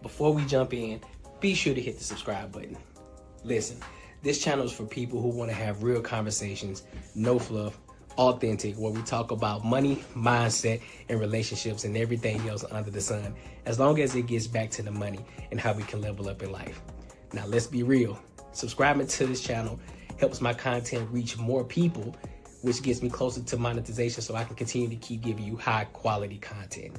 before we jump in, be sure to hit the subscribe button. Listen, this channel is for people who want to have real conversations, no fluff, authentic, where we talk about money, mindset, and relationships and everything else under the sun, as long as it gets back to the money and how we can level up in life. Now, let's be real. Subscribing to this channel helps my content reach more people, which gets me closer to monetization so I can continue to keep giving you high quality content.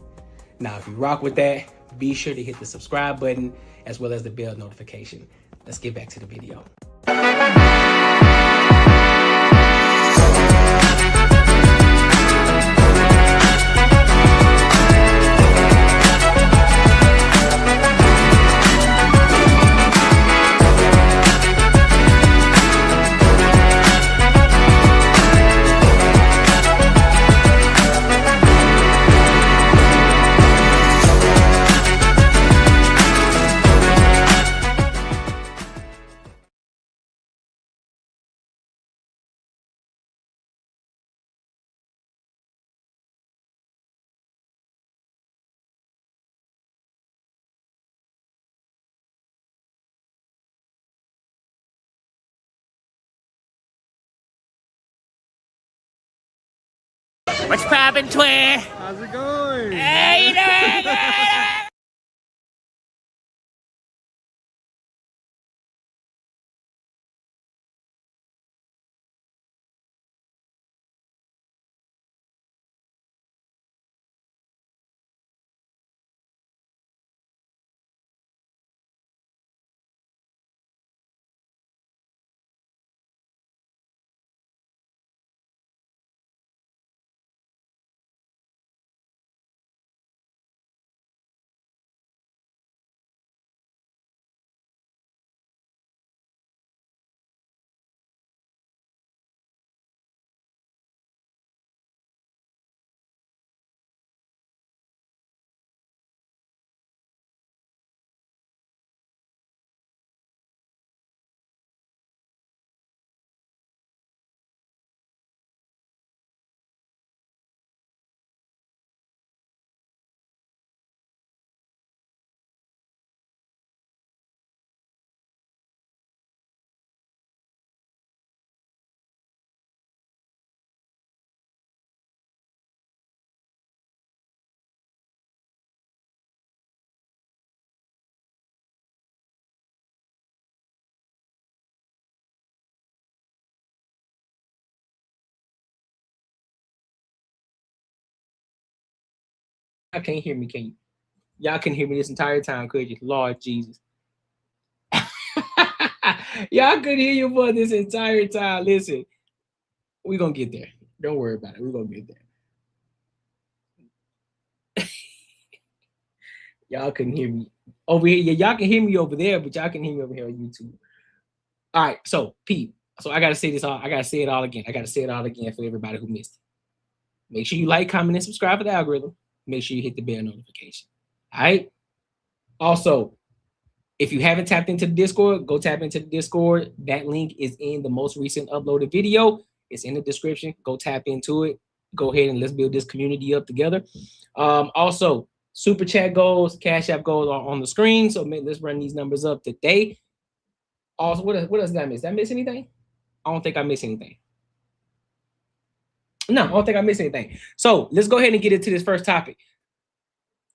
Now, if you rock with that, be sure to hit the subscribe button as well as the bell notification. Let's get back to the video. What's poppin', Twin? How's it going? Hey, you doing? Y'all can't hear me, can you? Y'all can hear me this entire time, could you? Lord Jesus. Y'all could hear your voice this entire time. Listen, we're going to get there. Don't worry about it. We're going to get there. Y'all couldn't hear me over here. Yeah, y'all can hear me over there, but y'all can hear me over here on YouTube. All right, so Pete. So I gotta say this all. I gotta say it all again. I gotta say it all again for everybody who missed it. Make sure you like, comment, and subscribe for the algorithm. Make sure you hit the bell notification. All right. Also, if you haven't tapped into the Discord, go tap into the Discord. That link is in the most recent uploaded video. It's in the description. Go tap into it. Go ahead and let's build this community up together. Also, Super Chat goals, Cash App goals are on the screen. So let's run these numbers up today. Also, what else did I miss? Did I miss anything? I don't think I missed anything. No, I don't think I missed anything. So let's go ahead and get into this first topic.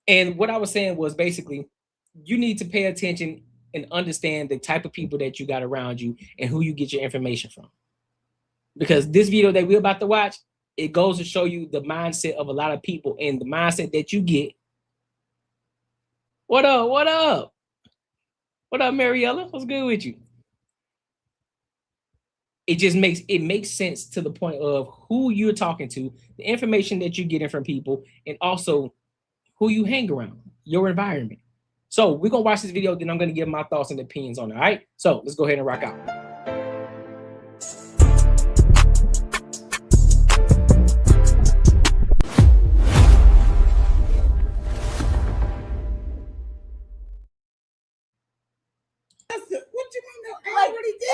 And what I was saying was basically, you need to pay attention and understand the type of people that you got around you and who you get your information from. Because this video that we're about to watch, it goes to show you the mindset of a lot of people and the mindset that you get. What up? What up? What up, Mariella? What's good with you? It just makes sense to the point of who you're talking to, the information that you're getting from people, and also who you hang around, your environment. So we're gonna watch this video, then I'm gonna give my thoughts and opinions on it. All right. So let's go ahead and rock out.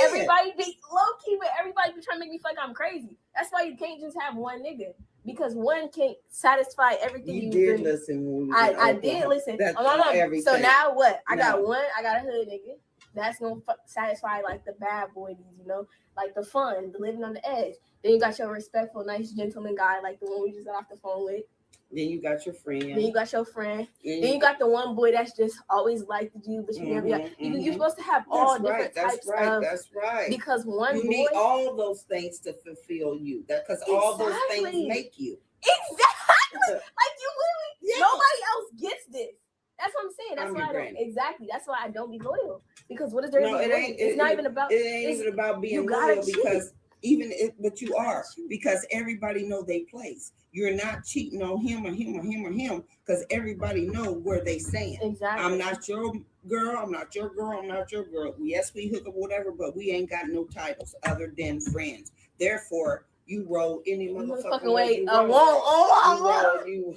Everybody be low key, but everybody be trying to make me feel like I'm crazy. That's why you can't just have one nigga. because one can't satisfy everything You you did bring. listen when we was in I Oklahoma. did listen. That's Oh, no. everything. So now what? I got No. one. I got a hood nigga. That's gonna satisfy like the bad boys, you know, like the fun, the living on the edge. Then you got your respectful, nice gentleman guy, like the one we just got off the phone with. Then you got your friend. Then you got your friend. Then you got the one boy that's just always liked you, but you never got. You're supposed to have all different types of. That's right. Because one you boy need all those things to fulfill you. Because all those things make you. Exactly. Like you literally, nobody else gets this. That's what I'm saying. That's why I don't. Exactly. That's why I don't be loyal. Because what is there? No, it's not even about. It ain't even about being loyal because. But you are, because everybody know they place. You're not cheating on him or him or him or him because everybody know where they stand. Exactly. I'm not your girl. I'm not your girl. I'm not your girl. Yes, we hook up, whatever, but we ain't got no titles other than friends. Therefore, you roll any motherfucking way. I won't. Anyway,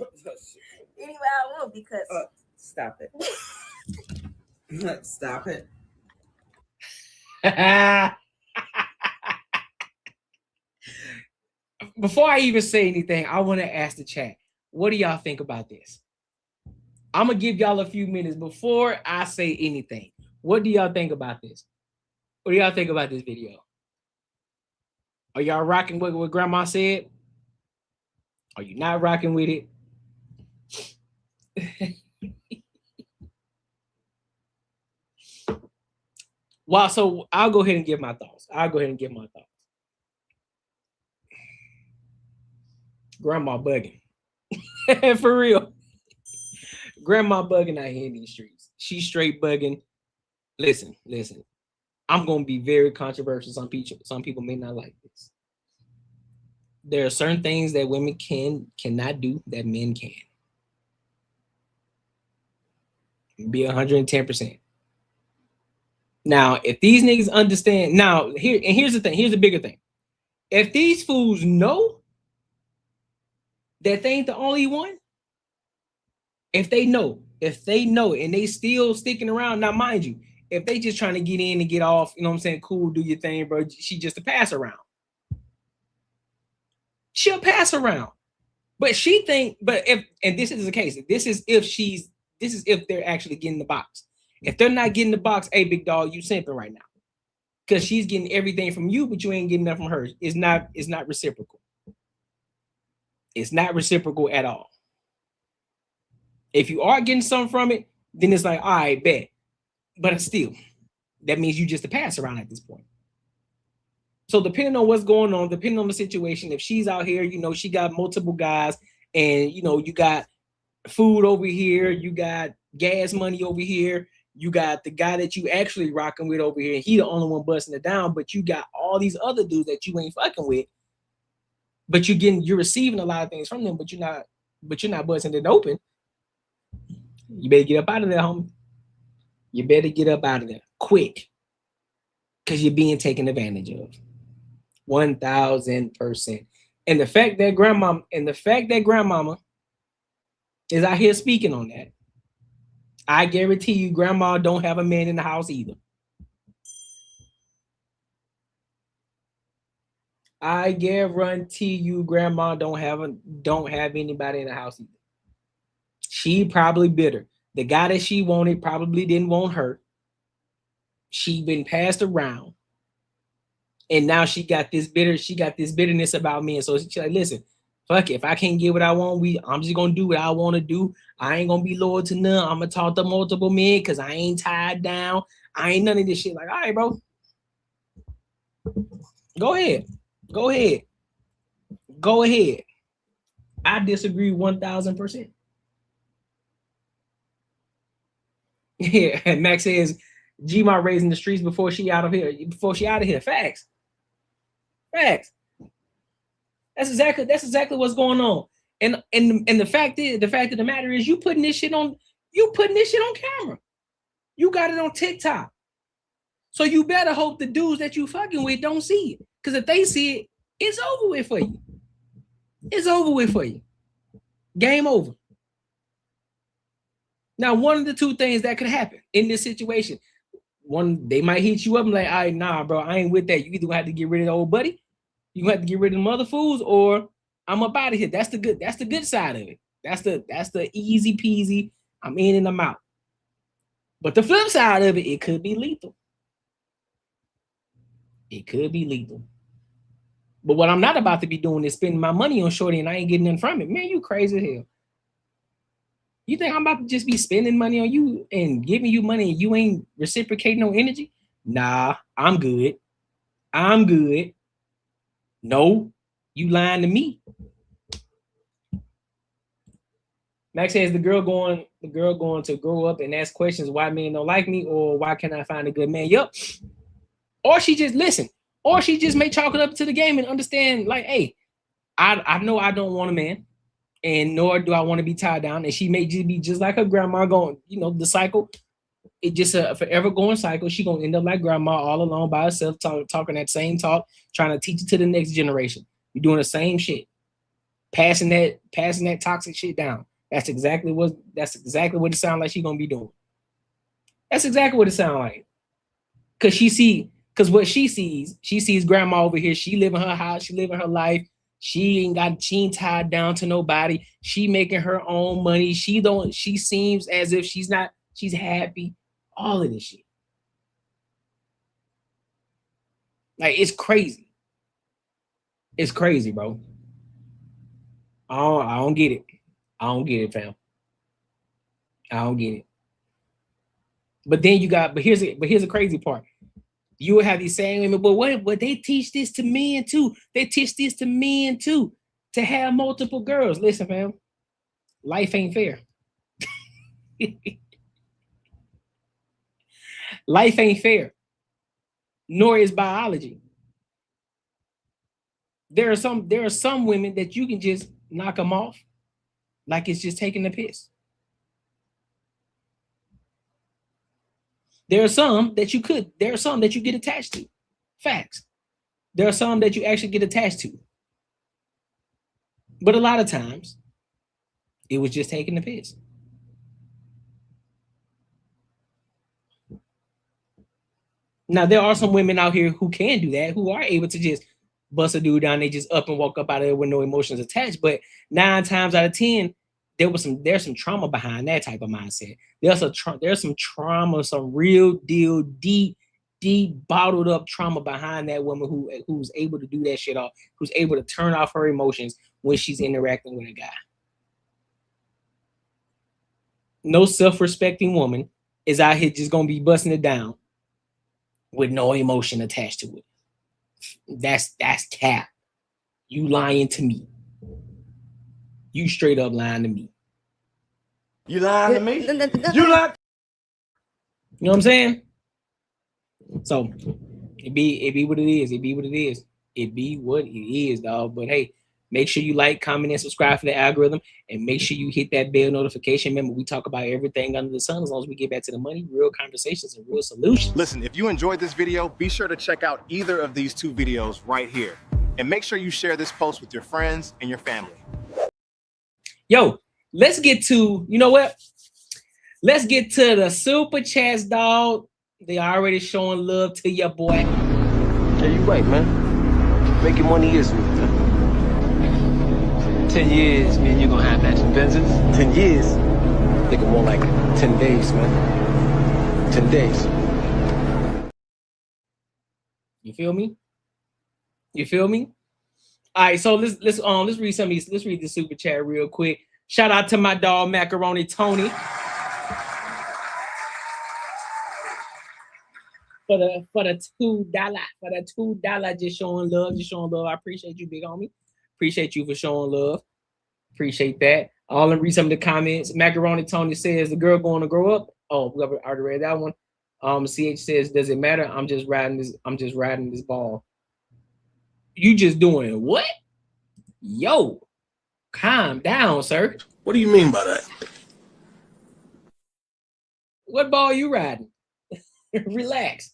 I won't because. Stop it. Stop it. Before I even say anything, I want to ask the chat, what do y'all think about this? I'm going to give y'all a few minutes before I say anything. What do y'all think about this? What do y'all think about this video? Are y'all rocking with what Grandma said? Are you not rocking with it? Well, so I'll go ahead and give my thoughts. Grandma bugging. For real. Grandma bugging out here in these streets. She's straight bugging. Listen. I'm going to be very controversial. Some people may not like this. There are certain things that women cannot do that men can. Be 110%. Now, if these niggas understand, here's the thing. Here's the bigger thing. If these fools know that they ain't the only one, if they know, and they still sticking around, now mind you, if they just trying to get in and get off, you know what I'm saying? Cool, do your thing, bro. She just a pass around. She'll pass around. But she think, and this is the case, this is if they're actually getting the box. If they're not getting the box, hey, big dog, you simping right now. Because she's getting everything from you, but you ain't getting nothing from her. It's not reciprocal. It's not reciprocal at all. If you are getting something from it, then it's like, all right, bet. But still, that means you just a pass around at this point. So depending on what's going on, depending on the situation, if she's out here, you know, she got multiple guys and, you know, you got food over here, you got gas money over here, you got the guy that you actually rocking with over here, he the only one busting it down, but you got all these other dudes that you ain't fucking with, but you're receiving a lot of things from them, but you're not busting it open. You better get up out of there, homie. You better get up out of there quick, because you're being taken advantage of. 1000%. And the fact that grandmama is out here speaking on that, I guarantee you grandma don't have a man in the house either. I guarantee you grandma don't have anybody in the house either. She probably bitter. The guy that she wanted probably didn't want her. She been passed around. And now she got this bitterness about me. And so she's like, listen, fuck it. If I can't get what I want, I'm just gonna do what I want to do. I ain't gonna be loyal to none. I'm gonna talk to multiple men because I ain't tied down. I ain't none of this shit. Like, all right, bro. Go ahead. I disagree 1000%. Yeah, and Max says G-Ma raising the streets before she out of here. Facts. That's exactly what's going on. And the fact of the matter is you putting this shit on camera. You got it on TikTok. So you better hope the dudes that you fucking with don't see it. Because if they see it, it's over with for you. It's over with for you. Game over. Now, one of the two things that could happen in this situation, one, they might hit you up and like, all right, nah, bro, I ain't with that. You either gonna have to get rid of the old buddy, you gonna have to get rid of the mother fools, or I'm up out of here. That's the good side of it. That's the easy peasy. I'm in and I'm out. But the flip side of it, it could be lethal. It could be lethal. But what I'm not about to be doing is spending my money on shorty and I ain't getting nothing from it. Man, you crazy as hell. You think I'm about to just be spending money on you and giving you money and you ain't reciprocating no energy? Nah, I'm good. I'm good. No, you lying to me. Max says the girl going to grow up and ask questions why men don't like me or why can I find a good man? Yup. Or she just listen. Or she just may chalk it up to the game and understand, like, hey, I know I don't want a man, and nor do I want to be tied down. And she may just be just like her grandma going, the cycle. It just a forever going cycle. She gonna end up like grandma all alone by herself, talking that same talk, trying to teach it to the next generation. You're doing the same shit, passing that toxic shit down. That's exactly what it sounds like she's gonna be doing. That's exactly what it sounds like. Because what she sees grandma over here. She living her house, she living her life. She ain't tied down to nobody. She making her own money. She seems as if she's happy. All of this shit. Like, it's crazy. It's crazy, bro. I don't get it. I don't get it, fam. I don't get it. But here's the crazy part. You will have these same women, but they teach this to men too. They teach this to men too, to have multiple girls. Listen, fam, life ain't fair. Life ain't fair, nor is biology. There are some women that you can just knock them off, like it's just taking the piss. There are some that you get attached to. Facts. There are some that you actually get attached to. But a lot of times, it was just taking the piss. Now, there are some women out here who can do that, who are able to just bust a dude down. They just up and walk up out of there with no emotions attached. But 9 times out of 10, there's some trauma behind that type of mindset. There's some trauma, some real deal, deep bottled up trauma behind that woman who's able to do that shit off, who's able to turn off her emotions when she's interacting with a guy. No self-respecting woman is out here just gonna be busting it down with no emotion attached to it. That's cap. You lying to me. You straight up lying to me. You lying to me? You lying? You know what I'm saying? So it be what it is. It be what it is. It be what it is, dog. But hey, make sure you like, comment, and subscribe for the algorithm, and make sure you hit that bell notification. Remember, we talk about everything under the sun as long as we get back to the money, real conversations, and real solutions. Listen, if you enjoyed this video, be sure to check out either of these 2 videos right here. And make sure you share this post with your friends and your family. Yo, let's get to, you know what? Let's get to the super chats, dog. They already showing love to your boy. Yeah, you right, man. Making money is me. 10 years, me and you gonna have matching Benzes. 10 years? Think more like 10 days, man. 10 days. You feel me? You feel me? All right, so let's read some of these. Let's read the super chat real quick. Shout out to my dog Macaroni Tony for the $2 just showing love. I appreciate you, big homie. Appreciate you for showing love. Appreciate that. I'll read some of the comments. Macaroni Tony says the girl going to grow up. Oh, we already read that one. CH says, does it matter? I'm just riding this ball. You just doing what? Yo, calm down, sir. What do you mean by that? What ball you riding? Relax.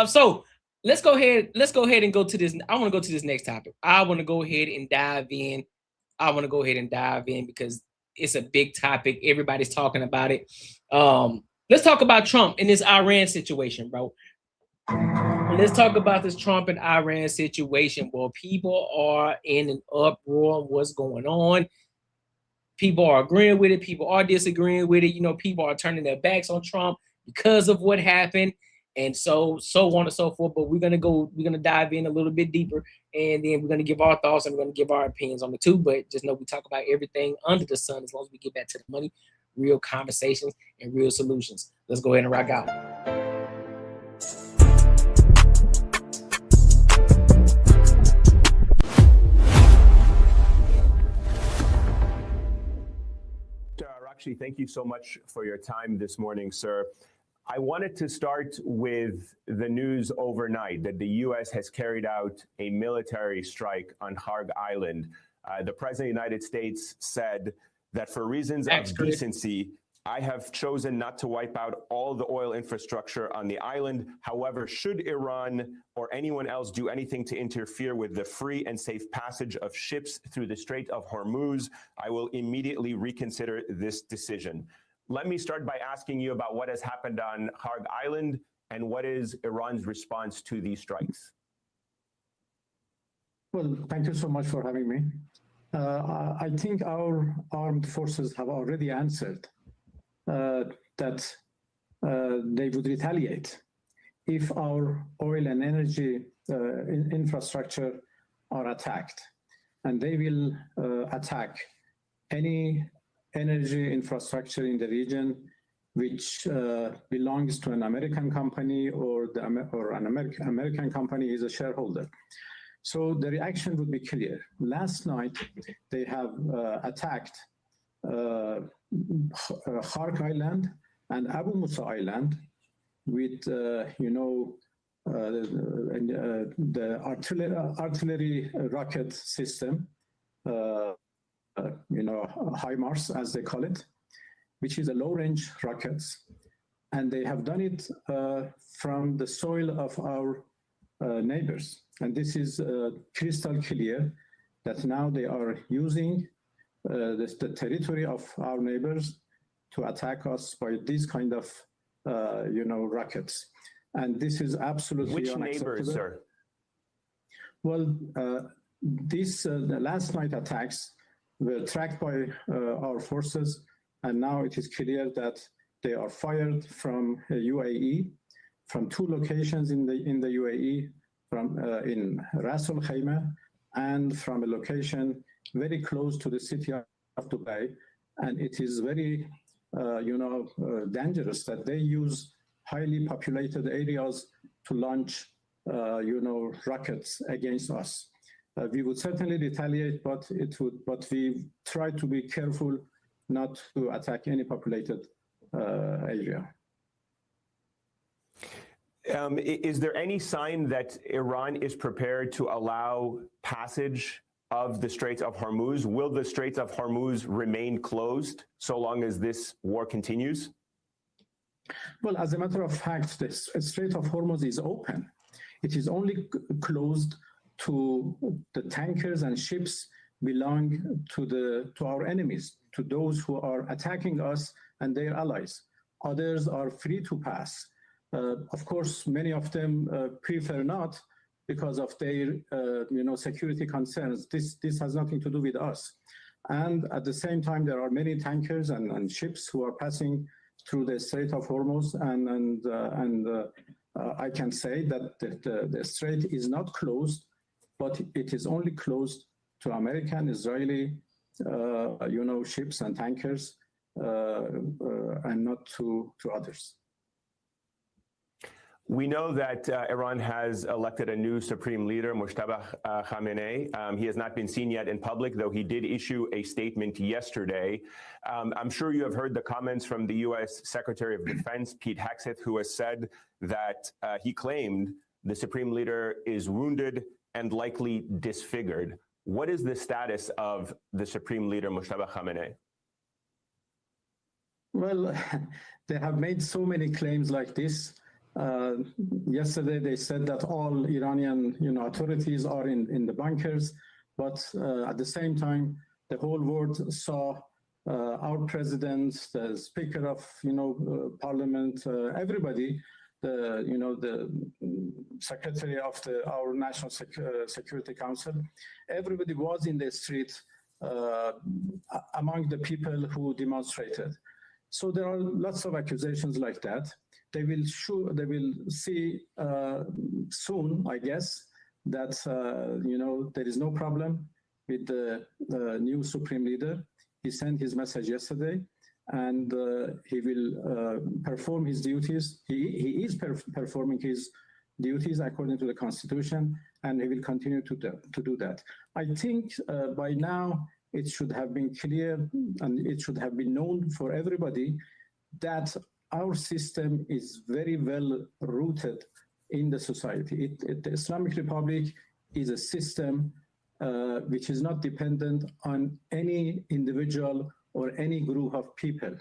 So let's go ahead and go to this. I want to go to this next topic. I want to go ahead and dive in because it's a big topic. Everybody's talking about it. Let's talk about Trump and this Iran situation, bro. let's talk about this Trump and Iran situation. Well, people are in an uproar on what's going on. People are agreeing with it. People are disagreeing with it. You know, people are turning their backs on Trump because of what happened, and so on and so forth. But we're gonna dive in a little bit deeper, and then we're gonna give our thoughts and we're gonna give our opinions on the two. But just know we talk about everything under the sun as long as we get back to the money, real conversations, and real solutions. Let's go ahead and rock out. Rakshi, thank you so much for your time this morning, sir. I wanted to start with the news overnight that the U.S. has carried out a military strike on Kharg Island. The President of the United States said that for reasons of decency, I have chosen not to wipe out all the oil infrastructure on the island. However, should Iran or anyone else do anything to interfere with the free and safe passage of ships through the Strait of Hormuz, I will immediately reconsider this decision. Let me start by asking you about what has happened on Kharg Island and what is Iran's response to these strikes. Well, thank you so much for having me. I think our armed forces have already answered that they would retaliate if our oil and energy infrastructure are attacked. And they will attack any energy infrastructure in the region which belongs to an American company or an American company is a shareholder. So the reaction would be clear. Last night, they have attacked Kharg Island and Abu Musa Island with, the artillery rocket system, HIMARS as they call it, which is a low-range rockets. And they have done it from the soil of our neighbors. And this is crystal clear that now they are using the territory of our neighbors to attack us by these kind of, rockets. And this is absolutely unacceptable. Which neighbors, sir? Well, the last night attacks were tracked by our forces, and now it is clear that they are fired from UAE, from two locations in the UAE, from in Ras Al Khaimah, and from a location very close to the city of Dubai. And it is very, dangerous that they use highly populated areas to launch, rockets against us. We would certainly retaliate, but we try to be careful not to attack any populated area. Is there any sign that Iran is prepared to allow passage of the Straits of Hormuz? Will the Straits of Hormuz remain closed so long as this war continues? Well, as a matter of fact, the Strait of Hormuz is open. It is only closed to the tankers and ships belong to our enemies, to those who are attacking us and their allies. Others are free to pass. Of course, many of them prefer not because of their, security concerns. This has nothing to do with us. And at the same time, there are many tankers and ships who are passing through the Strait of Hormuz, and I can say that the strait is not closed, but it is only closed to American, Israeli, ships and tankers, and not to others. We know that Iran has elected a new supreme leader, Mojtaba Khamenei. He has not been seen yet in public, though he did issue a statement yesterday. I'm sure you have heard the comments from the U.S. Secretary of Defense, Pete Hegseth, who has said that he claimed the supreme leader is wounded and likely disfigured. What is the status of the supreme leader, Mojtaba Khamenei? Well, they have made so many claims like this. Yesterday, they said that all Iranian authorities are in the bunkers, but at the same time, the whole world saw our president, the Speaker of Parliament, everybody the secretary of our National Security Council. Everybody was in the street among the people who demonstrated. So there are lots of accusations like that. They will see soon, I guess, that there is no problem with the new supreme leader. He sent his message yesterday, and he will perform his duties. He is performing his duties according to the Constitution, and he will continue to do that. I think by now it should have been clear and it should have been known for everybody that our system is very well rooted in the society. The Islamic Republic is a system which is not dependent on any individual or any group of people.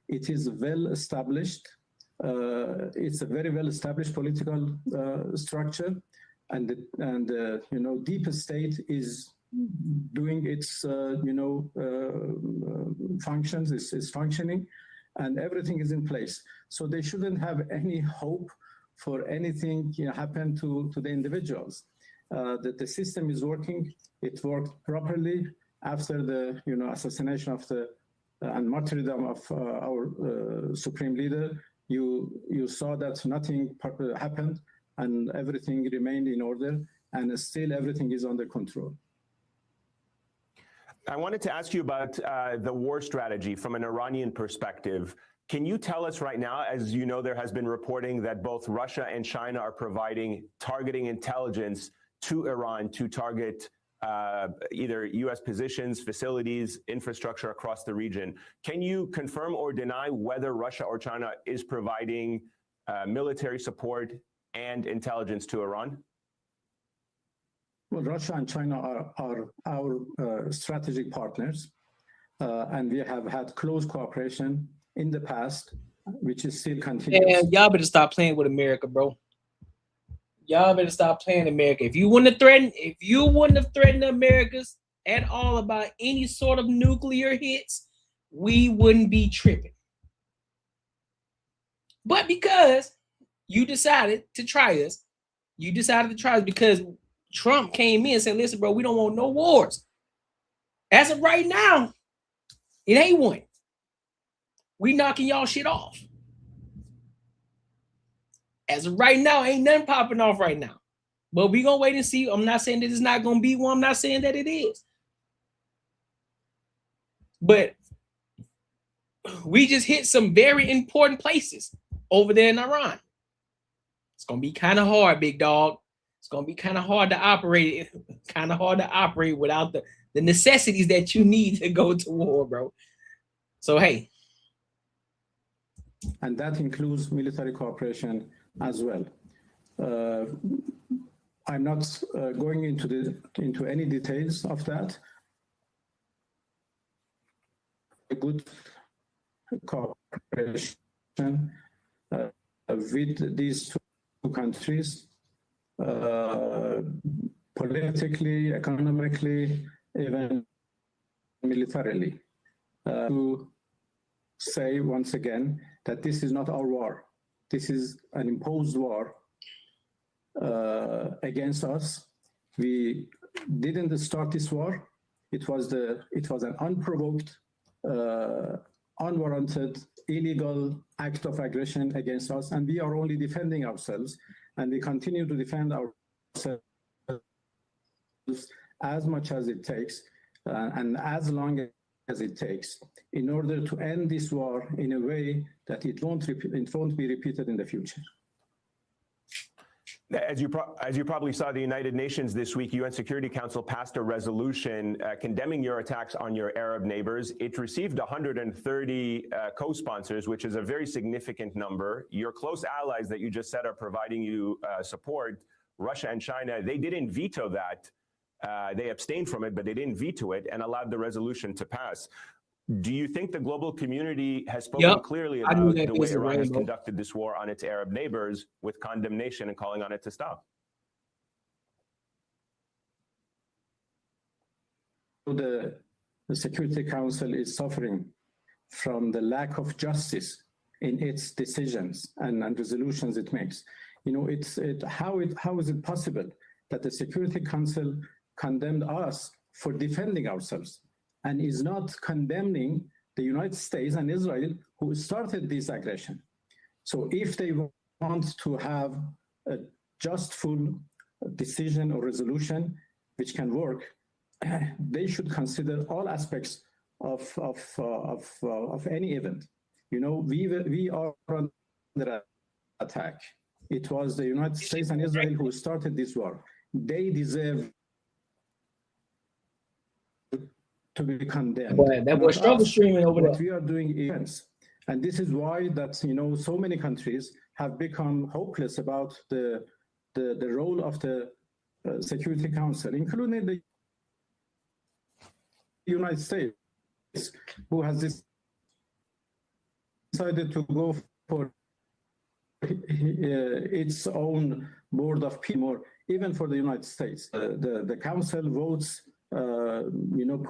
It is well established. It's a very well established political structure, and the deep state is doing its functions, is functioning, and everything is in place. So they shouldn't have any hope for anything happen to the individuals. That the system is working. It worked properly after the assassination of and martyrdom of our supreme leader. You saw that nothing happened and everything remained in order, and still everything is under control. I wanted to ask you about the war strategy from an Iranian perspective. Can you tell us right now, as you know, there has been reporting that both Russia and China are providing targeting intelligence to Iran to target either U.S. positions, facilities, infrastructure across the region. Can you confirm or deny whether Russia or China is providing military support and intelligence to Iran? Well, Russia and China are our strategic partners, and we have had close cooperation in the past, which is still continuous. And y'all better stop playing with America, bro. Y'all better stop playing America. If you wouldn't have threatened the Americas at all about any sort of nuclear hits, we wouldn't be tripping. But because you decided to try us because Trump came in and said, listen, bro, we don't want no wars. As of right now, it ain't one. We knocking y'all shit off. As of right now, ain't nothing popping off right now. But we gonna wait and see. I'm not saying that it's not gonna be one. I'm not saying that it is. But we just hit some very important places over there in Iran. It's gonna be kind of hard, big dog. It's gonna be kind of hard to operate. Kind of hard to operate without the necessities that you need to go to war, bro. So hey. And that includes military cooperation as well. I'm not going into any details of that. A good cooperation with these two countries, politically, economically, even militarily. To say once again that this is not our war. This is an imposed war against us. We didn't start this war. It was an unprovoked, unwarranted, illegal act of aggression against us, and we are only defending ourselves, and we continue to defend ourselves as much as it takes, and as long as it takes, in order to end this war in a way that it won't be repeated in the future. As you probably saw, the United Nations this week, UN Security Council passed a resolution condemning your attacks on your Arab neighbors. It received 130 co-sponsors, which is a very significant number. Your close allies that you just said are providing you support, Russia and China, they didn't veto that. They abstained from it, but they didn't veto it and allowed the resolution to pass. Do you think the global community has spoken clearly about the way Iran has conducted this war on its Arab neighbors with condemnation and calling on it to stop? The Security Council is suffering from the lack of justice in its decisions and resolutions it makes. How is it possible that the Security Council condemned us for defending ourselves and is not condemning the United States and Israel who started this aggression? So if they want to have a just, full decision or resolution which can work, they should consider all aspects of any event. We are under attack. It was the United States and Israel who started this war. They deserve to be condemned. That was struggle streaming over there. What we are doing is, and this is why that so many countries have become hopeless about the role of the Security Council, including the United States, who has decided to go for its own board of people, even for the United States. The council votes,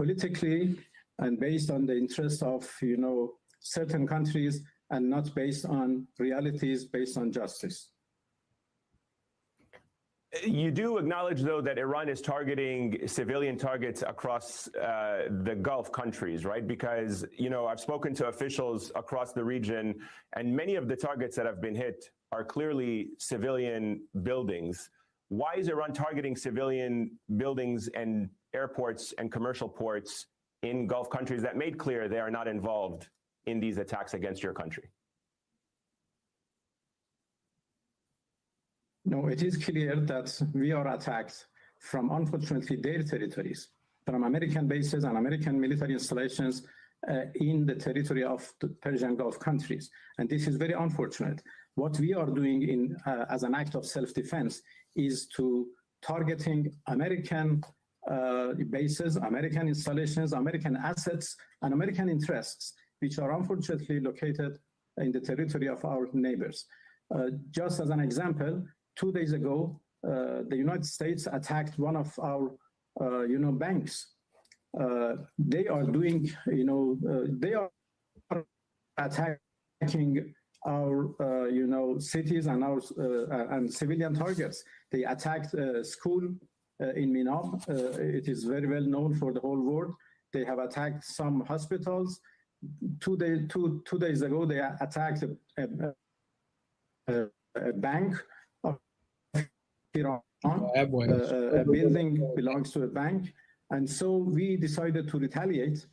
politically and based on the interests of, certain countries, and not based on realities, based on justice. You do acknowledge, though, that Iran is targeting civilian targets across the Gulf countries, right? Because, I've spoken to officials across the region, and many of the targets that have been hit are clearly civilian buildings. Why is Iran targeting civilian buildings and airports and commercial ports in Gulf countries that made clear they are not involved in these attacks against your country? No, it is clear that we are attacked from, unfortunately, their territories, from American bases and American military installations in the territory of the Persian Gulf countries. And this is very unfortunate. What we are doing as an act of self-defense is to targeting American bases, American installations, American assets, and American interests, which are unfortunately located in the territory of our neighbors. Just as an example, 2 days ago, the United States attacked one of our, banks. They are doing, they are attacking our, cities and our and civilian targets. They attacked a school in Minam. It is very well known for the whole world. They have attacked some hospitals. Two days ago, they attacked a bank of Iran. A building belongs to a bank. And so we decided to retaliate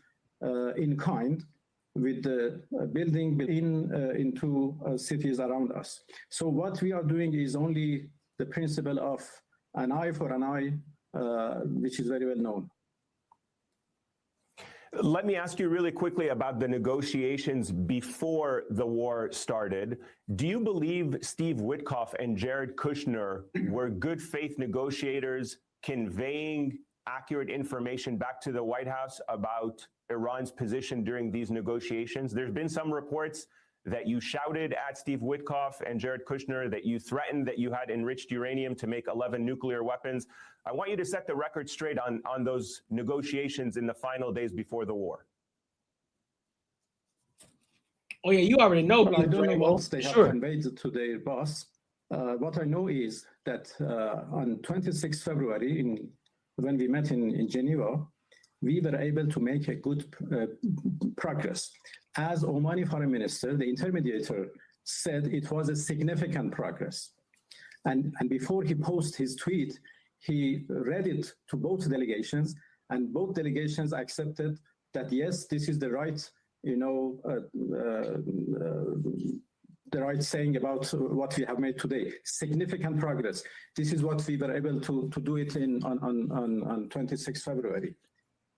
in kind with the building in two cities around us. So what we are doing is only the principle of an eye for an eye, which is very well known. Let me ask you really quickly about the negotiations before the war started. Do you believe Steve Witkoff and Jared Kushner were good faith negotiators conveying accurate information back to the White House about Iran's position during these negotiations? There's been some reports that you shouted at Steve Witkoff and Jared Kushner, that you threatened that you had enriched uranium to make 11 nuclear weapons. I want you to set the record straight on those negotiations in the final days before the war. Oh yeah, you already know. Well, I don't know what they have conveyed to their boss. What I know is that on 26 February, when we met in Geneva, we were able to make a good progress. As Omani Foreign Minister, the intermediator said it was a significant progress. And before he posted his tweet, he read it to both delegations, and both delegations accepted that, yes, this is the right, the right saying about what we have made today. Significant progress. This is what we were able to do it on 26 February.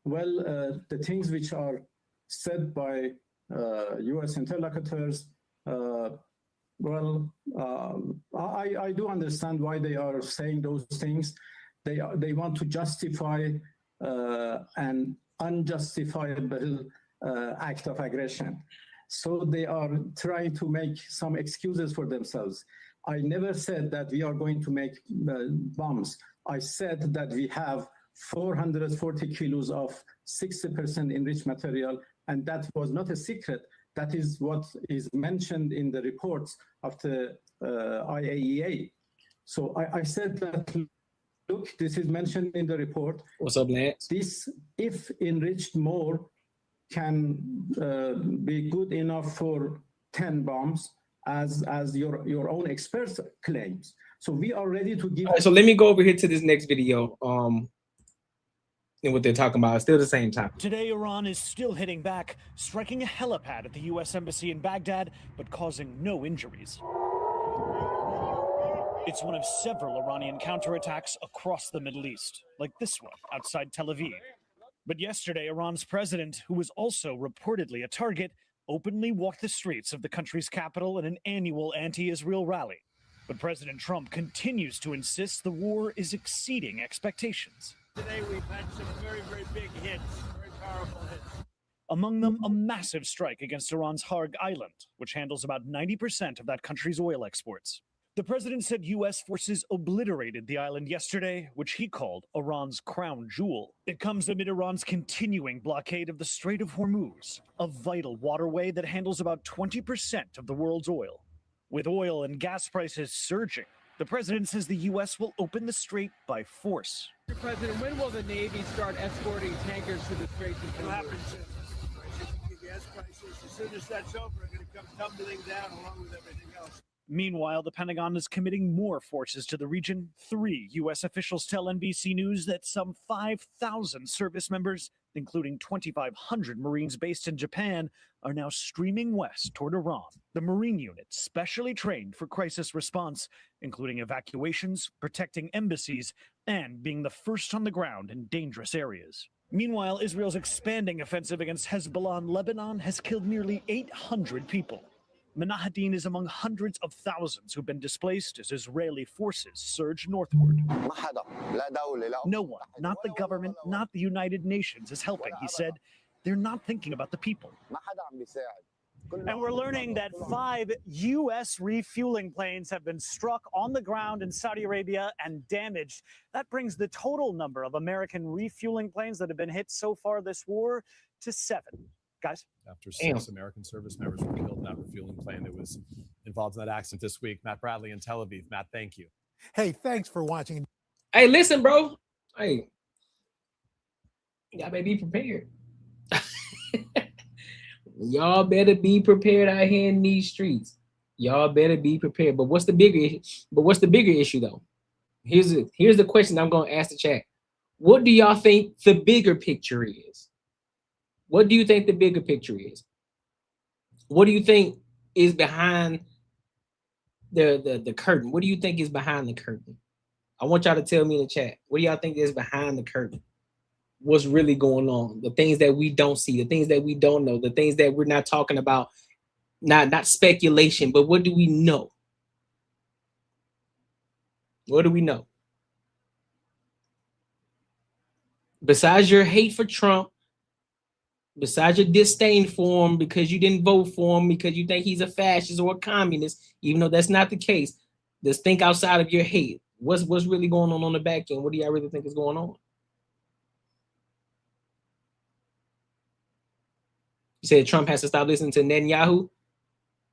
Well, the things which are said by U.S. interlocutors, I do understand why they are saying those things. They want to justify an unjustifiable act of aggression. So they are trying to make some excuses for themselves. I never said that we are going to make bombs. I said that we have 440 kilos of 60% enriched material and that was not a secret. That is what is mentioned in the reports of the IAEA. So I said that, look, this is mentioned in the report. What's up, Lance? This, if enriched more, can be good enough for 10 bombs, as your own experts claims. So we are ready to give. All right, so let me go over here to this next video. And what they're talking about is still the same topic. Today, Iran is still hitting back, striking a helipad at the U.S. Embassy in Baghdad, but causing no injuries. It's one of several Iranian counterattacks across the Middle East, like this one outside Tel Aviv. But yesterday, Iran's president, who was also reportedly a target, openly walked the streets of the country's capital in an annual anti-Israel rally. But President Trump continues to insist the war is exceeding expectations. Today we've had some very, very big hits, very powerful hits. Among them, a massive strike against Iran's Kharg Island, which handles about 90% of that country's oil exports. The president said U.S. forces obliterated the island yesterday, which he called Iran's crown jewel. It comes amid Iran's continuing blockade of the Strait of Hormuz, a vital waterway that handles about 20% of the world's oil. With oil and gas prices surging, the president says the U.S. will open the strait by force. Mr. President, when will the Navy start escorting tankers to the Straits of It'll Hormuz? happen soon. Gas prices, as soon as that's over, are going to come tumbling down along with everything else. Meanwhile, the Pentagon is committing more forces to the region. 3 U.S. officials tell NBC News that some 5,000 service members, including 2,500 Marines based in Japan, are now streaming west toward Iran. The Marine unit, specially trained for crisis response, including evacuations, protecting embassies, and being the first on the ground in dangerous areas. Meanwhile, Israel's expanding offensive against Hezbollah in Lebanon has killed nearly 800 people. Menahadin is among hundreds of thousands who've been displaced as Israeli forces surge northward. No one, not the government, not the United Nations, is helping, he said. They're not thinking about the people. And we're learning that 5 U.S. refueling planes have been struck on the ground in Saudi Arabia and damaged. That brings the total number of American refueling planes that have been hit so far this war to 7. Guys? After 6 American service members were killed in that refueling plane that was involved in that accident this week. Matt Bradley in Tel Aviv. Matt, thank you. Hey, thanks for watching. Hey, listen, bro. Hey, y'all better be prepared. Y'all better be prepared out here in these streets. Y'all better be prepared. But what's the bigger issue though? Here's the question I'm gonna ask the chat. What do y'all think the bigger picture is? What do you think the bigger picture is? What do you think is behind the curtain? What do you think is behind the curtain? I want y'all to tell me in the chat. What do y'all think is behind the curtain? What's really going on? The things that we don't see, the things that we don't know, the things that we're not talking about, not speculation, but what do we know? What do we know? Besides your hate for Trump, besides your disdain for him because you didn't vote for him because you think he's a fascist or a communist, even though that's not the case, just think outside of your hate. What's really going on the back end? What do y'all really think is going on? You said Trump has to stop listening to Netanyahu.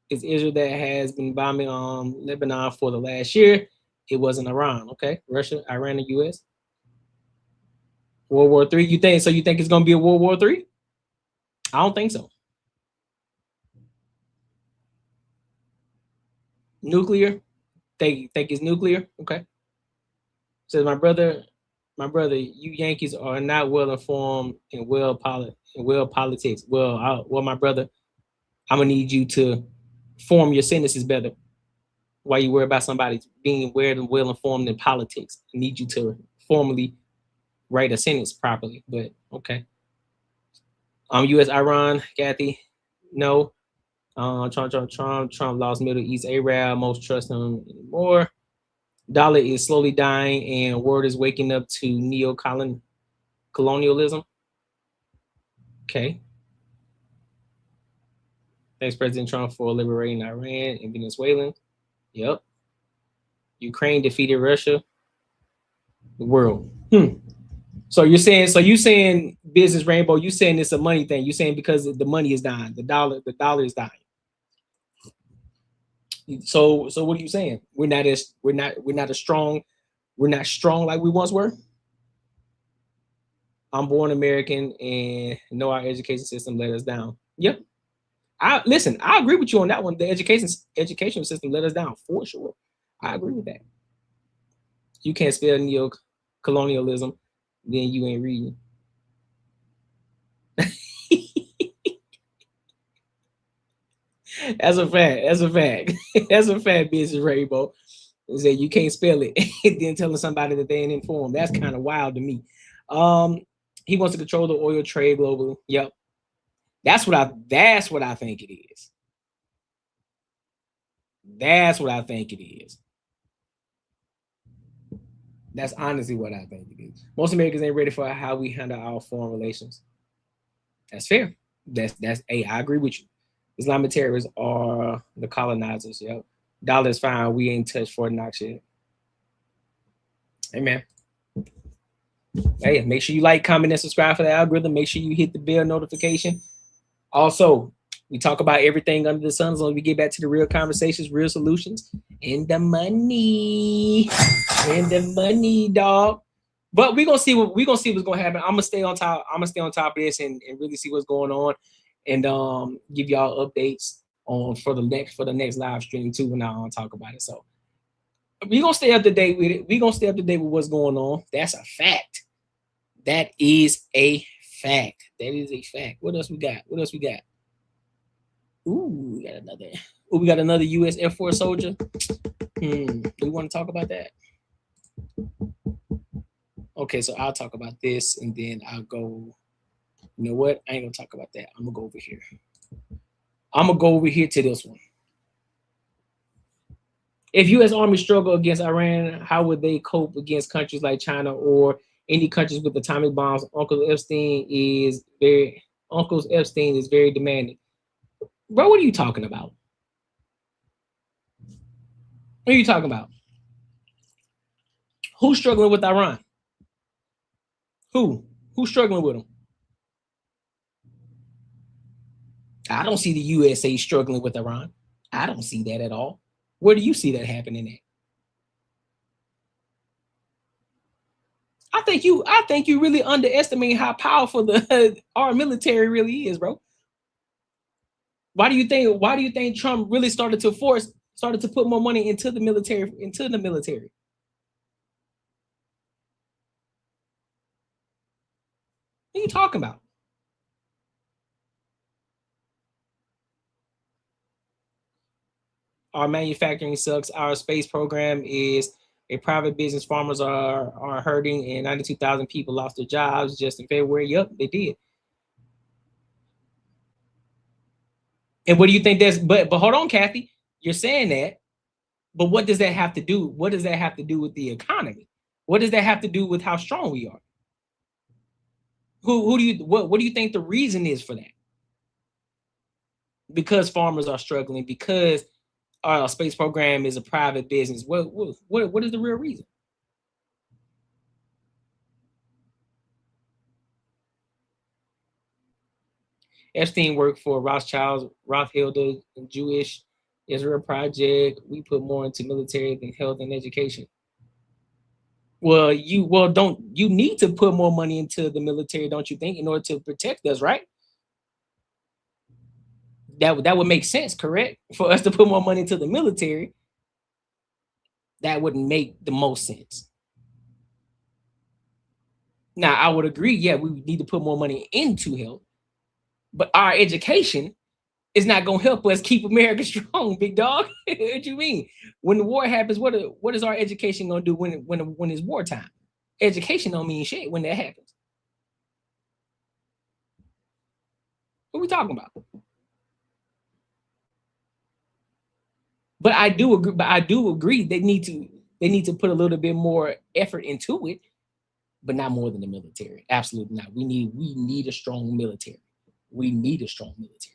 It's Israel that has been bombing Lebanon for the last year. It wasn't Iran, okay? Russia, Iran, and U.S. World War III. You think it's gonna be a World War III? I don't think so. Nuclear? Think it's nuclear? Okay. Says my brother, you Yankees are not well informed in world politics. Well, my brother, I'm gonna need you to form your sentences better. Why you worry about somebody being well informed in politics? I need you to formally write a sentence properly. But okay. U.S. Iran, Kathy, no. Trump lost Middle East Arab. Most trust him anymore. Dollar is slowly dying, and world is waking up to neo-colonialism. Okay. Thanks, President Trump, for liberating Iran and Venezuela. Yep. Ukraine defeated Russia. The world. So you're saying business Rainbow, you saying it's a money thing. You're saying because the money is dying, the dollar is dying. So what are you saying? We're not strong like we once were. I'm born American and know our education system let us down. Yep. I agree with you on that one. The education system let us down for sure. I agree with that. You can't spell neo-colonialism, then you ain't reading. That's a fact. That's a fact, business Rainbow. Say you can't spell it, then telling somebody that they ain't informed. That's kind of wild to me. He wants to control the oil trade globally. Yep. That's what I think it is. That's what I think it is. That's honestly what I think it is. Most Americans ain't ready for how we handle our foreign relations. That's fair. I agree with you. Islamic terrorists are the colonizers. Yep. Dollar is fine. We ain't touched Fort Knox yet. Hey man. Hey, make sure you like, comment, and subscribe for the algorithm. Make sure you hit the bell notification. Also, we talk about everything under the sun as long as we get back to the real conversations, real solutions, and the money. And the money, dog. But we're gonna see what's gonna happen. I'm gonna stay on top of this and really see what's going on and give y'all updates on for the next live stream too when I talk about it. So we're gonna stay up to date with it. We're gonna stay up to date with what's going on. That's a fact. That is a fact. That is a fact. What else we got? Ooh, we got another U.S. Air Force soldier. We want to talk about that. Okay, so I'll talk about this and then I'll go. You know what? I ain't gonna talk about that. I'm gonna go over here. To this one. If U.S. Army struggle against Iran, how would they cope against countries like China or any countries with atomic bombs? Uncle Epstein is very demanding. Bro, what are you talking about? What are you talking about? Who's struggling with Iran? Who's struggling with them? I don't see the USA struggling with Iran. I don't see that at all. Where do you see that happening at? I think you really underestimate how powerful our military really is, bro. Why do you think Trump really started to put more money into the military? What are you talking about? Our manufacturing sucks. Our space program is a private business. Farmers are hurting, and 92,000 people lost their jobs just in February. Yep, they did. And what do you think that's? But hold on, Kathy. You're saying that, but what does that have to do? What does that have to do with the economy? What does that have to do with how strong we are? What do you think the reason is for that? Because farmers are struggling, because our space program is a private business. What is the real reason? Epstein worked for Rothschild, Jewish Israel Project. We put more into military than health and education. Well, you need to put more money into the military, don't you think, in order to protect us, right? That would make sense, correct? For us to put more money into the military, that would make the most sense. Now, I would agree, yeah, we need to put more money into health, but our education is not going to help us keep America strong, big dog. What you mean? When the war happens, what is our education going to do when it's wartime? Education don't mean shit when that happens. What are we talking about? But I do agree they need to put a little bit more effort into it, but not more than the military. Absolutely not. We need a strong military. We need a strong military.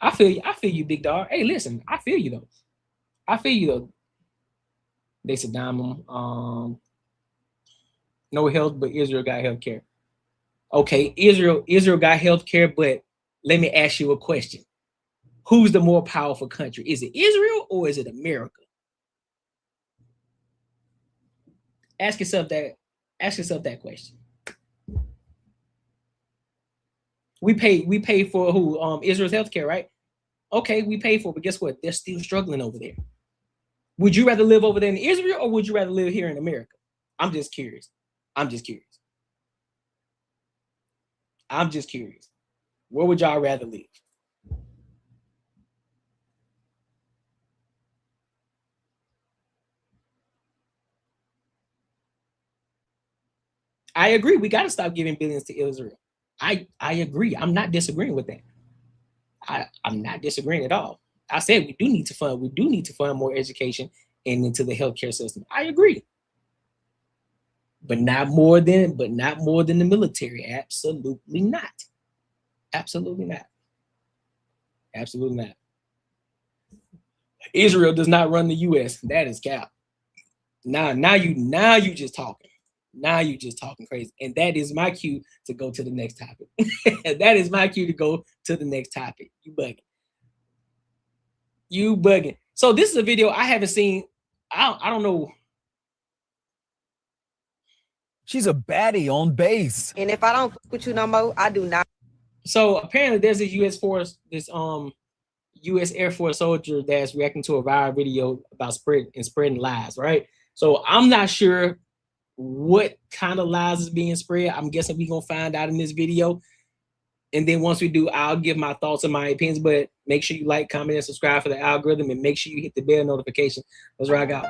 I feel you, big dog. Hey, listen, I feel you though. They Saddam them. No health, but Israel got health care. Okay, Israel got health care, but let me ask you a question. Who's the more powerful country? Is it Israel or is it America? Ask yourself that question. We pay for who? Israel's healthcare, right? Okay, we pay for it, but guess what? They're still struggling over there. Would you rather live over there in Israel or would you rather live here in America? I'm just curious. I'm just curious. Where would y'all rather live? I agree. We got to stop giving billions to Israel. I agree. I'm not disagreeing with that. I'm not disagreeing at all. I said we do need to fund more education and into the healthcare system. I agree. But not more than the military. Absolutely not. Absolutely not. Absolutely not. Israel does not run the US. That is cap. Now you just talking. Now you just talking crazy. And that is my cue to go to the next topic. That is my cue to go to the next topic. You bugging. You bugging. So this is a video I haven't seen. I don't know. She's a baddie on base. And if I don't with you no more, I do not. So apparently there's a U.S. Air Force soldier that's reacting to a viral video about spreading lies, right? So I'm not sure what kind of lies is being spread. I'm guessing we're gonna find out in this video. And then once we do, I'll give my thoughts and my opinions, but make sure you like, comment, and subscribe for the algorithm, and make sure you hit the bell notification. Let's rock out.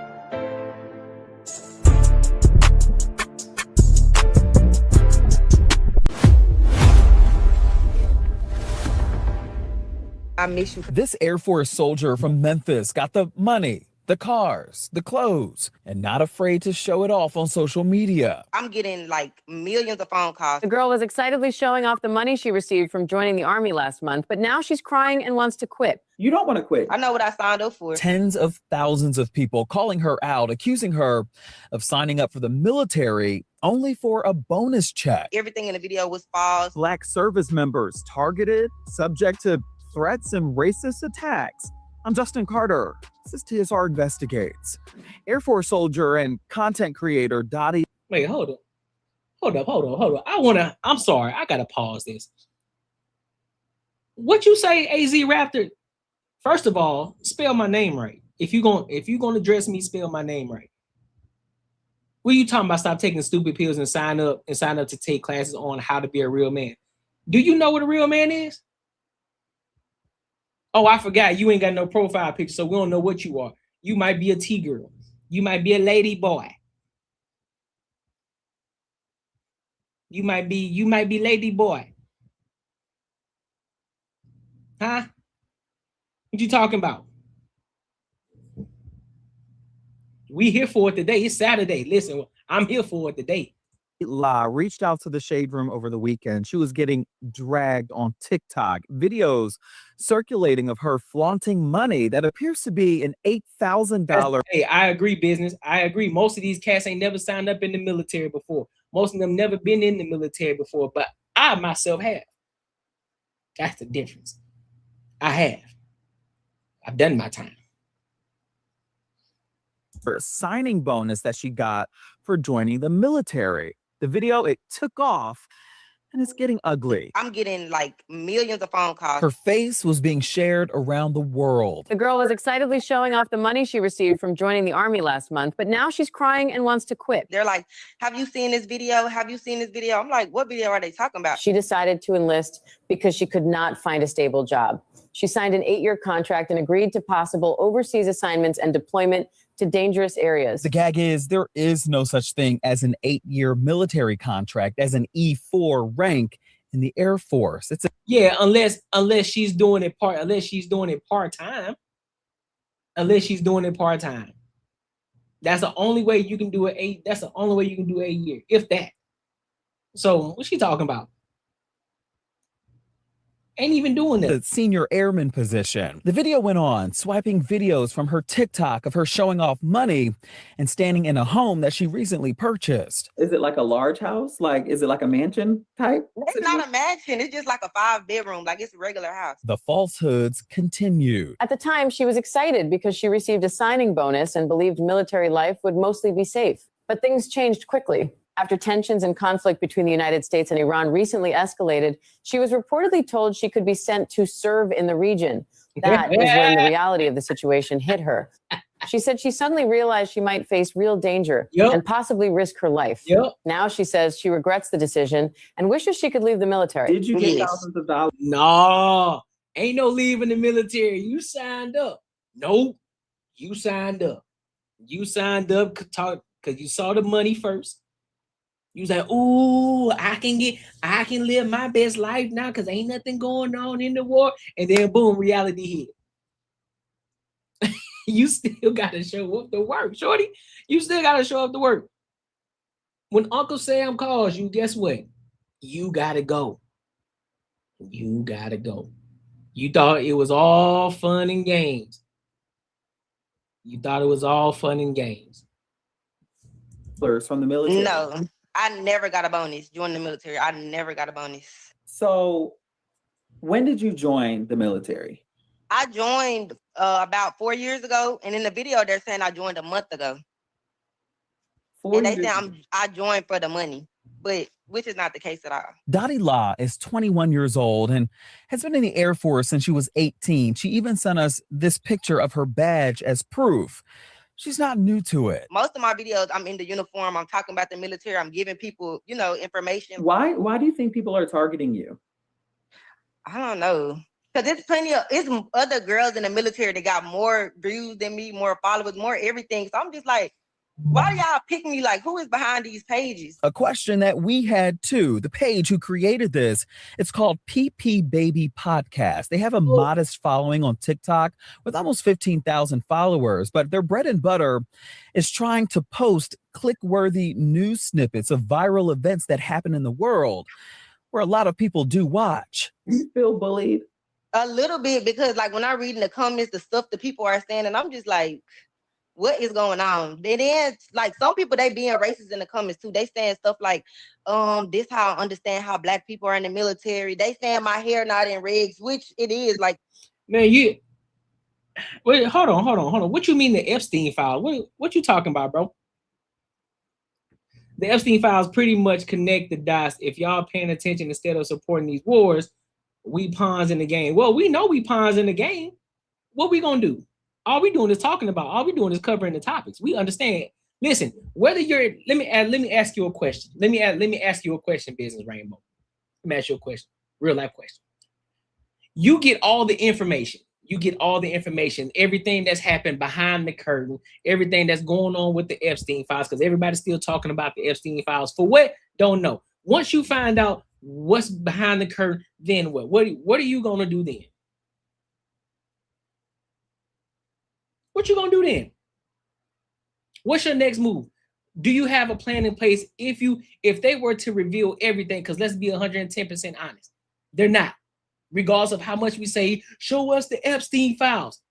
I miss you. This Air Force soldier from Memphis got the money, the cars, the clothes, and not afraid to show it off on social media. I'm getting like millions of phone calls. The girl was excitedly showing off the money she received from joining the Army last month, but now she's crying and wants to quit. You don't want to quit. I know what I signed up for. Tens of thousands of people calling her out, accusing her of signing up for the military only for a bonus check. Everything in the video was false. Black service members targeted, subject to threats and racist attacks. I'm Justin Carter. This is TSR Investigates. Air Force soldier and content creator Dottie. Wait, hold up. I'm sorry. I gotta pause this. What you say, AZ Raptor? First of all, spell my name right. If you're gonna address me, spell my name right. What are you talking about? Stop taking stupid pills and sign up to take classes on how to be a real man. Do you know what a real man is? Oh, I forgot. You ain't got no profile picture, so we don't know what you are. You might be a T-girl. You might be a lady boy. You might be lady boy. Huh? What you talking about? We here for it today. It's Saturday. Listen, I'm here for it today. La reached out to the Shade Room over the weekend. She was getting dragged on TikTok. Videos circulating of her flaunting money that appears to be an $8,000. Hey, I agree, business. I agree. Most of these cats ain't never signed up in the military before. Most of them never been in the military before, but I myself have. That's the difference. I have. I've done my time. For a signing bonus that she got for joining the military. The video, it took off and it's getting ugly. I'm getting like millions of phone calls. Her face was being shared around the world. The girl was excitedly showing off the money she received from joining the Army last month, but now she's crying and wants to quit. They're like, have you seen this video? Have you seen this video? I'm like, what video are they talking about? She decided to enlist because she could not find a stable job. She signed an 8-year contract and agreed to possible overseas assignments and deployment to dangerous areas. The gag is there is no such thing as an 8-year military contract as an E4 rank in the Air Force. It's unless she's doing it part-time. Unless she's doing it part-time. That's the only way you can do it. That's the only way you can do 8 years, if that. So what's she talking about? Ain't even doing that. The senior airman position. The video went on, swiping videos from her TikTok of her showing off money and standing in a home that she recently purchased. Is it like a large house? Like, is it like a mansion type? It's not a mansion. It's just like a 5-bedroom. Like it's a regular house. The falsehoods continued. At the time, she was excited because she received a signing bonus and believed military life would mostly be safe. But things changed quickly. After tensions and conflict between the United States and Iran recently escalated, she was reportedly told she could be sent to serve in the region. That is when the reality of the situation hit her. She said she suddenly realized she might face real danger and possibly risk her life. Now she says she regrets the decision and wishes she could leave the military. Did you get thousands of dollars? No, ain't no leaving the military. You signed up. Nope, you signed up. You signed up because you saw the money first. You was like, ooh, I can live my best life now because ain't nothing going on in the war. And then boom, reality hit. You still gotta show up to work, shorty. You still gotta show up to work. When Uncle Sam calls you, guess what? You gotta go. You gotta go. You thought it was all fun and games. You thought it was all fun and games. From the military? No, I never got a bonus joining the military. I never got a bonus. So when did you join the military? I joined about 4 years ago, and in the video they're saying I joined a month ago. And they say I joined for the money, but which is not the case at all. Dottie La is 21 years old and has been in the Air Force since she was 18. She even sent us this picture of her badge as proof. She's not new to it. Most of my videos, I'm in the uniform. I'm talking about the military. I'm giving people, information. Why do you think people are targeting you? I don't know. Because it's other girls in the military that got more views than me, more followers, more everything. So I'm just like, why do y'all pick me? Like, who is behind these pages? A question that we had too. The page who created this, it's called PP Baby Podcast. They have a modest following on TikTok with almost 15,000 followers, but their bread and butter is trying to post click-worthy news snippets of viral events that happen in the world, where a lot of people do watch. You feel bullied? A little bit, because like when I read in the comments, the stuff that people are saying, and I'm just like, what is going on? And then like some people, they being racist in the comments too. They saying stuff like, this how I understand how black people are in the military. They saying my hair not in regs, which it is. Like, man, wait, hold on. What you mean the Epstein files? What you talking about, bro? The Epstein files pretty much connect the dots. If y'all paying attention instead of supporting these wars, we pawns in the game. Well, we know we pawns in the game. What we gonna do? All we doing is talking about. All we doing is covering the topics. We understand. Listen, whether you're, let me ask you a question. Let me ask you a question, Business Rainbow. Let me ask you a question, real life question. You get all the information. You get all the information, everything that's happened behind the curtain, everything that's going on with the Epstein files, because everybody's still talking about the Epstein files. For what? Don't know. Once you find out what's behind the curtain, then what? What are you gonna do then? What you gonna do then? What's your next move? Do you have a plan in place if they were to reveal everything? Because let's be 110% honest, they're not. Regardless of how much we say, show us the Epstein files,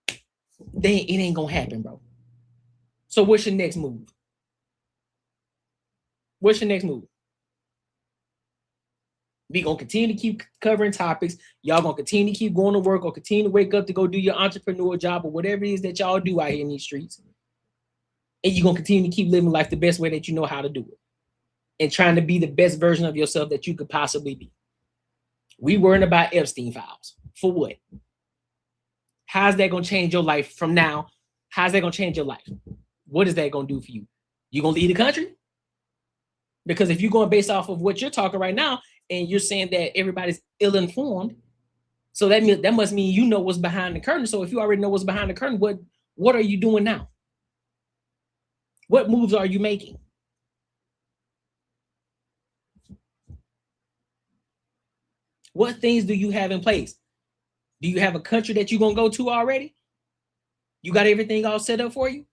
it ain't gonna happen, bro. So what's your next move? What's your next move? We gonna continue to keep covering topics. Y'all gonna continue to keep going to work or continue to wake up to go do your entrepreneur job or whatever it is that y'all do out here in these streets. And you're gonna continue to keep living life the best way that you know how to do it. And trying to be the best version of yourself that you could possibly be. We worrying about Epstein files. For what? How's that gonna change your life from now? How's that gonna change your life? What is that gonna do for you? You gonna leave the country? Because if you're going based off of what you're talking right now, and you're saying that everybody's ill-informed, so that must mean you know what's behind the curtain. So if you already know what's behind the curtain, what are you doing now? What moves are you making? What things do you have in place? Do you have a country that you're gonna go to already? You got everything all set up for you?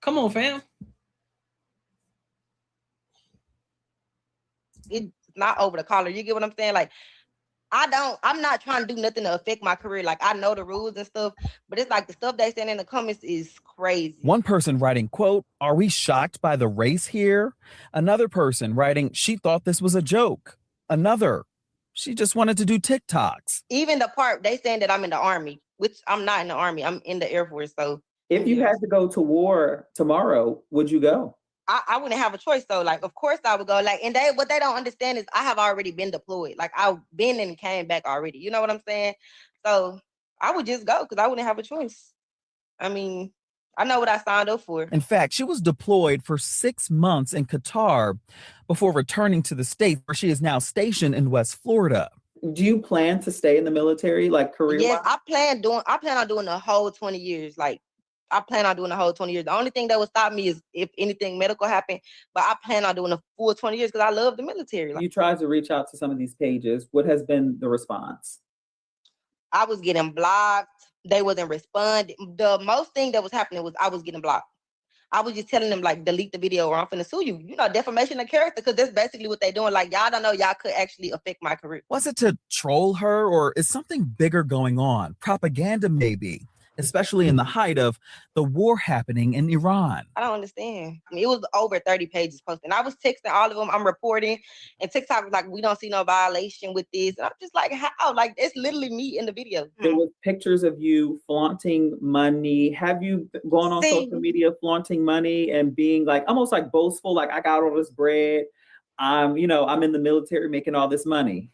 Come on, fam. not over the collar. You get what I'm saying? Like, I'm not trying to do nothing to affect my career. Like, I know the rules and stuff, but it's like the stuff they send in the comments is crazy. One person writing, quote, "Are we shocked by the race here?" Another person writing, "She thought this was a joke." Another, "She just wanted to do TikToks." Even the part they saying that I'm in the Army, which I'm not in the Army. I'm in the Air Force. So If you had to go to war tomorrow, would you go? I wouldn't have a choice. So, like, of course I would go. Like, and what they don't understand is I have already been deployed. Like, I've been and came back already. You know what I'm saying? So I would just go because I wouldn't have a choice. I mean, I know what I signed up for. In fact, she was deployed for 6 months in Qatar before returning to the States, where she is now stationed in West Florida. Do you plan to stay in the military, like career? Yes, I plan on doing the whole 20 years. Like, I plan on doing the whole 20 years. The only thing that would stop me is if anything medical happened, but I plan on doing the full 20 years because I love the military. Like, You tried to reach out to some of these pages. What has been the response? I was getting blocked. They wasn't responding. The most thing that was happening was I was getting blocked. I was just telling them, like, delete the video or I'm finna sue you. You know, defamation of character, because that's basically what they're doing. Like, y'all don't know y'all could actually affect my career. Was it to troll her, or is something bigger going on? Propaganda, maybe, especially in the height of the war happening in Iran. I don't understand. I mean, it was over 30 pages posted. And I was texting all of them. I'm reporting. And TikTok was like, we don't see no violation with this. And I'm just like, how? Like, it's literally me in the video. There was pictures of you flaunting money. Have you gone on social media flaunting money and being like almost like boastful, like I got all this bread. I'm in the military making all this money.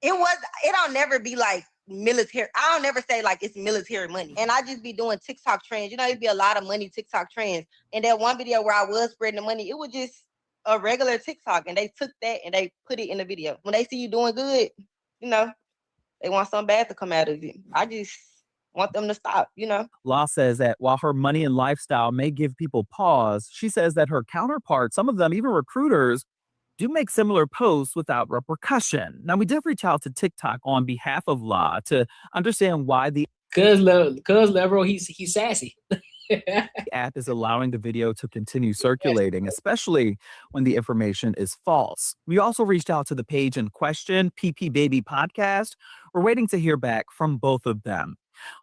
It don't never be like military. I don't never say like it's military money. And I just be doing TikTok trends. You know, it'd be a lot of money TikTok trends. And that one video where I was spreading the money, it was just a regular TikTok. And they took that and they put it in the video. When they see you doing good, you know, they want something bad to come out of it. I just want them to stop, you know. Law says that while her money and lifestyle may give people pause, she says that her counterparts, some of them, even recruiters, do make similar posts without repercussion. Now, we did reach out to TikTok on behalf of La to understand why the Level, he's sassy. app is allowing the video to continue circulating, especially when the information is false. We also reached out to the page in question, PP Baby Podcast. We're waiting to hear back from both of them.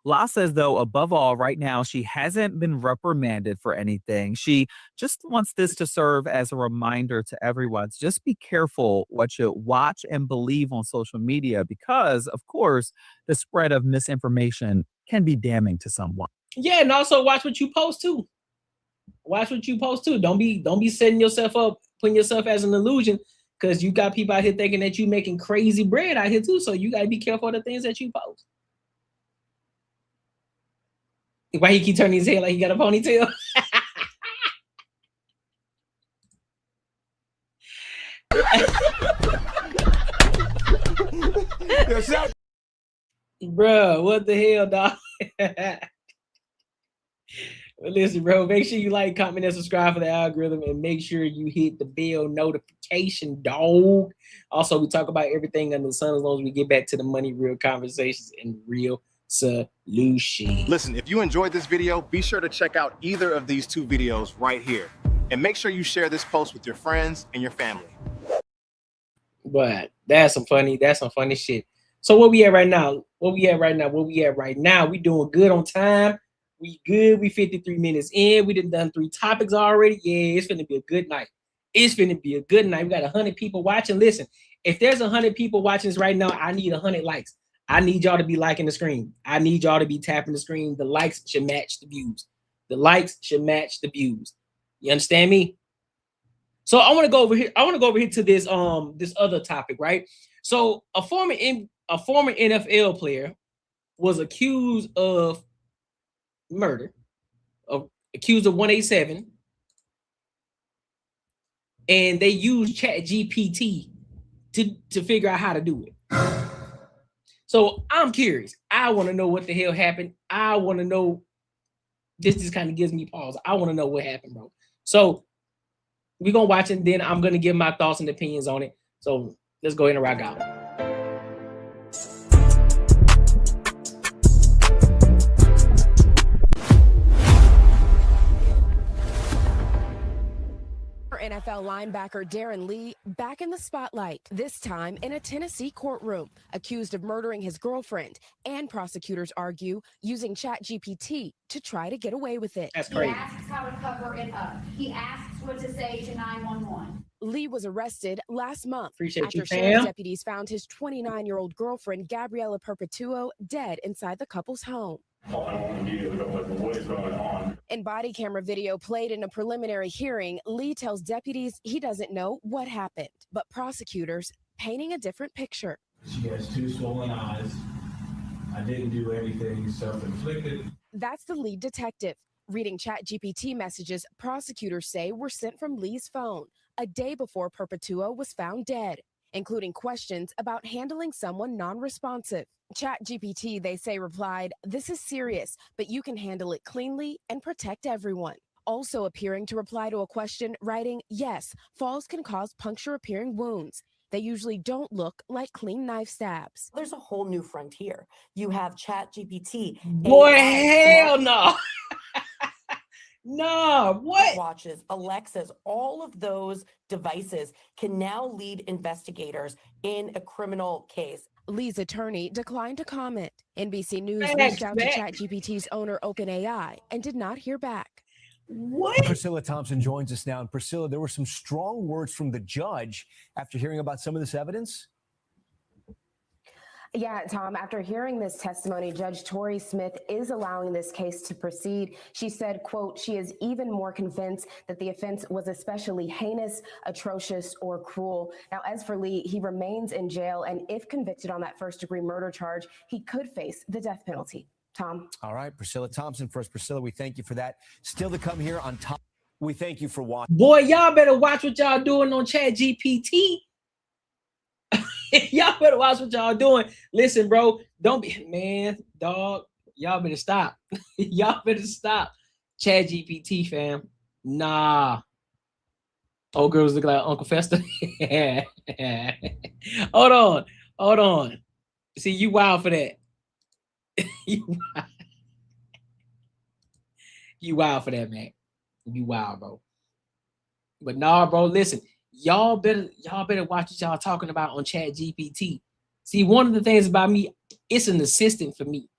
La says, though, above all, right now, she hasn't been reprimanded for anything. She just wants this to serve as a reminder to everyone to just be careful what you watch and believe on social media, because, of course, the spread of misinformation can be damning to someone. Yeah, and also watch what you post too. Watch what you post too. Don't be setting yourself up, putting yourself as an illusion, because you got people out here thinking that you making crazy bread out here too. So you gotta be careful of the things that you post. Why he keep turning his head like he got a ponytail? Bro, what the hell, dog? Well, listen, bro, make sure you like, comment, and subscribe for the algorithm, and make sure you hit the bell notification, dog. Also, we talk about everything under the sun as long as we get back to the money, real conversations, and real solution. Listen, if you enjoyed this video, be sure to check out either of these two videos right here. And make sure you share this post with your friends and your family. But that's some funny shit. So where we at right now? We doing good on time. We good. We 53 minutes in. We done 3 topics already. Yeah, it's gonna be a good night. We got 100 people watching. Listen, if there's 100 people watching this right now, I need 100 likes. I need y'all to be liking the screen. I need y'all to be tapping the screen. The likes should match the views. You understand me? So I want to go over here. To this this other topic, right? So a former NFL player was accused of murder, accused of 187, and they used ChatGPT to figure out how to do it. So I'm curious. I want to know what the hell happened. I want to know. This just kind of gives me pause. I want to know what happened, bro. So we're going to watch it, and then I'm going to give my thoughts and opinions on it. So let's go ahead and rock out. NFL linebacker Darren Lee back in the spotlight, this time in a Tennessee courtroom, accused of murdering his girlfriend, and prosecutors argue using ChatGPT to try to get away with it. That's crazy. He asks how to cover it up. He asks what to say to 911. Lee was arrested last month Appreciate after you, sheriff's fam. deputies found his 29-year-old girlfriend, Gabriella Perpetuo, dead inside the couple's home. What is going on? In body camera video played in a preliminary hearing, Lee tells deputies he doesn't know what happened, but prosecutors painting a different picture. She has 2 swollen eyes. I didn't do anything self-inflicted. That's the lead detective. Reading ChatGPT messages prosecutors say were sent from Lee's phone a day before Perpetuo was found dead, including questions about handling someone non-responsive. ChatGPT, they say, replied, "This is serious, but you can handle it cleanly and protect everyone." Also appearing to reply to a question, writing, "Yes, falls can cause puncture-appearing wounds. They usually don't look like clean knife stabs." There's a whole new frontier. You have ChatGPT. Boy, AI, hell no. No, what? Watches, Alexas, all of those devices can now lead investigators in a criminal case. Lee's attorney declined to comment. NBC News Facts, reached out to facts. ChatGPT's owner, OpenAI, and did not hear back. What? Priscilla Thompson joins us now. And Priscilla, there were some strong words from the judge after hearing about some of this evidence. Yeah, Tom, after hearing this testimony, Judge Torrey Smith is allowing this case to proceed. She said, quote, she is even more convinced that the offense was especially heinous, atrocious, or cruel. Now, as for Lee, he remains in jail, and if convicted on that first-degree murder charge, he could face the death penalty. Tom. All right, Priscilla Thompson first. Priscilla, we thank you for that. Still to come here on top. We thank you for watching. Boy, y'all better watch what y'all doing on ChatGPT. Y'all better watch what y'all doing. Listen, bro, don't be, man, dog. Y'all better stop. Y'all better stop. ChatGPT, fam. Nah. Old girls look like Uncle Fester. Hold on. See, you wild for that. You wild for that, man. You wild, bro. But nah, bro, listen. Y'all better watch what y'all talking about on ChatGPT. See, one of the things about me, it's an assistant for me.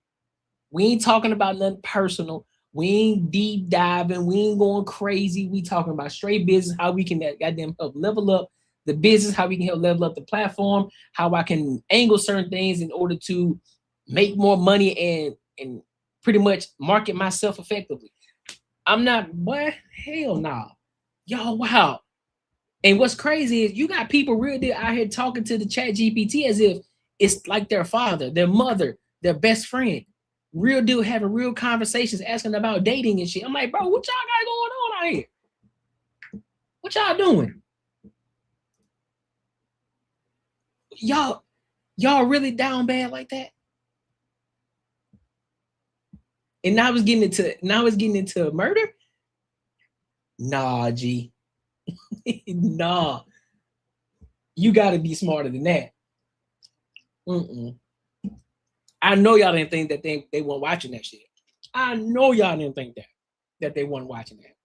We ain't talking about nothing personal. We ain't deep diving. We ain't going crazy. We talking about straight business, how we can goddamn help level up the business, how we can help level up the platform, how I can angle certain things in order to make more money and pretty much market myself effectively. I'm not, boy, hell nah. Y'all, wow. And what's crazy is you got people real deal out here talking to the ChatGPT as if it's like their father, their mother, their best friend. Real deal having real conversations, asking about dating and shit. I'm like, bro, what y'all got going on out here? What y'all doing? Y'all really down bad like that? And now it's getting into murder? Nah, G. Nah, you got to be smarter than that. I know y'all didn't think that they weren't watching that shit. I know y'all didn't think that they weren't watching that.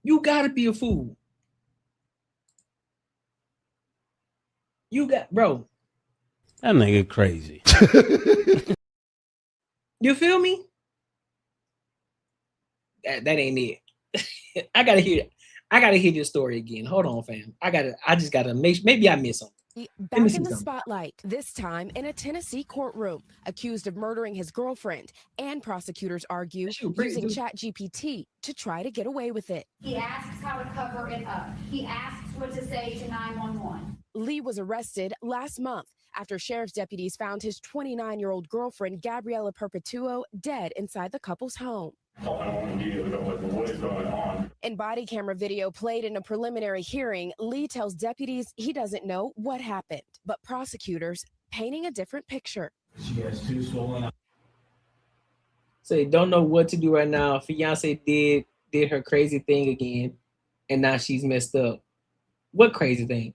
You got to be a fool. Bro. That nigga crazy. You feel me? That ain't it. I gotta hear this story again. Hold on, fam. I just gotta maybe I missed something. Back in the spotlight, this time in a Tennessee courtroom, accused of murdering his girlfriend, and prosecutors argue using ChatGPT to try to get away with it. He asks how to cover it up. He asks what to say to 911. Lee was arrested last month after sheriff's deputies found his 29-year-old girlfriend, Gabriella Perpetuo, dead inside the couple's home. What is going on? In body camera video played in a preliminary hearing, Lee tells deputies he doesn't know what happened, but prosecutors painting a different picture. She has 2 swollen eyes. So they don't know what to do right now. Fiance did her crazy thing again, and now she's messed up. What crazy thing?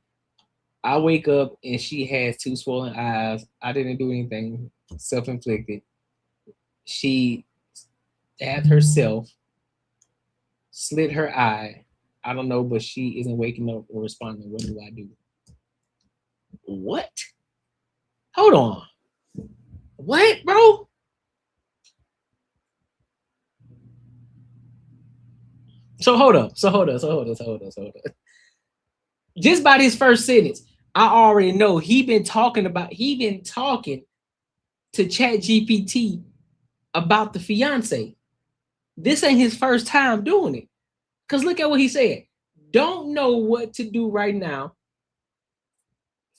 I wake up and she has 2 swollen eyes. I didn't do anything. Self-inflicted. She stabbed herself, slit her eye. I don't know, but she isn't waking up or responding. What do I do? What? Hold on. What, bro? So hold up. Just by this first sentence, I already know he been talking to ChatGPT about the fiance. This ain't his first time doing it. Because look at what he said. Don't know what to do right now.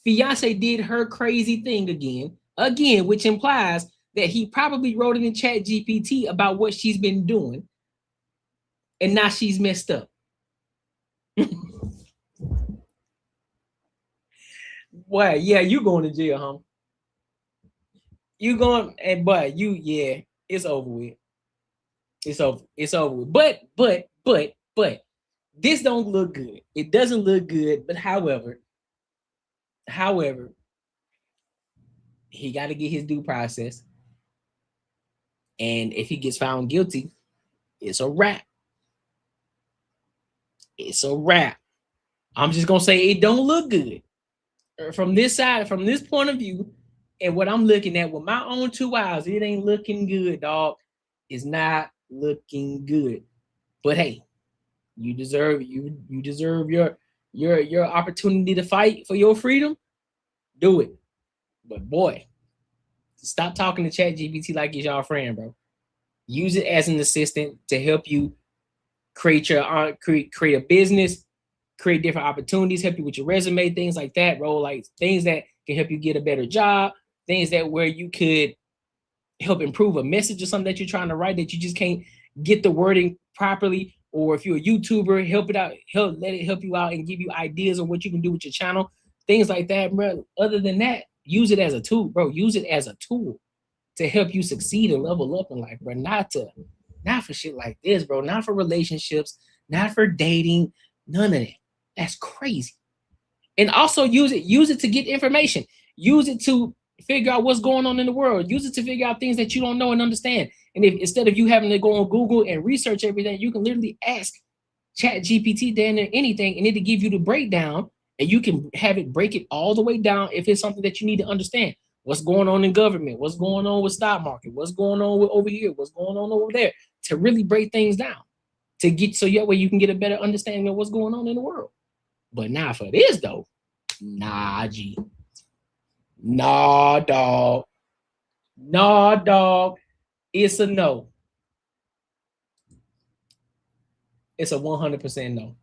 Fiance did her crazy thing again, which implies that he probably wrote it in ChatGPT about what she's been doing. And now she's messed up. Well, yeah, you going to jail, huh? You going, and but you, yeah, it's over with. It's over with. But this don't look good. It doesn't look good. But however, he got to get his due process. And if he gets found guilty, it's a wrap. It's a wrap. I'm just gonna say it don't look good from this side, from this point of view, and what I'm looking at with my own 2 eyes. It ain't looking good, dog. It's not looking good. But hey, you deserve your opportunity to fight for your freedom. Do it. But boy, stop talking to ChatGPT like it's your friend, bro. Use it as an assistant to help you create a business, create different opportunities, help you with your resume, things like that, bro. Like things that can help you get a better job, things that where you could help improve a message or something that you're trying to write that you just can't get the wording properly. Or if you're a YouTuber, let it help you out and give you ideas of what you can do with your channel, things like that, bro. Other than that, use it as a tool, bro. Use it as a tool to help you succeed and level up in life, bro. Not for shit like this, bro. Not for relationships, not for dating, none of that. That's crazy. And also use it to get information. Use it to figure out what's going on in the world. Use it to figure out things that you don't know and understand. And if instead of you having to go on Google and research everything, you can literally ask ChatGPT damn near anything and it'll give you the breakdown, and you can have it break it all the way down if it's something that you need to understand. What's going on in government? What's going on with stock market? What's going on with over here? What's going on over there? To really break things down, to get so that way you can get a better understanding of what's going on in the world. But not for this though. Nah, G. Nah, dog. Nah, dog. It's a no. It's a 100% no.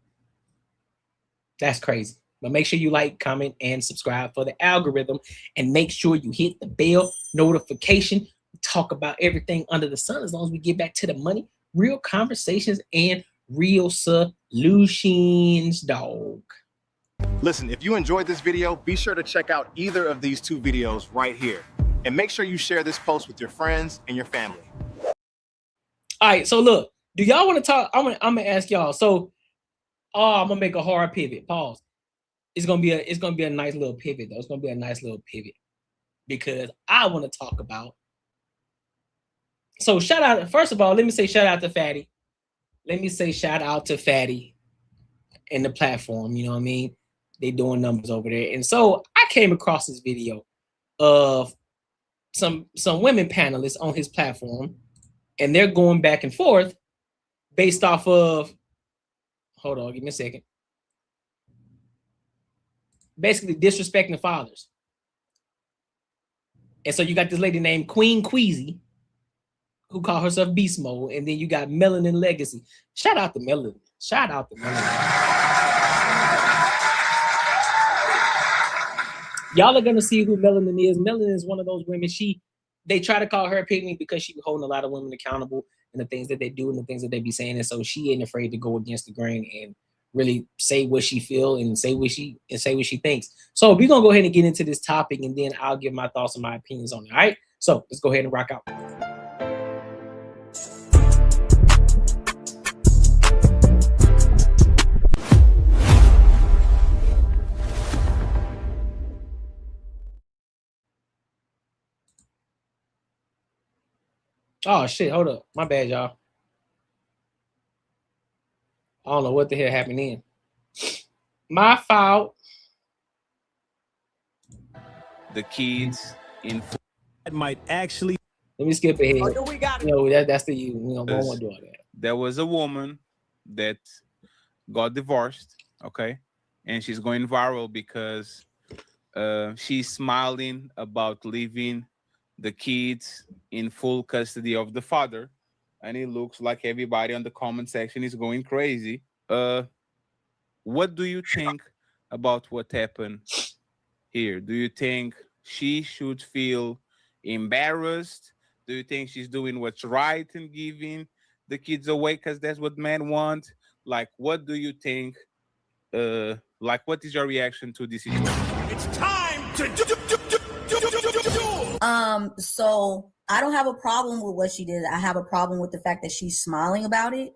That's crazy. But make sure you like, comment, and subscribe for the algorithm. And make sure you hit the bell notification. We talk about everything under the sun as long as we get back to the money, real conversations, and real solutions, dog. Listen, if you enjoyed this video, be sure to check out either of these 2 videos right here. And make sure you share this post with your friends and your family. All right, so look, do y'all want to talk? I'm gonna ask y'all. So, I'm gonna make a hard pivot. Pause. It's gonna be a nice little pivot though. It's gonna be a nice little pivot because I want to talk about. So shout out. First of all, let me say shout out to Fatty. Let me say shout out to Fatty and the platform. You know what I mean? They doing numbers over there. And so I came across this video of some women panelists on his platform, and they're going back and forth based off of, hold on, give me a second. Basically disrespecting fathers. And so you got this lady named Queen Queasy who called herself Beast Mode, and then you got Melanin Legacy. Shout out to Melanin. Shout out to Melanin. Y'all are gonna see who Melanin is. Melanin is one of those women. They try to call her a pygmy because she was holding a lot of women accountable and the things that they do and the things that they be saying. And so she ain't afraid to go against the grain and really say what she feel and say what she thinks. So we're gonna go ahead and get into this topic, and then I'll give my thoughts and my opinions on it. All right. So let's go ahead and rock out. Oh shit, hold up. My bad, y'all. don't know what the hell happened then. My fault. The kids in might actually. Let me skip ahead. Oh, do we got it? No, that's the you. We don't want to do all that. There was a woman that got divorced, okay, and she's going viral because she's smiling about leaving the kids in full custody of the father, and it looks like everybody on the comment section is going crazy. What do you think about what happened here? Do you think she should feel embarrassed? Do you think she's doing what's right in giving the kids away because that's what men want? Like, what do you think? Like, what is your reaction to this situation? It's time to do. So I don't have a problem with what she did. I have a problem with the fact that she's smiling about it.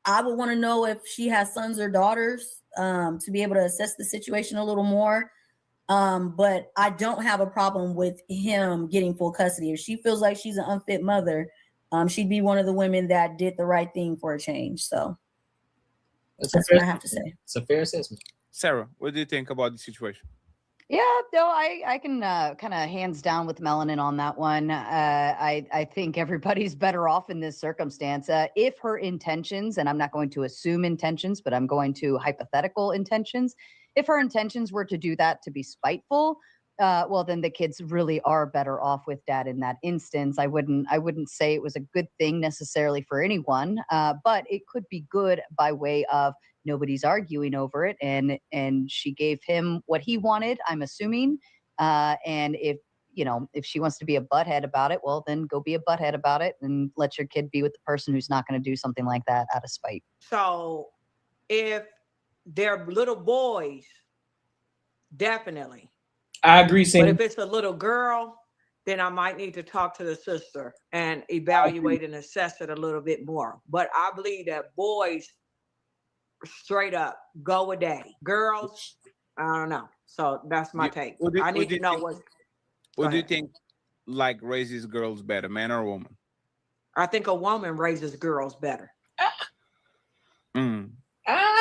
I would want to know if she has sons or daughters to be able to assess the situation a little more. But I don't have a problem with him getting full custody. If she feels like she's an unfit mother, she'd be one of the women that did the right thing for a change. So that's what I have to say. It's a fair assessment. Sarah, what do you think about the situation? Yeah, no, I can kind of hands down with Melanin on that one. I think everybody's better off in this circumstance. If her intentions, and I'm not going to assume intentions, but I'm going to hypothetical intentions. If her intentions were to do that to be spiteful, well, then the kids really are better off with dad in that instance. I wouldn't say it was a good thing necessarily for anyone, but it could be good by way of nobody's arguing over it, and she gave him what he wanted, I'm assuming. And if she wants to be a butthead about it, well, then go be a butthead about it and let your kid be with the person who's not going to do something like that out of spite. So if they're little boys, definitely. I agree, Sam. But if it's a little girl, then I might need to talk to the sister and evaluate and assess it a little bit more. But I believe that boys, straight up, go a day. Girls, I don't know. So that's my take. I need to know what. What do you think, like, raises girls better, man or woman? I think a woman raises girls better.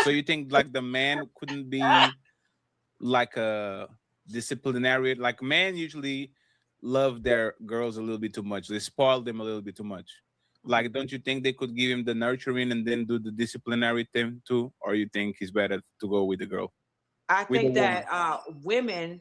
So you think like the man couldn't be like a disciplinary? Like men usually love their girls a little bit too much. They spoil them a little bit too much. Like, don't you think they could give him the nurturing and then do the disciplinary thing too? Or you think it's better to go with the girl? I think that women,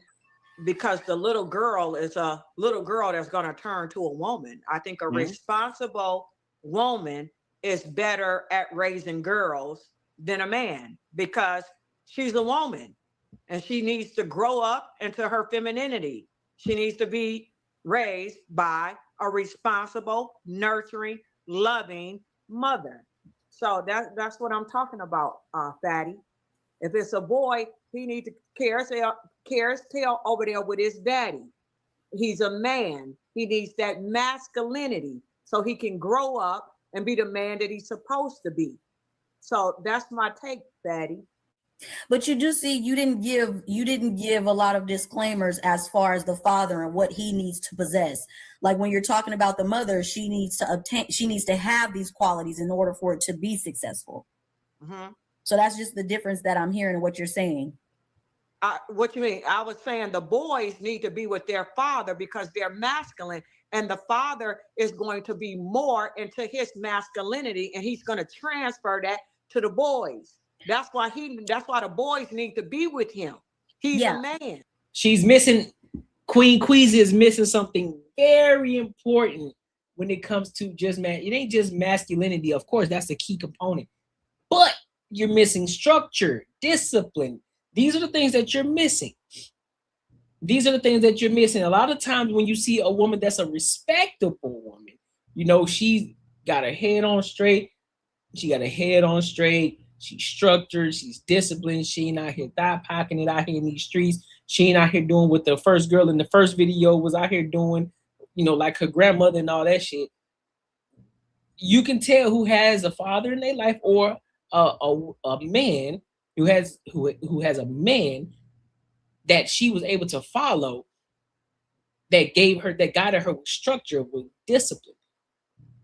because the little girl is a little girl that's going to turn to a woman. I think a responsible woman is better at raising girls than a man because she's a woman and she needs to grow up into her femininity. She needs to be raised by a responsible, nurturing, loving mother. So that's what I'm talking about, Fatty. If it's a boy, he needs to carry his tail over there with his daddy. He's a man. He needs that masculinity so he can grow up and be the man that he's supposed to be. So that's my take, Fatty. But you do see, you didn't give a lot of disclaimers as far as the father and what he needs to possess. Like when you're talking about the mother, she needs to have these qualities in order for it to be successful. Mm-hmm. So that's just the difference that I'm hearing in what you're saying. What you mean? I was saying the boys need to be with their father because they're masculine, and the father is going to be more into his masculinity, and he's going to transfer that to the boys. That's why the boys need to be with him. He's a man. She's missing, Queen Queasy is missing something very important when it comes to just man. It ain't just masculinity. Of course, that's a key component. But you're missing structure, discipline. These are the things that you're missing. These are the things that you're missing. A lot of times when you see a woman that's a respectable woman, you know, she's got her head on straight. She got her head on straight. She's structured. She's disciplined. She ain't out here thigh pocketing it out here in these streets. She ain't out here doing what the first girl in the first video was out here doing, you know, like her grandmother and all that shit. You can tell who has a father in their life or a man who has a man that she was able to follow, that guided her with structure, with discipline.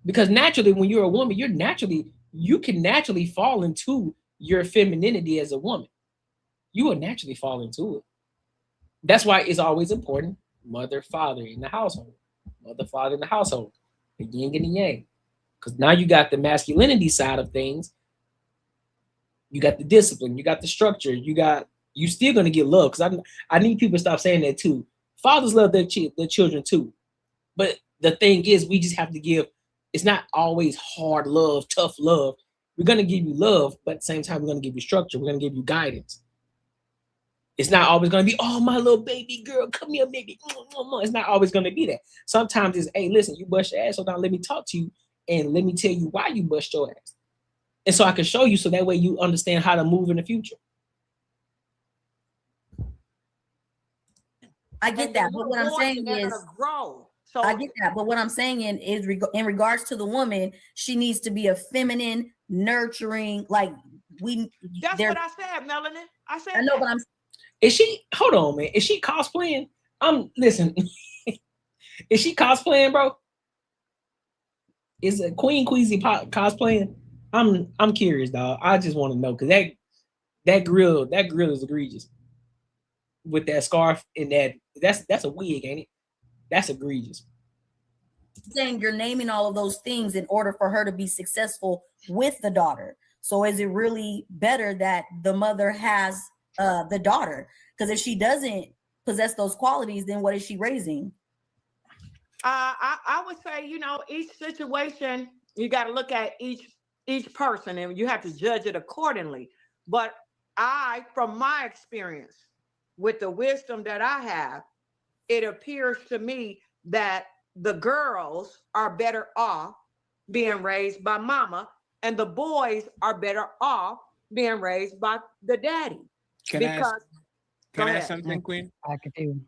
Because naturally, when you're a woman, you're naturally you can naturally fall into your femininity as a woman. You will naturally fall into it. That's why it's always important, mother, father in the household. Mother, father in the household. The yin and the yang. Because now you got the masculinity side of things. You got the discipline, you got the structure, you still gonna get love. Because I need people to stop saying that too. Fathers love their children too. But the thing is, we just have to give, it's not always hard love, tough love. We're gonna give you love, but at the same time, we're gonna give you structure, we're gonna give you guidance. It's not always gonna be, oh, my little baby girl, come here, baby. It's not always gonna be that. Sometimes it's, hey, listen, you bust your ass, so now let me talk to you and let me tell you why you bust your ass. And so I can show you so that way you understand how to move in the future. I get that, but what I'm saying is, grow. So I get that, but what I'm saying is in regards to the woman, she needs to be a feminine, nurturing, like that's what I said, Melanie. I said, I know, but is she? Hold on, man. Is she cosplaying? Listen. Is she cosplaying, bro? Is a Queen Queasy cosplaying? I'm curious, dog. I just want to know because that grill is egregious. With that scarf and that's a wig, ain't it? That's egregious. Saying you're naming all of those things in order for her to be successful with the daughter. So is it really better that the mother has the daughter? Because if she doesn't possess those qualities, then what is she raising? I would say, each situation, you got to look at each person and you have to judge it accordingly. But from my experience, with the wisdom that I have, it appears to me that the girls are better off being raised by mama and the boys are better off being raised by the daddy. Can I ask something, Queen? I could do.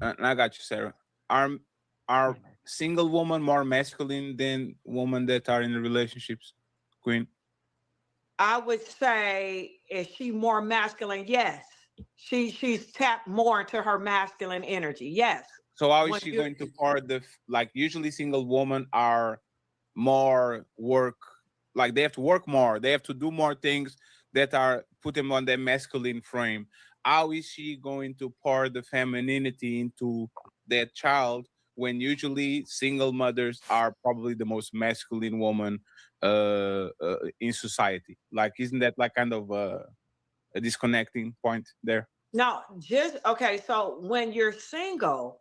I got you, Sarah. Are single women more masculine than women that are in relationships, Queen? I would say, is she more masculine? Yes. She's tapped more into her masculine energy. Yes. So how is she going to part usually single women are more work, like they have to work more, they have to do more things that are put them on their masculine frame. How is she going to pour the femininity into that child when usually single mothers are probably the most masculine woman in society? Like, isn't that like kind of a disconnecting point there? No, okay. So when you're single,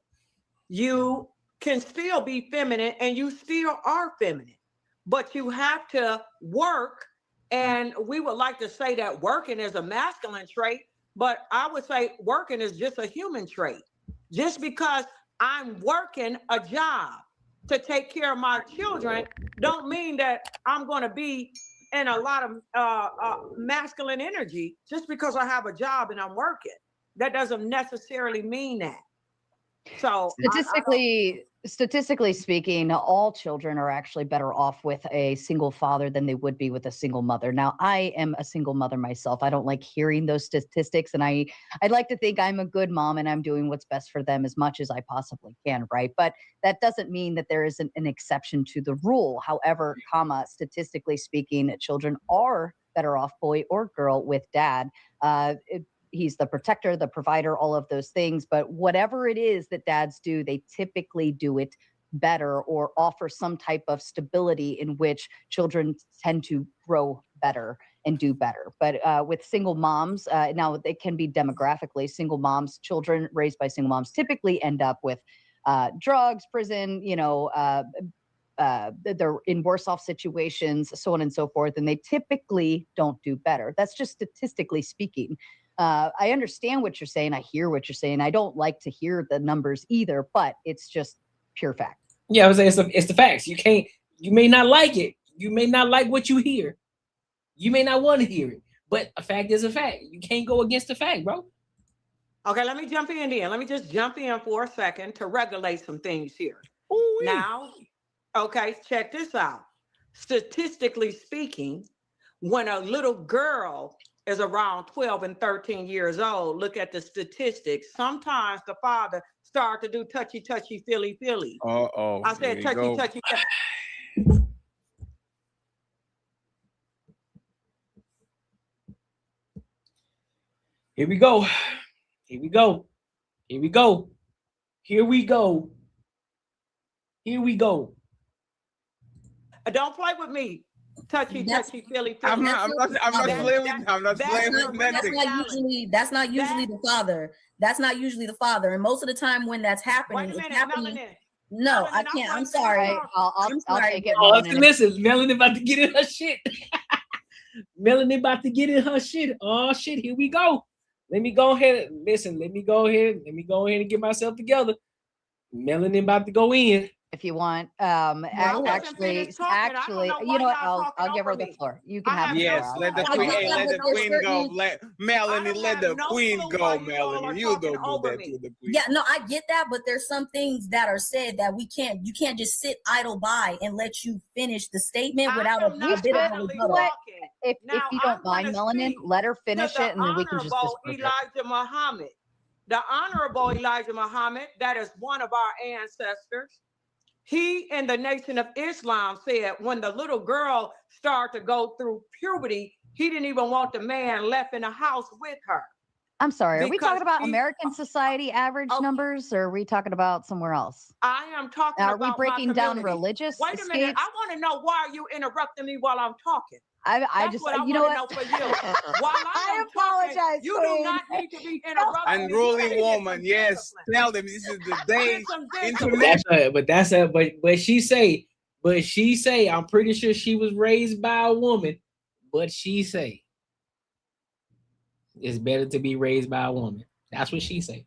you can still be feminine and you still are feminine, but you have to work. And we would like to say that working is a masculine trait, but I would say working is just a human trait. Just because I'm working a job to take care of my children don't mean that I'm going to be in a lot of masculine energy just because I have a job and I'm working. That doesn't necessarily mean that. So statistically speaking, all children are actually better off with a single father than they would be with a single mother. Now, I am a single mother myself. I don't like hearing those statistics, and I'd like to think I'm a good mom and I'm doing what's best for them as much as I possibly can, right? But that doesn't mean that there isn't an exception to the rule. However, statistically speaking, children are better off, boy or girl, with dad. He's the protector, the provider, all of those things. But whatever it is that dads do, they typically do it better or offer some type of stability in which children tend to grow better and do better. But with single moms, now it can be demographically, single moms, children raised by single moms typically end up with drugs, prison, they're in worse off situations, so on and so forth, and they typically don't do better. That's just statistically speaking. I understand what you're saying. I hear what you're saying. I don't like to hear the numbers either, but it's just pure fact. Yeah, I was saying it's the facts. You may not like it. You may not like what you hear. You may not want to hear it, but a fact is a fact. You can't go against the fact, bro. Okay, let me jump in then. Let me just jump in for a second to regulate some things here. Ooh-wee. Now, okay, check this out. Statistically speaking, when a little girl is around 12 and 13 years old, look at the statistics. Sometimes the father starts to do touchy, feely. Uh-oh. I said touchy. Here we go. Here we go. Here we go. Here we go. Here we go. Don't play with me. Touchy, feely. I'm not playing with. I'm not playing with nothing. That's not usually the father. That's not usually the father. And most of the time when that's happening, Wait a minute, it's happening. Melanin. No, Melanin, I can't. I'm sorry. I'll take it. Oh, listen, Melanie about to get in her shit. Melanie about to get in her shit. Oh shit, here we go. Let me go ahead. Listen, let me go ahead and get myself together. Melanie about to go in. If you want, actually, you know what? I'll give her the floor. You can have yes, the floor. let the queen. Hey, let the queen go. Let Melanie, let the queen go. Melanie, you don't do that to the queen. Yeah, no, I get that, but there's some things that are said that you can't just sit idle by and let you finish the statement without a bit of a rebuttal. If you don't mind, Melanin, let her finish it, and then we can just Elijah Muhammad. The Honorable Elijah Muhammad, that is one of our ancestors. He in the Nation of Islam said when the little girl started to go through puberty, he didn't even want the man left in the house with her. I'm sorry, are we talking about American society average numbers, or are we talking about somewhere else? I am talking about. Are we breaking down religious Wait a minute, I want to know why are you interrupting me while I'm talking? I just, you know what? For you. While I apologize. Talking, you do not need to be interrupted. Unruly woman, yes. Tell them this is the day. But she say, I'm pretty sure she was raised by a woman, but she say it's better to be raised by a woman. That's what she say.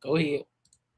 Go ahead.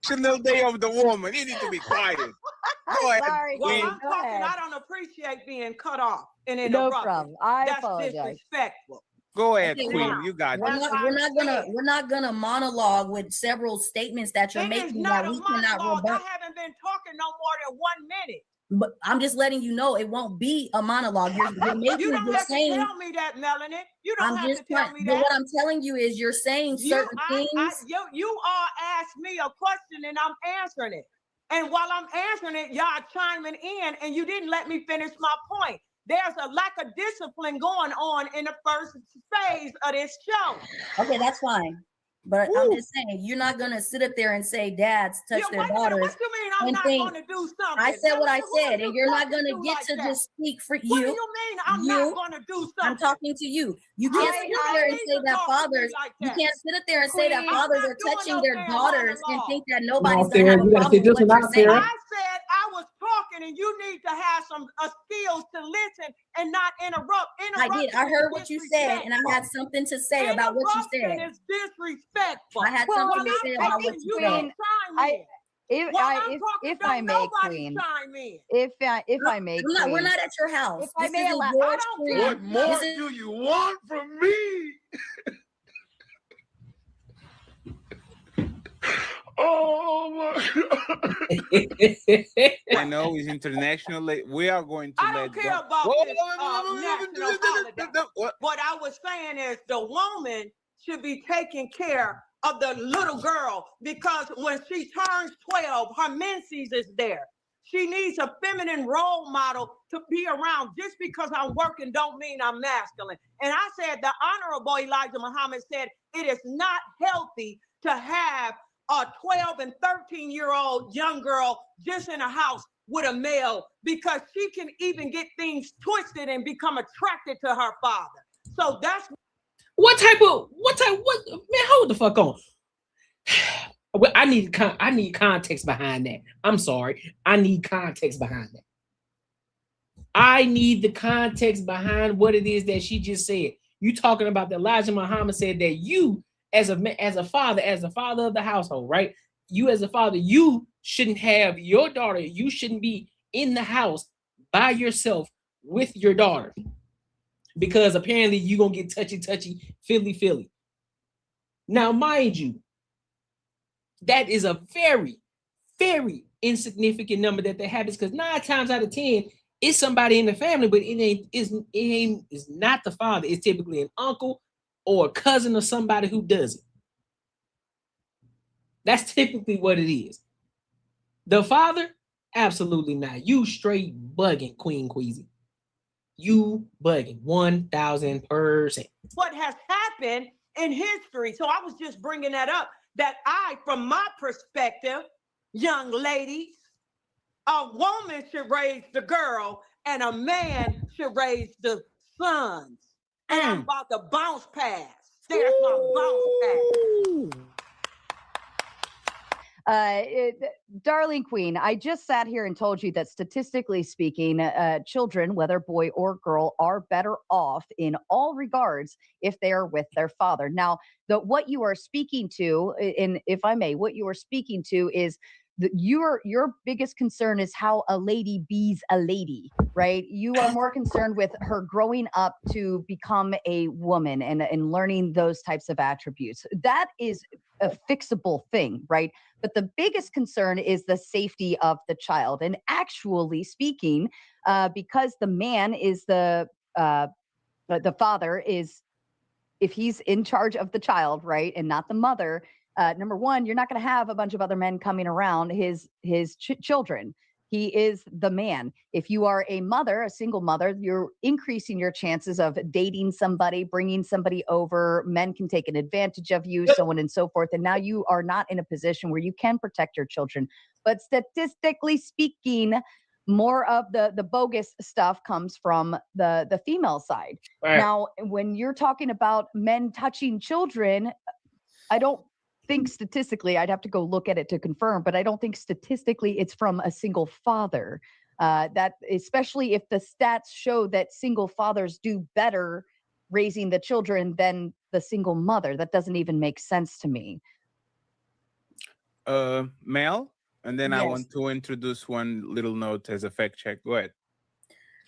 National Day of the Woman. You need to be quiet. Go ahead. Sorry, well, Queen, I'm go talking. ahead. I don't appreciate being cut off and interrupted. No problem. I That's apologize. disrespectful. Go ahead, Okay, Queen. You got it. We're not gonna monologue with several statements that you're making that we cannot rebut. I haven't been talking no more than 1 minute. But I'm just letting you know it won't be a monologue. You're making, you don't you're have saying, to tell me that, Melanin. You don't have to tell me that. But what I'm telling you is you're saying certain things. You all asked me a question and I'm answering it. And while I'm answering it, y'all chiming in and you didn't let me finish my point. There's a lack of discipline going on in the first phase of this show. Okay, that's fine. But I'm just saying, you're not gonna sit up there and say dads touch their daughters. What you mean I'm not gonna do something? I said what I said, and you're not gonna get to just speak for you. What do you mean I'm not gonna do something? I'm talking to you. You can't sit up there and say that fathers. You can't sit up there and say that fathers are touching their daughters and think that nobody's gonna have a problem with what you're saying. I said I was talking, and you need to have some skills to listen and not interrupt. I did. I heard what you said, and I had something to say about what you said. It's disrespectful. I had something to say about what you said. If I may, Queen. If I may, Queen. We're not at your house. If I may allow, what more do you want from me? Oh my God. I know it's international. We are going to I don't care about this national holiday. What I was saying is the woman should be taking care of the little girl because when she turns 12, her menses is there. She needs a feminine role model to be around. Just because I'm working don't mean I'm masculine. And I said the Honorable Elijah Muhammad said it is not healthy to have a 12 and 13-year-old young girl just in a house with a male because she can even get things twisted and become attracted to her father. So that's what man, hold the fuck on. I need context behind that. I'm sorry. I need context behind that. I need the context behind what it is that she just said. You talking about that Elijah Muhammad said that you as a father of the household, right? You as a father, you shouldn't have your daughter. You shouldn't be in the house by yourself with your daughter because apparently you're going to get touchy, feely. Now, mind you, that is a very, very insignificant number that happens because 9 times out of 10, it's somebody in the family, but it's not the father. It's typically an uncle or a cousin or somebody who does it. That's typically what it is. The father, absolutely not. You straight bugging, Queen Queasy. You bugging 1,000%. what has happened in history. So I was just bringing that up, that from my perspective, young ladies, a woman should raise the girl and a man should raise the sons. And I'm about to bounce past. There's my bounce past. Darling Queen, I just sat here and told you that statistically speaking, children, whether boy or girl, are better off in all regards if they are with their father. Now, what you are speaking to, and if I may, what you are speaking to is your biggest concern is how a lady bees a lady, right? You are more concerned with her growing up to become a woman and learning those types of attributes. That is a fixable thing, right? But the biggest concern is the safety of the child. And actually speaking, because the man is the father is, if he's in charge of the child, right, and not the mother, number one, you're not going to have a bunch of other men coming around his children. He is the man. If you are a mother, a single mother, you're increasing your chances of dating somebody, bringing somebody over. Men can take an advantage of you, so on and so forth. And now you are not in a position where you can protect your children. But statistically speaking, more of the bogus stuff comes from the female side. Right. Now, when you're talking about men touching children, I don't think statistically, I'd have to go look at it to confirm, but I don't think statistically it's from a single father. That especially if the stats show that single fathers do better raising the children than the single mother. That doesn't even make sense to me. Mel, and then Yes. I want to introduce one little note as a fact check. Go ahead.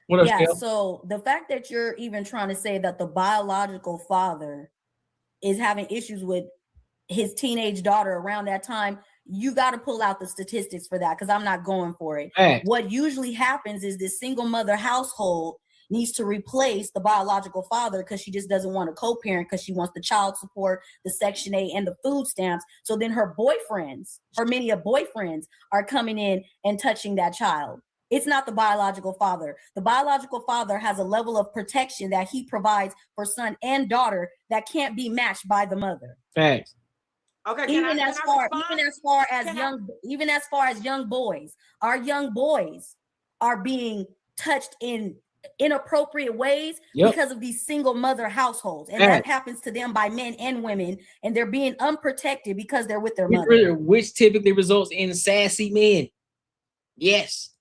Yeah, so the fact that you're even trying to say that the biological father is having issues with his teenage daughter around that time, you got to pull out the statistics for that, because I'm not going for it. Right. What usually happens is this single mother household needs to replace the biological father because she just doesn't want a co-parent, because she wants the child support, the Section 8, and the food stamps. So then her boyfriends, or many of boyfriends, are coming in and touching that child. It's not the biological father. The biological father has a level of protection that he provides for son and daughter that can't be matched by the mother. Thanks. Okay, Even as far as young boys, our young boys are being touched in inappropriate ways because of these single mother households, and that happens to them by men and women, and they're being unprotected because they're with their mother, which typically results in sassy men. Yes.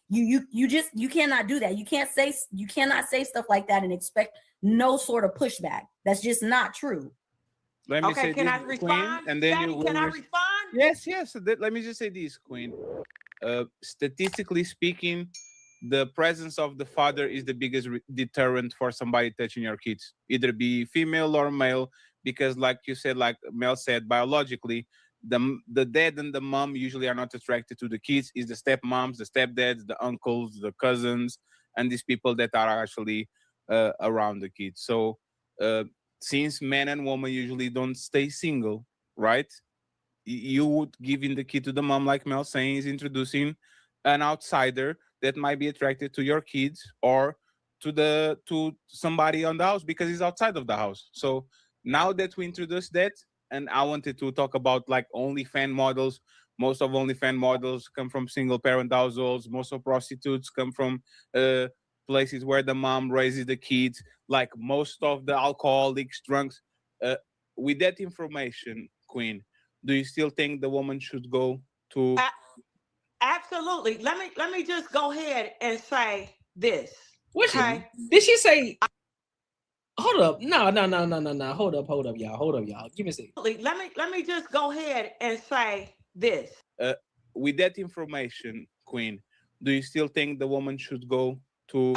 You cannot do that. You cannot say stuff like that and expect no sort of pushback. That's just not true. Let me say can this, I respond? Queen, and then Daddy, can I respond? Yes. Let me just say this, Queen. Statistically speaking, the presence of the father is the biggest deterrent for somebody touching your kids, either be female or male, because like you said, like Mel said, biologically, the dad and the mom usually are not attracted to the kids. It's the stepmoms, the stepdads, the uncles, the cousins, and these people that are actually around the kids. So since men and women usually don't stay single, right? You would giving the kid to the mom, like Mel saying, is introducing an outsider that might be attracted to your kids or to somebody on the house because he's outside of the house. So now that we introduced that, and I wanted to talk about like OnlyFans models. Most of OnlyFans models come from single parent households. Most of prostitutes come from places where the mom raises the kids. Like most of the alcoholics, drunks. With that information, Queen, do you still think the woman should go to? Absolutely. Let me just go ahead and say this. Okay. Did she say? Hold up. No. Hold up, y'all. Give me a second. Let me just go ahead and say this. With that information, Queen, do you still think the woman should go to?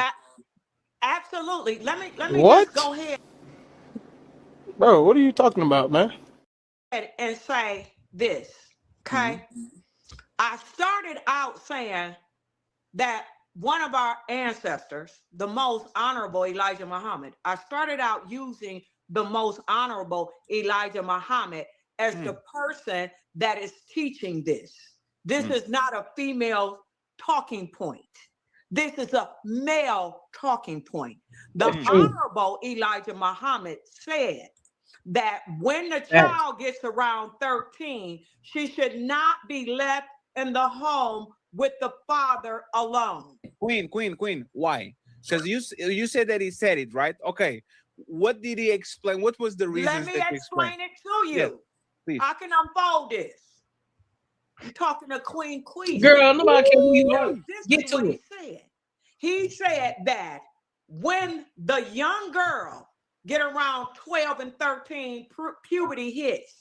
Absolutely. Let me What? just go ahead. Bro, what are you talking about, man? And say this. Okay. I started out saying that one of our ancestors, the most honorable Elijah Muhammad, I started out using the most honorable Elijah Muhammad as the person that is teaching this. This is not a female talking point. This is a male talking point. The honorable Elijah Muhammad said that when the Facts. child gets around 13, she should not be left in the home with the father alone. Queen. Why? Because you said that he said it, right? Okay. What did he explain? What was the Let reasons me that he explained? explain it to Yes, you. please. I can unfold this. I'm talking to Queen Queasy. Girl, nobody care who you are. This Get is to what it. he said. He said that when the young girl get around 12 and 13, puberty hits,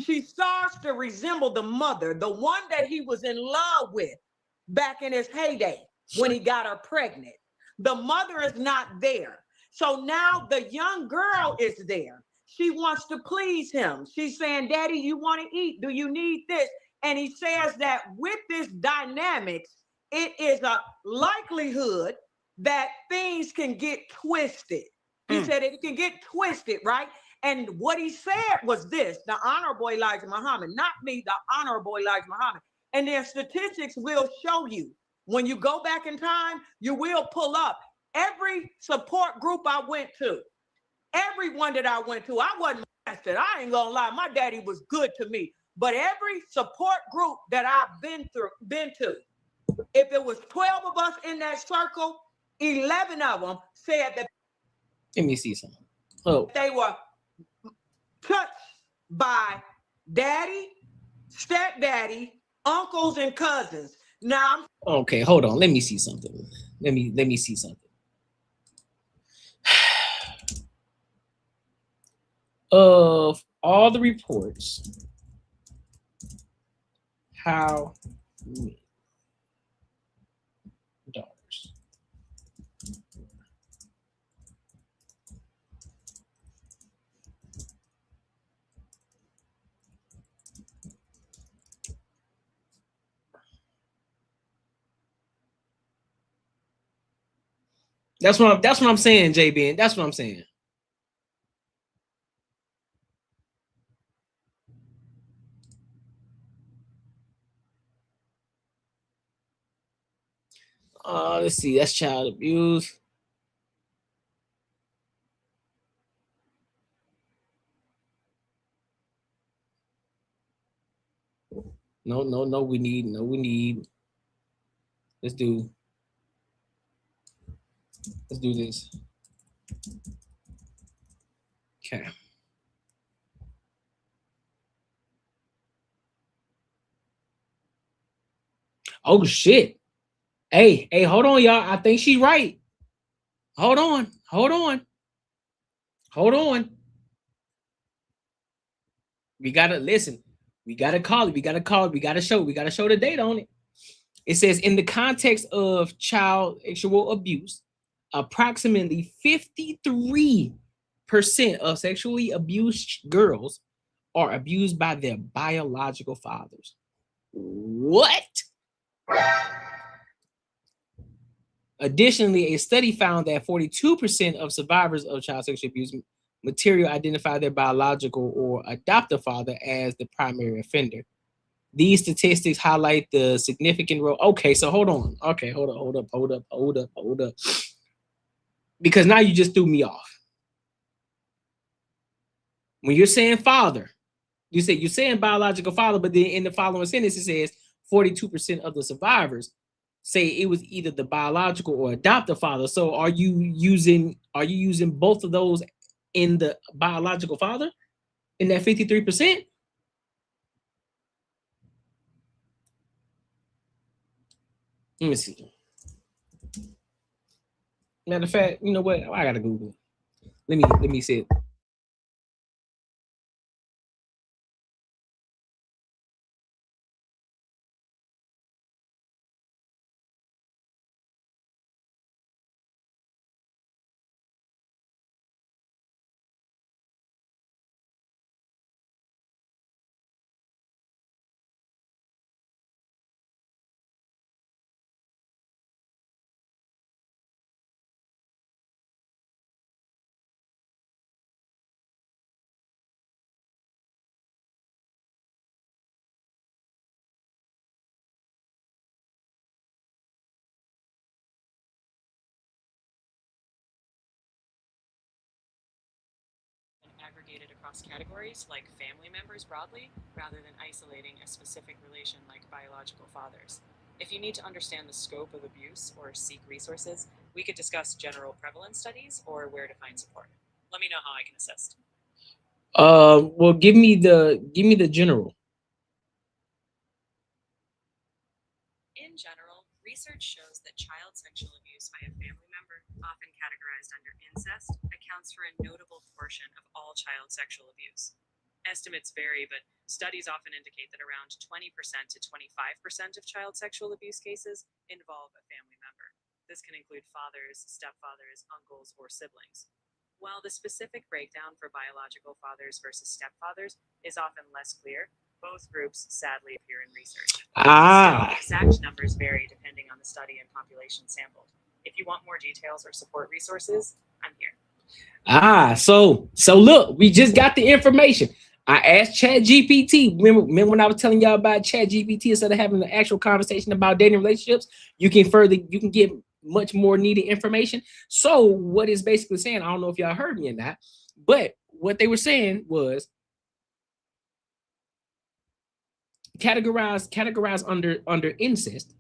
she starts to resemble the mother, the one that he was in love with back in his heyday when he got her pregnant. The mother is not there. So now the young girl is there. She wants to please him. She's saying, Daddy, you want to eat? Do you need this? And he says that with this dynamics, it is a likelihood that things can get twisted. He said it can get twisted, right? And what he said was this, the Honorable Elijah Muhammad, not me, the Honorable Elijah Muhammad. And their statistics will show you. When you go back in time, you will pull up every support group I went to, everyone that I went to. I wasn't molested. I ain't gonna lie, my daddy was good to me. But every support group that I've been to, if it was 12 of us in that circle, 11 of them said that Let me see something. Oh, they were touched by daddy, stepdaddy, uncles, and cousins. Now, okay, hold on. Let me see something. Let me see something. Of all the reports, how many daughters? That's what I'm saying, JB. That's what I'm saying. Let's see. That's child abuse. No. We need. Let's do this. Okay. Oh shit. Hey, hold on, y'all. I think she's right. Hold on. We gotta listen. We gotta call it. We gotta show the date on it. It says in the context of child sexual abuse, approximately 53% of sexually abused girls are abused by their biological fathers. What? Additionally, a study found that 42% of survivors of child sexual abuse material identify their biological or adoptive father as the primary offender. These statistics highlight the significant role. Okay, so hold on. Okay, hold up. Because now you just threw me off. When you're saying father, you're saying biological father, but then in the following sentence it says 42% of the survivors say it was either the biological or adoptive father. So are you using both of those in the biological father in that 53%? Let me see. Matter of fact, you know what? I gotta Google it. Let me see it. propagated across categories like family members broadly, rather than isolating a specific relation like biological fathers. If you need to understand the scope of abuse or seek resources, we could discuss general prevalence studies or where to find support. Let me know how I can assist. Well, give me the general. In general, research shows that child sexual abuse by a family member, often categorized under incest, accounts for a notable portion of all child sexual abuse. Estimates vary, but studies often indicate that around 20% to 25% of child sexual abuse cases involve a family member. This can include fathers, stepfathers, uncles, or siblings. While the specific breakdown for biological fathers versus stepfathers is often less clear, both groups sadly appear in research. Ah. Still, exact numbers vary depending on the study and population sampled. If you want more details or support resources, I'm here. So look, we just got the information. I asked ChatGPT. Remember when I was telling y'all about ChatGPT, instead of having an actual conversation about dating relationships, you can get much more needed information. So what it's basically saying, I don't know if y'all heard me or not, but what they were saying was categorized under incest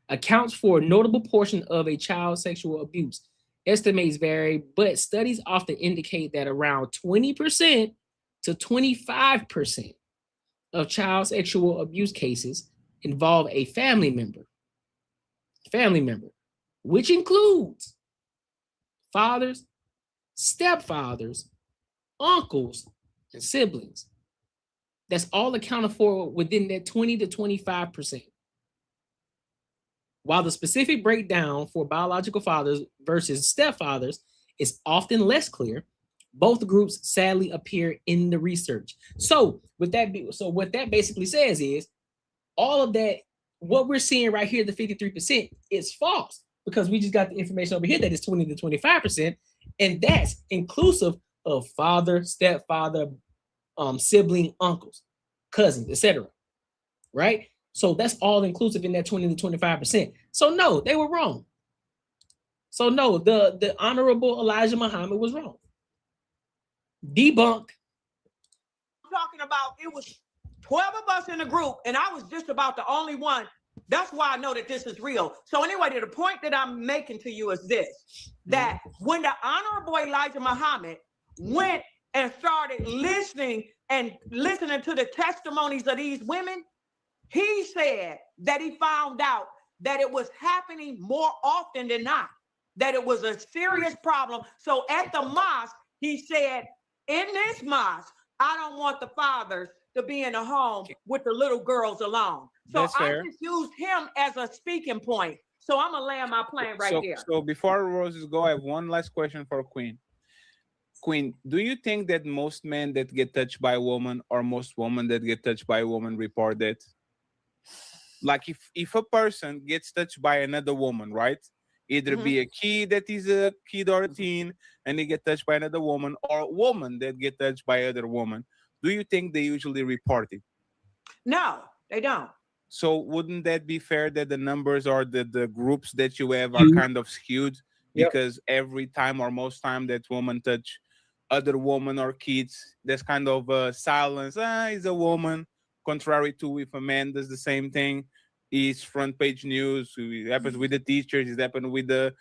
accounts for a notable portion of a child's sexual abuse. Estimates vary, but studies often indicate that around 20% to 25% of child sexual abuse cases involve a family member, which includes fathers, stepfathers, uncles, and siblings. That's all accounted for within that 20 to 25%. While the specific breakdown for biological fathers versus stepfathers is often less clear, both groups sadly appear in the research. So what that basically says is all of that, what we're seeing right here, the 53%, is false, because we just got the information over here that is 20 to 25%, and that's inclusive of father, stepfather, sibling, uncles, cousins, etc. Right? So that's all inclusive in that 20 to 25%. So no, they were wrong. So no, the Honorable Elijah Muhammad was wrong. Debunk. I'm talking about it was 12 of us in the group, and I was just about the only one. That's why I know that this is real. So anyway, the point that I'm making to you is this, that when the Honorable Elijah Muhammad went and started listening to the testimonies of these women, he said that he found out that it was happening more often than not, that it was a serious problem. So at the mosque, he said, in this mosque, I don't want the fathers to be in the home with the little girls alone. So I just used him as a speaking point. So I'm going to land my plane right here. So before Roses go, I have one last question for Queen. Queen, do you think that most men that get touched by a woman or most women that get touched by a woman report it? Like if a person gets touched by another woman, right? Either be a kid that is a kid or a teen and they get touched by another woman, or a woman that get touched by other woman, do you think they usually report it? No, they don't. So wouldn't that be fair that the numbers or the groups that you have are kind of skewed? Because every time or most time that woman touch other woman or kids, there's kind of a silence. He's a woman. Contrary to if a man does the same thing, it's front page news. It happens with the teachers. It happened with the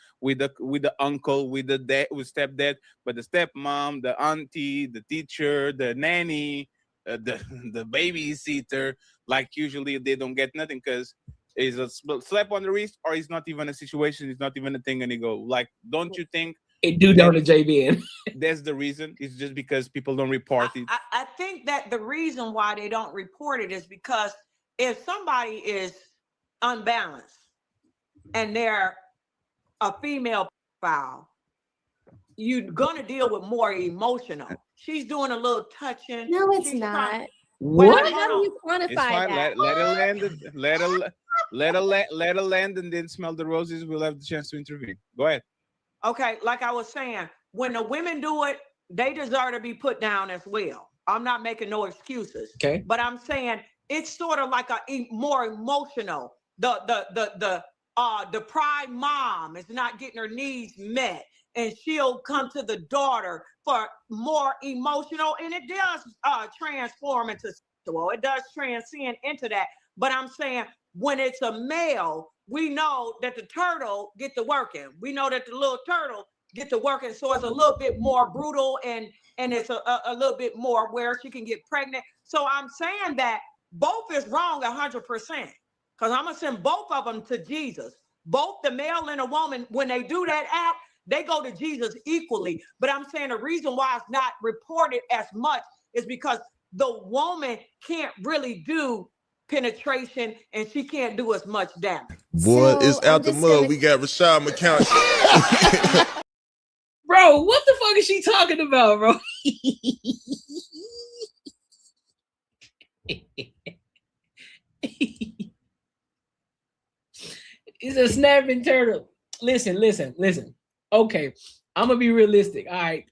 uncle, with the dad, with stepdad, but the stepmom, the auntie, the teacher, the nanny, the babysitter. Like usually they don't get nothing because it's a slap on the wrist, or it's not even a situation. It's not even a thing, and they go like, don't you think? It do know the JBN. That's the reason. It's just because people don't report it. I think that the reason why they don't report it is because if somebody is unbalanced and they're a female profile, you're gonna deal with more emotional. She's doing a little touching. No, it's not. What? How do you quantify It's fine. that? Let her land. Let her land, and then smell the roses. We'll have the chance to intervene. Go ahead. Okay, like I was saying, when the women do it, they deserve to be put down as well. I'm not making no excuses. Okay. But I'm saying it's sort of like more emotional. The deprived mom is not getting her needs met, and she'll come to the daughter for more emotional, and it does transform into sexual. It does transcend into that. But I'm saying when it's a male, we know that the turtle get to working. We know that the little turtle get to working. So it's a little bit more brutal and it's a little bit more where she can get pregnant. So I'm saying that both is wrong 100%. Because I'm going to send both of them to Jesus. Both the male and a woman, when they do that act, they go to Jesus equally. But I'm saying the reason why it's not reported as much is because the woman can't really do penetration and she can't do as much damage. Boy, it's out the mud. We got Rashad McCount. Bro, what the fuck is she talking about, bro? It's a snapping turtle. Listen. Okay, I'm gonna be realistic. All right,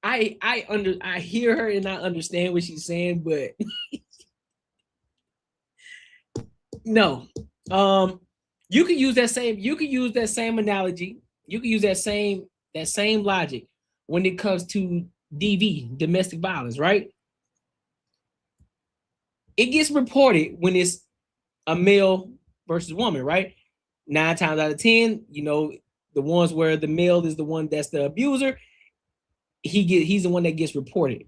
I hear her and I understand what she's saying, but no. You can use that same analogy. You can use that same logic when it comes to DV, domestic violence, right? It gets reported when it's a male versus woman, right? 9 times out of 10, you know, the ones where the male is the one that's the abuser, he's the one that gets reported.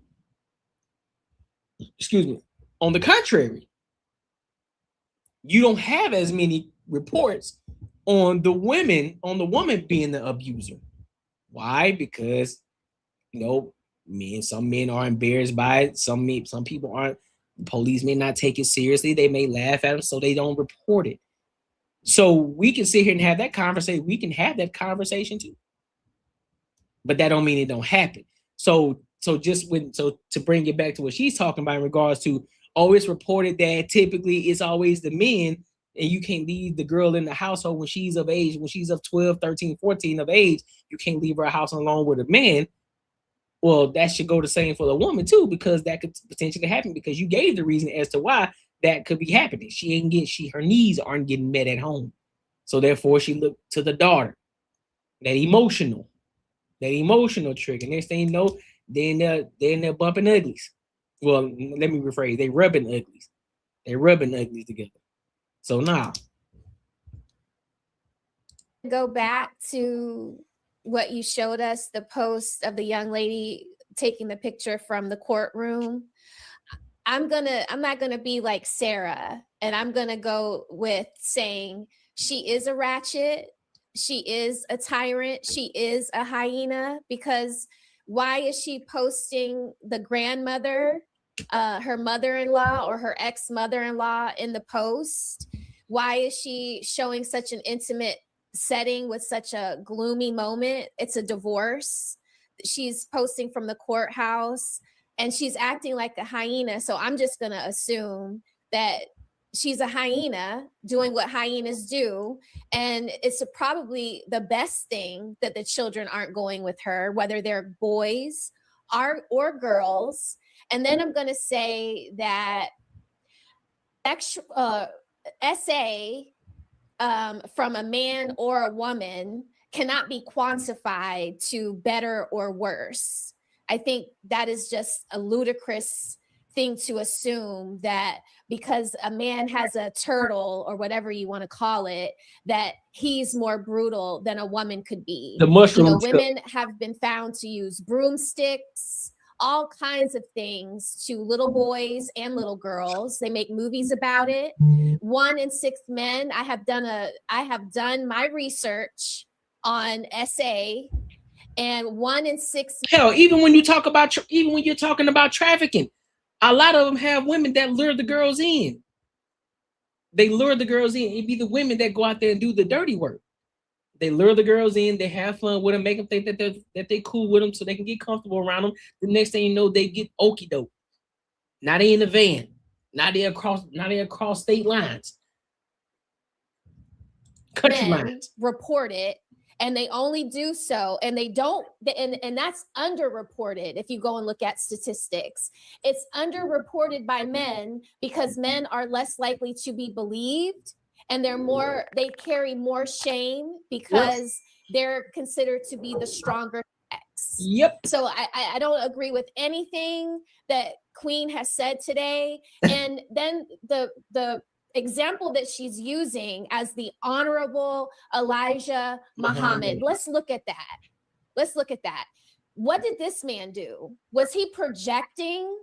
Excuse me. On the contrary, you don't have as many reports on the woman being the abuser. Why? Because, you know, some men are embarrassed by it. Some people aren't. Police may not take it seriously. They may laugh at them, so they don't report it. So we can sit here and have that conversation. We can have that conversation too. But that don't mean it don't happen. So to bring it back to what she's talking about in regards to, it's reported that typically it's always the men, and you can't leave the girl in the household when she's of age, when she's of 12, 13, 14 of age, you can't leave her house alone with a man. Well, that should go the same for the woman too, because that could potentially happen because you gave the reason as to why that could be happening. Her needs aren't getting met at home. So therefore she looked to the daughter. That emotional trick. And next thing you know, they're bumping uglies. Well, let me rephrase, they rubbing uglies. They're rubbing uglies together. So now. Go back to what you showed us, the post of the young lady taking the picture from the courtroom. I'm not gonna be like Sarah, and I'm gonna go with saying she is a ratchet, she is a tyrant, she is a hyena, because why is she posting the grandmother, her mother-in-law or her ex-mother-in-law in the post? Why is she showing such an intimate setting with such a gloomy moment? It's a divorce. She's posting from the courthouse and she's acting like a hyena. So I'm just going to assume that she's a hyena doing what hyenas do. And it's probably the best thing that the children aren't going with her, whether they're boys or girls. And then I'm going to say that SA from a man or a woman cannot be quantified to better or worse. I think that is just a ludicrous thing to assume that because a man has a turtle or whatever you want to call it, that he's more brutal than a woman could be. The mushroom. Women have been found to use broomsticks, all kinds of things to little boys and little girls. They make movies about it. 1 in 6 men. I have done my research on SA, and 1 in 6. Hell, even when you're talking about trafficking, a lot of them have women that lure the girls in. They lure the girls in. It'd be the women that go out there and do the dirty work. They lure the girls in. They have fun with them, make them think that they're cool with them, so they can get comfortable around them. The next thing you know, they get okie doke. Now they in the van. Now they across state lines, country lines. Report it, and they only do so, and they don't, and that's underreported. If you go and look at statistics, it's underreported by men because men are less likely to be believed, and they carry more shame because they're considered to be the stronger sex. facts. Yep. So I don't agree with anything that Queen has said today. And then the example that she's using as the Honorable Elijah Muhammad. Let's look at that. Let's look at that. What did this man do? Was he projecting?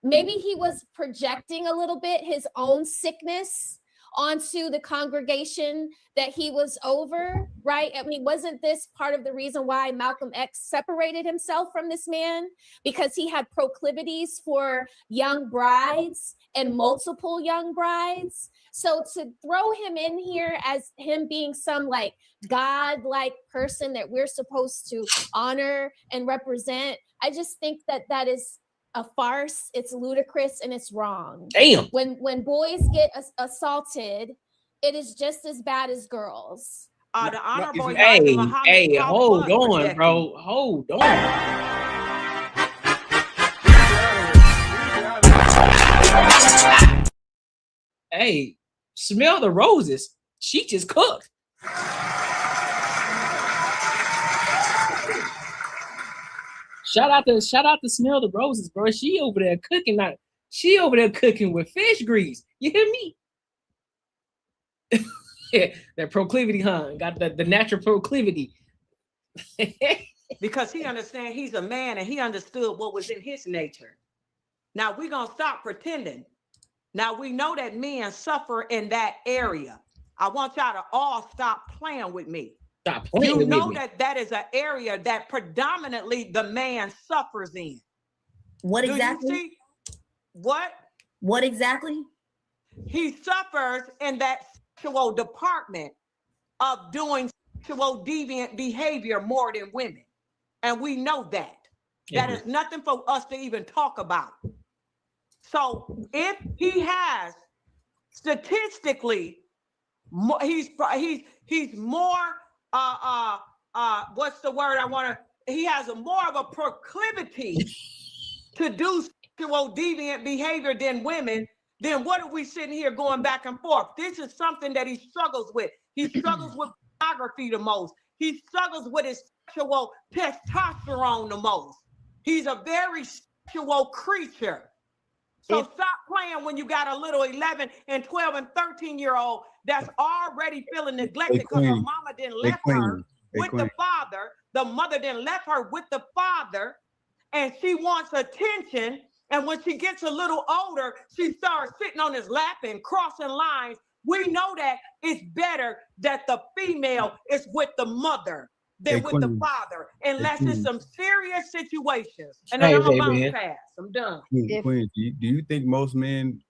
Maybe he was projecting a little bit his own sickness onto the congregation that he was over, right? I mean, wasn't this part of the reason why Malcolm X separated himself from this man? Because he had proclivities for young brides and multiple young brides. So to throw him in here as him being some like God-like person that we're supposed to honor and represent, I just think that that is a farce. It's ludicrous and it's wrong. Damn. When boys get assaulted, it is just as bad as girls. The Honorable Hey, Muhammad hey, probably hold was on, projecting. bro. Hold on. Hey, smell the roses. She just cooked. Shout out to Smell the Roses, bro. She over there cooking. She over there cooking with fish grease. You hear me? Yeah, that proclivity, huh? Got the natural proclivity. Because he understands he's a man and he understood what was in his nature. Now we're gonna stop pretending. Now we know that men suffer in that area. I want y'all to all stop playing with me. Stop playing You with know me. that is an area that predominantly the man suffers in. What Do you exactly? see? What? What exactly? He suffers in that sexual department of doing sexual deviant behavior more than women. And we know that. That is nothing for us to even talk about. So if he has statistically, he's more what's the word I want to? He has more of a proclivity to do sexual deviant behavior than women. Then what are we sitting here going back and forth? This is something that he struggles with. He struggles with pornography the most. He struggles with his sexual testosterone the most. He's a very sexual creature. So stop playing when you got a little 11 and 12 and 13-year-old that's already feeling neglected because her mama didn't left her with the father. The mother didn't left her with the father, and she wants attention. And when she gets a little older, she starts sitting on his lap and crossing lines. We know that it's better that the female is with the mother than with the father, unless it's some serious situations. And then I'm gonna bounce past. I'm done. Queen, do you think most men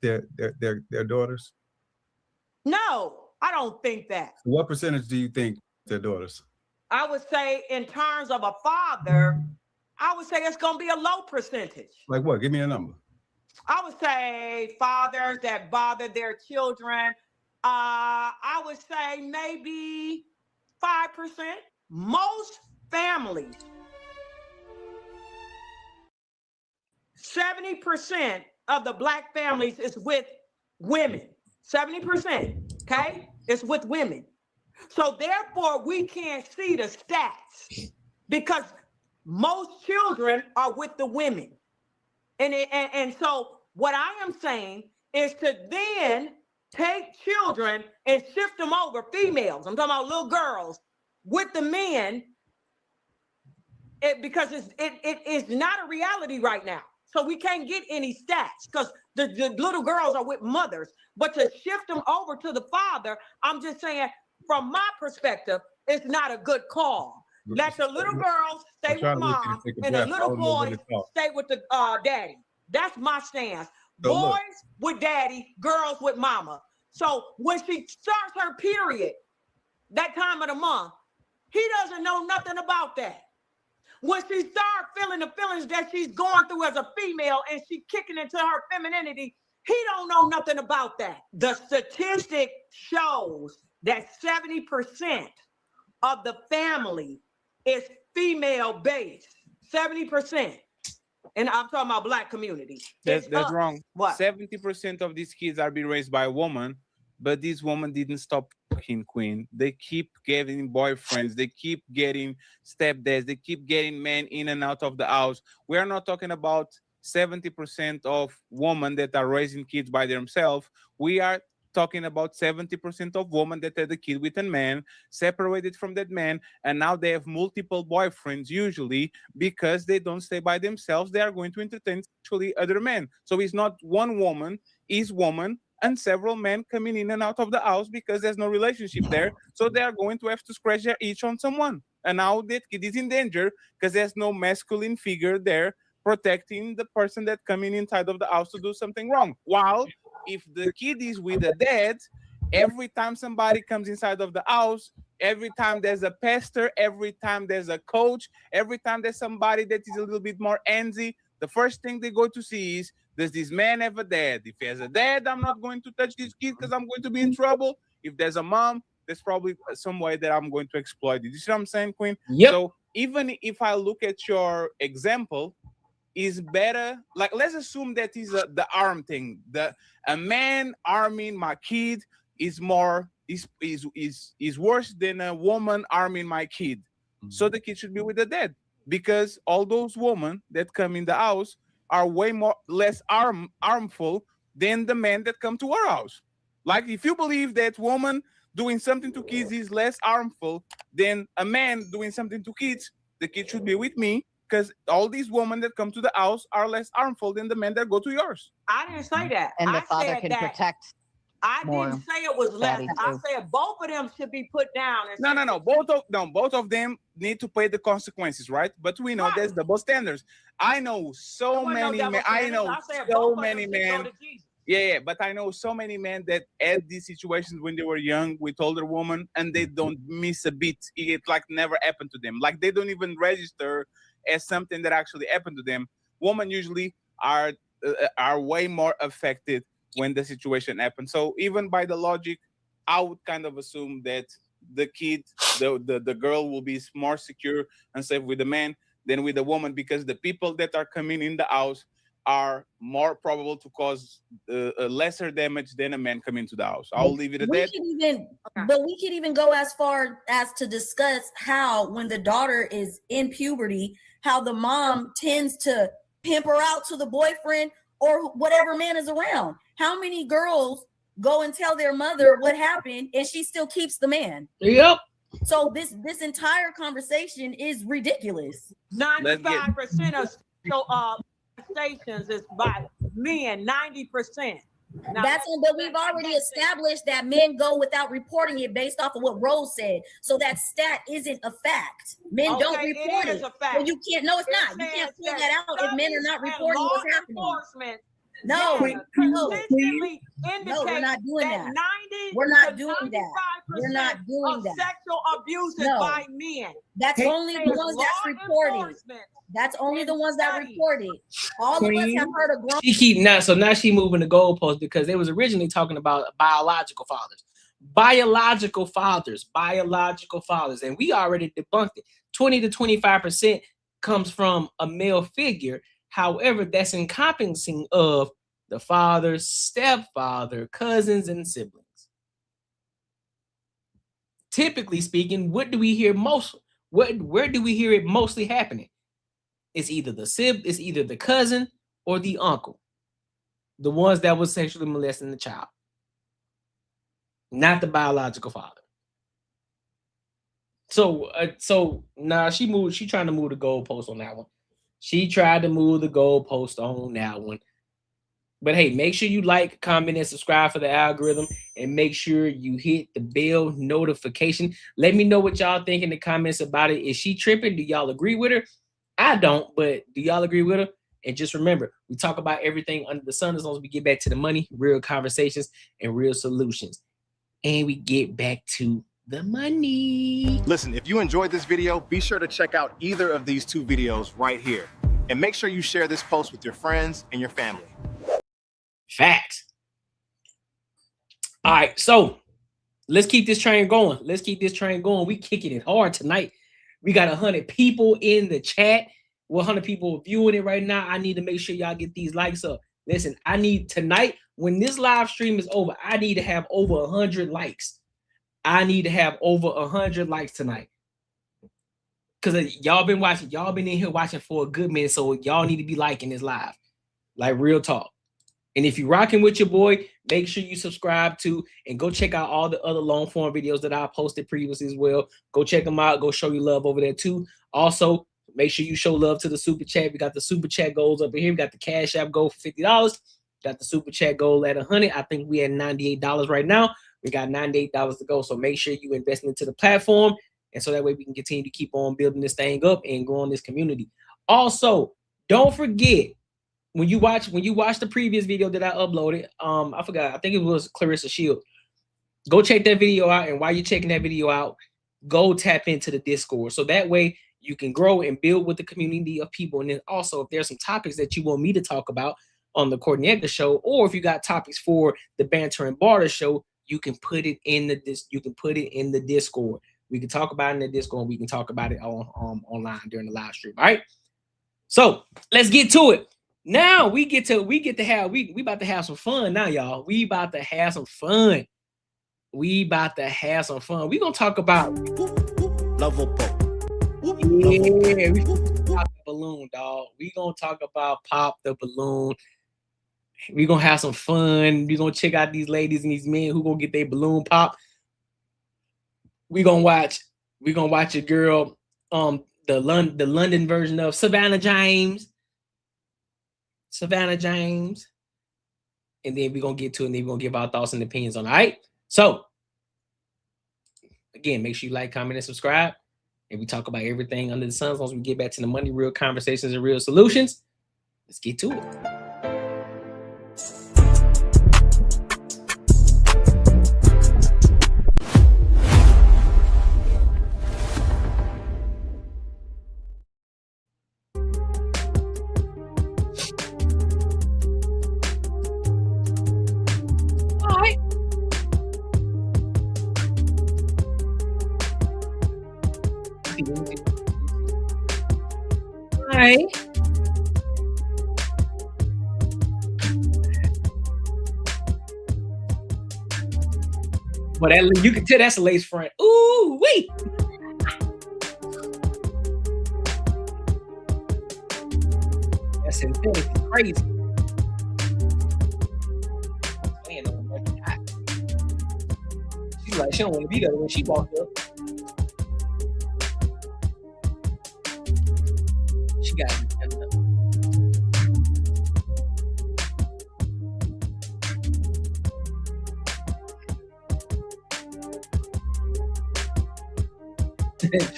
their daughters? No, I don't think that. What percentage do you think their daughters? I would say in terms of a father, I would say it's gonna be a low percentage. Like what? Give me a number. I would say fathers that bother their children. I would say maybe 5%. Most families, 70% of the Black families is with women. 70%, okay? It's with women. So therefore, we can't see the stats because most children are with the women. And so what I am saying is to then take children and shift them over, females, I'm talking about little girls, with the men, because it is not a reality right now. So we can't get any stats because the little girls are with mothers. But to shift them over to the father, I'm just saying, from my perspective, it's not a good call. Let the little girls stay with mom and the little boys stay with the daddy. That's my stance. Boys with daddy, girls with mama. So when she starts her period, that time of the month, he doesn't know nothing about that. When she starts feeling the feelings that she's going through as a female and she kicking into her femininity, he don't know nothing about that. The statistic shows that 70% of the family is female based. 70%. And I'm talking about Black community. That's wrong. What? 70% of these kids are being raised by a woman, But these women didn't stop fucking, Queen. They keep getting boyfriends. They keep getting stepdads. They keep getting men in and out of the house. We are not talking about 70% of women that are raising kids by themselves. We are talking about 70% of women that had a kid with a man, separated from that man, and now they have multiple boyfriends, usually because they don't stay by themselves. They are going to entertain sexually other men. So it's not one woman, it's woman and several men coming in and out of the house because there's no relationship there. So they are going to have to scratch their itch on someone. And now that kid is in danger because there's no masculine figure there protecting the person that coming inside of the house to do something wrong. While if the kid is with a dad, every time somebody comes inside of the house, every time there's a pastor, every time there's a coach, every time there's somebody that is a little bit more antsy, the first thing they go to see is, does this man have a dad? If he has a dad, I'm not going to touch this kid because I'm going to be in trouble. If there's a mom, there's probably some way that I'm going to exploit it. You see what I'm saying, Queen? Yep. So even if I look at your example, is better. Like, let's assume that is the arm thing. A man arming my kid is worse than a woman arming my kid. So the kid should be with the dad, because all those women that come in the house are way less harmful than the men that come to our house. Like, if you believe that woman doing something to kids is less harmful than a man doing something to kids, the kid should be with me, because all these women that come to the house are less harmful than the men that go to yours. I didn't say that. And the I father said can that protect. I more didn't say it was less. daddy, I too. said both of them should be put down. And No. Both of them need to pay the consequences, right? But we know there's double standards. I know so many men. I know so many men. Yeah, but I know so many men that had these situations when they were young with older women, and they don't miss a beat. It like never happened to them. Like, they don't even register as something that actually happened to them. Women usually are way more affected when the situation happens. So even by the logic, I would kind of assume that the kid, the girl, will be more secure and safe with the man than with the woman, because the people that are coming in the house are more probable to cause lesser damage than a man coming to the house. I'll leave it at that. But we could even go as far as to discuss how, when the daughter is in puberty, how the mom tends to pimp her out to the boyfriend or whatever man is around. How many girls go and tell their mother what happened and she still keeps the man? Yep. So this entire conversation is ridiculous. 95% of stations is by men. 90%. Now, But we've already established that men go without reporting it based off of what Rose said. So that stat isn't a fact. Men don't report it. Well, you can't. No, it's not. You can't pull that out if men are not reporting what's happening. No, consistently no, we're not doing that. We're not doing that. We're not doing that. Sexual abuse is by men. That's only the ones that's reported. That's only the ones that reported. All of us have heard of grown. Now she moving the goalpost, because they was originally talking about biological fathers, and we already debunked it. 20 to 25% comes from a male figure. However, that's encompassing of the father, stepfather, cousins, and siblings. Typically speaking, what do we hear most? Where do we hear it mostly happening? It's either the cousin or the uncle, the ones that was sexually molesting the child, not the biological father. So she trying to move the goalpost on that one. She tried to move the goalpost on that one. But hey, make sure you like, comment, and subscribe for the algorithm, and make sure you hit the bell notification. Let me know what y'all think in the comments about it. Is she tripping? Do y'all agree with her? I don't, but do y'all agree with her? And just remember, we talk about everything under the sun as long as we get back to the money, real conversations, and real solutions. And we get back to the money. Listen, if you enjoyed this video, be sure to check out either of these two videos right here. And make sure you share this post with your friends and your family. Facts. All right, so let's keep this train going. We kicking it hard tonight. We got 100 people in the chat. 100 people viewing it right now. I need to make sure y'all get these likes up. Listen, I need tonight when this live stream is over, I need to have over 100 likes. I need to have over 100 likes tonight. Because y'all been watching, y'all been in here watching for a good minute. So y'all need to be liking this live. Like real talk. And if you're rocking with your boy, make sure you subscribe to and go check out all the other long form videos that I posted previously as well. Go check them out. Go show your love over there too. Also, make sure you show love to the super chat. We got the super chat goals up here. We got the Cash App goal for $50. Got the super chat goal at 100. I think we at $98 right now. We got $98 to go. So make sure you invest into the platform. And so that way we can continue to keep on building this thing up and growing this community. Also, don't forget, when you watch the previous video that I uploaded, I forgot, I think it was Clarissa Shield. Go check that video out, and while you're checking that video out, go tap into the Discord. So that way you can grow and build with the community of people. And then also, if there's some topics that you want me to talk about on the Courtney Edgar show, or if you got topics for the Banter and Barter show, you can put it in the Discord. We can talk about it in the Discord. We can talk about it on online during the live stream. All right. So let's get to it. Now we about to have some fun now, y'all. We about to have some fun. We gonna talk about Love up. Yeah, we gonna pop the balloon, dog. We gonna talk about pop the balloon. We gonna have some fun. We gonna check out these ladies and these men who gonna get their balloon pop. We gonna watch your girl, the London version of Savannah James. And then we're gonna get to it, and then we're gonna give our thoughts and opinions on it. All right. So again, make sure you like, comment, and subscribe. And we talk about everything under the sun as long as we get back to the money, real conversations, and real solutions. Let's get to it. Hi. But you can tell that's a lace front. Ooh, wait. That's synthetic. It's crazy. She's like, she don't want to be there when she walked up. She got it.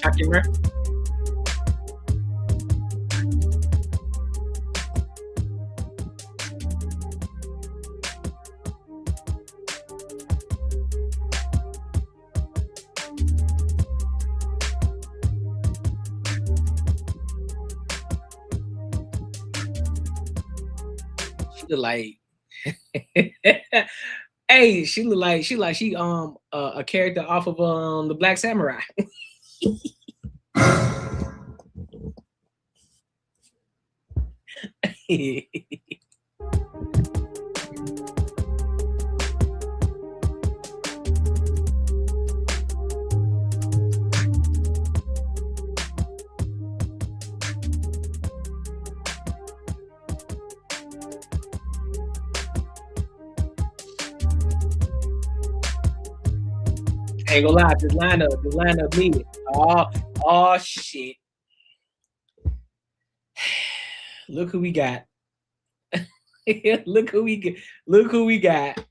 Shakira. Hey, she look like she a character off of the Black Samurai. Ain't gonna lie, this lineup me. Oh shit. Look who we got. Look who we got.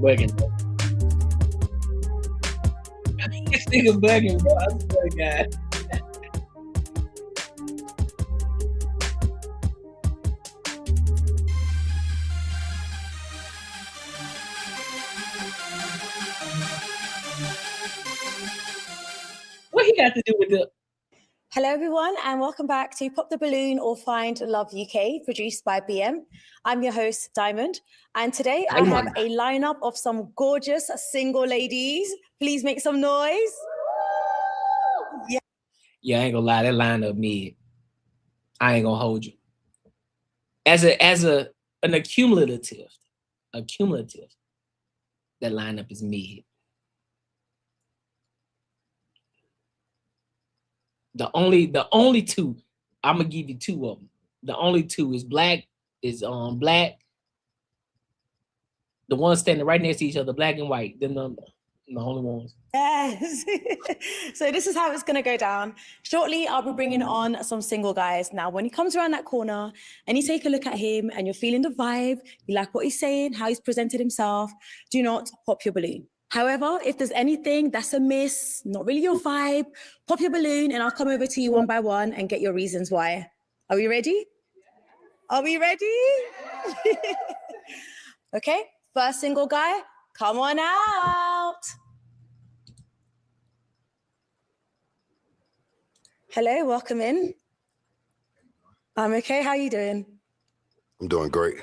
Bugging. This nigga bugging, bro. I swear to God. What he got to do with the? Hello, everyone, and welcome back to Pop the Balloon or Find Love UK, produced by BM. I'm your host, Diamond, and today I have a lineup of some gorgeous single ladies. Please make some noise. Yeah. Yeah, I ain't gonna lie, that lineup mid. I ain't gonna hold you. As an accumulative, that lineup is mid. The only two, I'm gonna give you two of them. The only two is Black. The ones standing right next to each other, Black and White. Then the only ones. Yes. So this is how it's going to go down. Shortly, I'll be bringing on some single guys. Now, when he comes around that corner and you take a look at him and you're feeling the vibe, you like what he's saying, how he's presented himself, do not pop your balloon. However, if there's anything that's a miss, not really your vibe, pop your balloon and I'll come over to you one by one and get your reasons why. Are we ready? Are we ready? Okay, first single guy, come on out. Hello, welcome in. I'm okay, how are you doing? I'm doing great.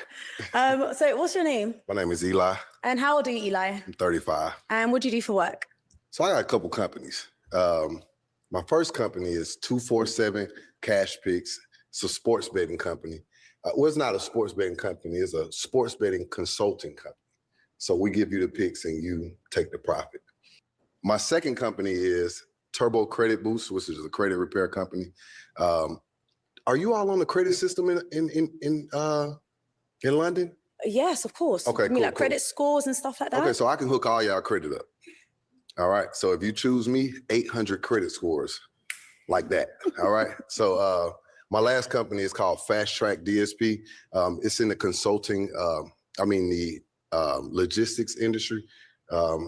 So what's your name? My name is Eli. And how old are you, Eli? I'm 35. And what do you do for work? So I got a couple companies. My first company is 247 Cash Picks. It's a sports betting company. Well, it's not a sports betting company. It's a sports betting consulting company. So we give you the picks and you take the profit. My second company is Turbo Credit Boost, which is a credit repair company. Are you all on the credit system in London? Yes, of course. Okay, you mean like credit scores and stuff like that? Okay, so I can hook all y'all credit up. All right, so if you choose me, 800 credit scores like that. All right, so my last company is called Fast Track DSP. It's in the consulting, the logistics industry.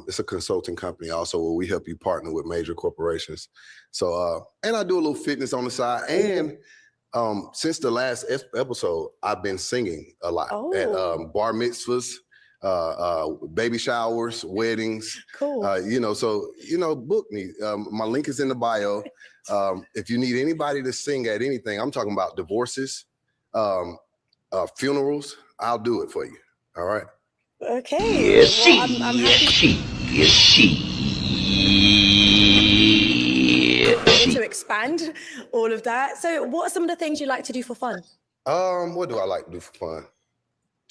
It's a consulting company also where we help you partner with major corporations. So, and I do a little fitness on the side. And since the last episode, I've been singing a lot at bar mitzvahs, baby showers, weddings. Cool. Book me. My link is in the bio. If you need anybody to sing at anything, I'm talking about divorces, funerals, I'll do it for you. All right. Okay. Well, I'm happy to expand all of that. So what are some of the things you like to do for fun? What do I like to do for fun?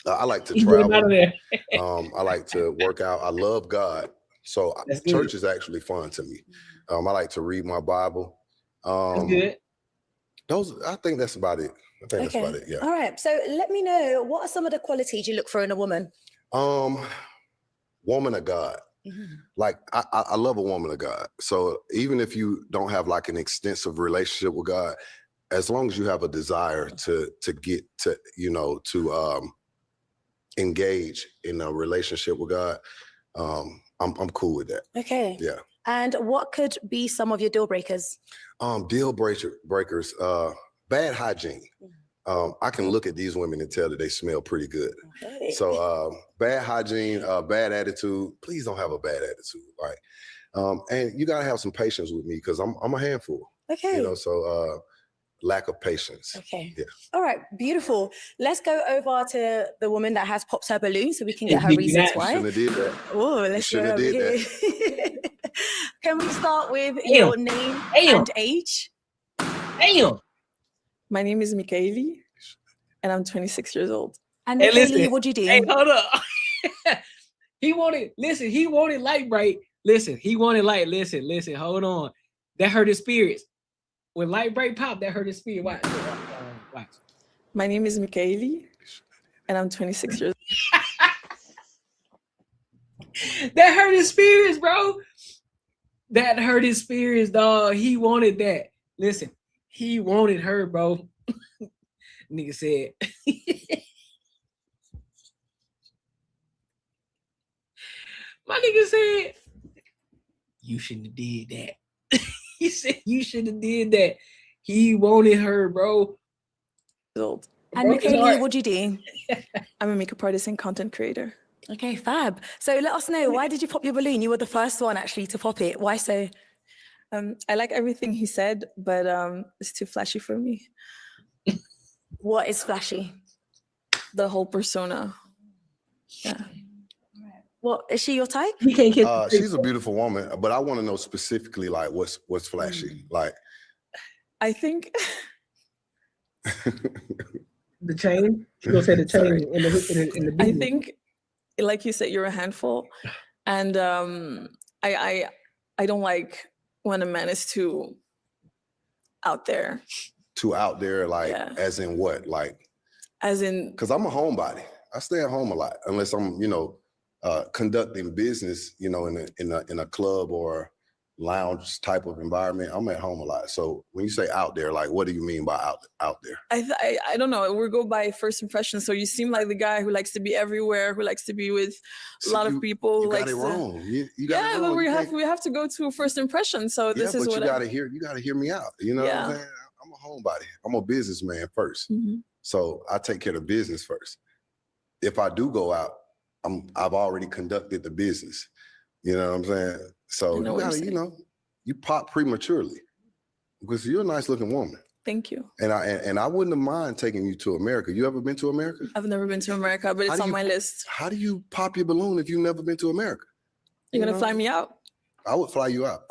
I like to travel. I like to work out. I love God. So church is actually fun to me. I like to read my Bible. That's good. I think that's about it. That's about it. Yeah. All right. So let me know, what are some of the qualities you look for in a woman? Woman of God. Mm-hmm. Like I love a woman of God. So even if you don't have like an extensive relationship with God, as long as you have a desire to get to, to engage in a relationship with God, I'm cool with that. Okay. Yeah. And what could be some of your deal breakers? Deal breakers, bad hygiene. I can look at these women and tell that they smell pretty good. Okay. So bad hygiene, bad attitude. Please don't have a bad attitude, right? And you gotta have some patience with me because I'm a handful. Okay. So lack of patience. Okay. Yeah. All right. Beautiful. Let's go over to the woman that has popped her balloon so we can get her reasons why. Shouldn't have did that. Oh, let's go over here. Can we start with Damn. your name and age? Damn. My name is Michaeli, and I'm 26 years old. And Michaeli, what'd you do? Hey, hold up. He wanted light bright. Listen, hold on. That hurt his spirits. When light bright pop, that hurt his spirit. Watch. My name is Michaeli, and I'm 26 years old. That hurt his spirits, bro. That hurt his spirits, dog. He wanted that. Listen, he wanted her, bro. Nigga said. My nigga said, you shouldn't have did that. He said, you should have did that. He wanted her, bro. Old. And Michaeli, what'd you do? I'm a makeup artist and content creator. Okay, fab. So let us know, why did you pop your balloon? You were the first one actually to pop it. Why so? I like everything he said, but it's too flashy for me. What is flashy? The whole persona. Yeah. What is she your type? He can't kiss. She's a beautiful woman, but I want to know specifically like what's flashy. Like I think The chain. She gonna say the chain in the I business. think, like you said, you're a handful, and I don't like when a man is too out there. too out there, like Yeah. as in what? Like As in, because I'm a homebody. I stay at home a lot unless I'm, conducting business, in a club or lounge type of environment. I'm at home a lot. So when you say out there, like what do you mean by out there? I don't know. We go by first impression. So you seem like the guy who likes to be everywhere, who likes to be with a lot of people. You got likes it to- wrong. You got Yeah, it but wrong. we have to go to first impression. So this is but what you gotta hear me out. You know what I'm Yeah. saying? I'm a homebody. I'm a businessman first. Mhm. So I take care of business first. If I do go out, I've already conducted the business. You know what I'm saying? So I you know what you're gotta, saying. you pop prematurely because you're a nice looking woman. Thank you. And I wouldn't have mind taking you to America. You ever been to America? I've never been to America, but How it's do on you- my list. How do you pop your balloon if you've never been to America? You're gonna know? fly me out? I would fly you out.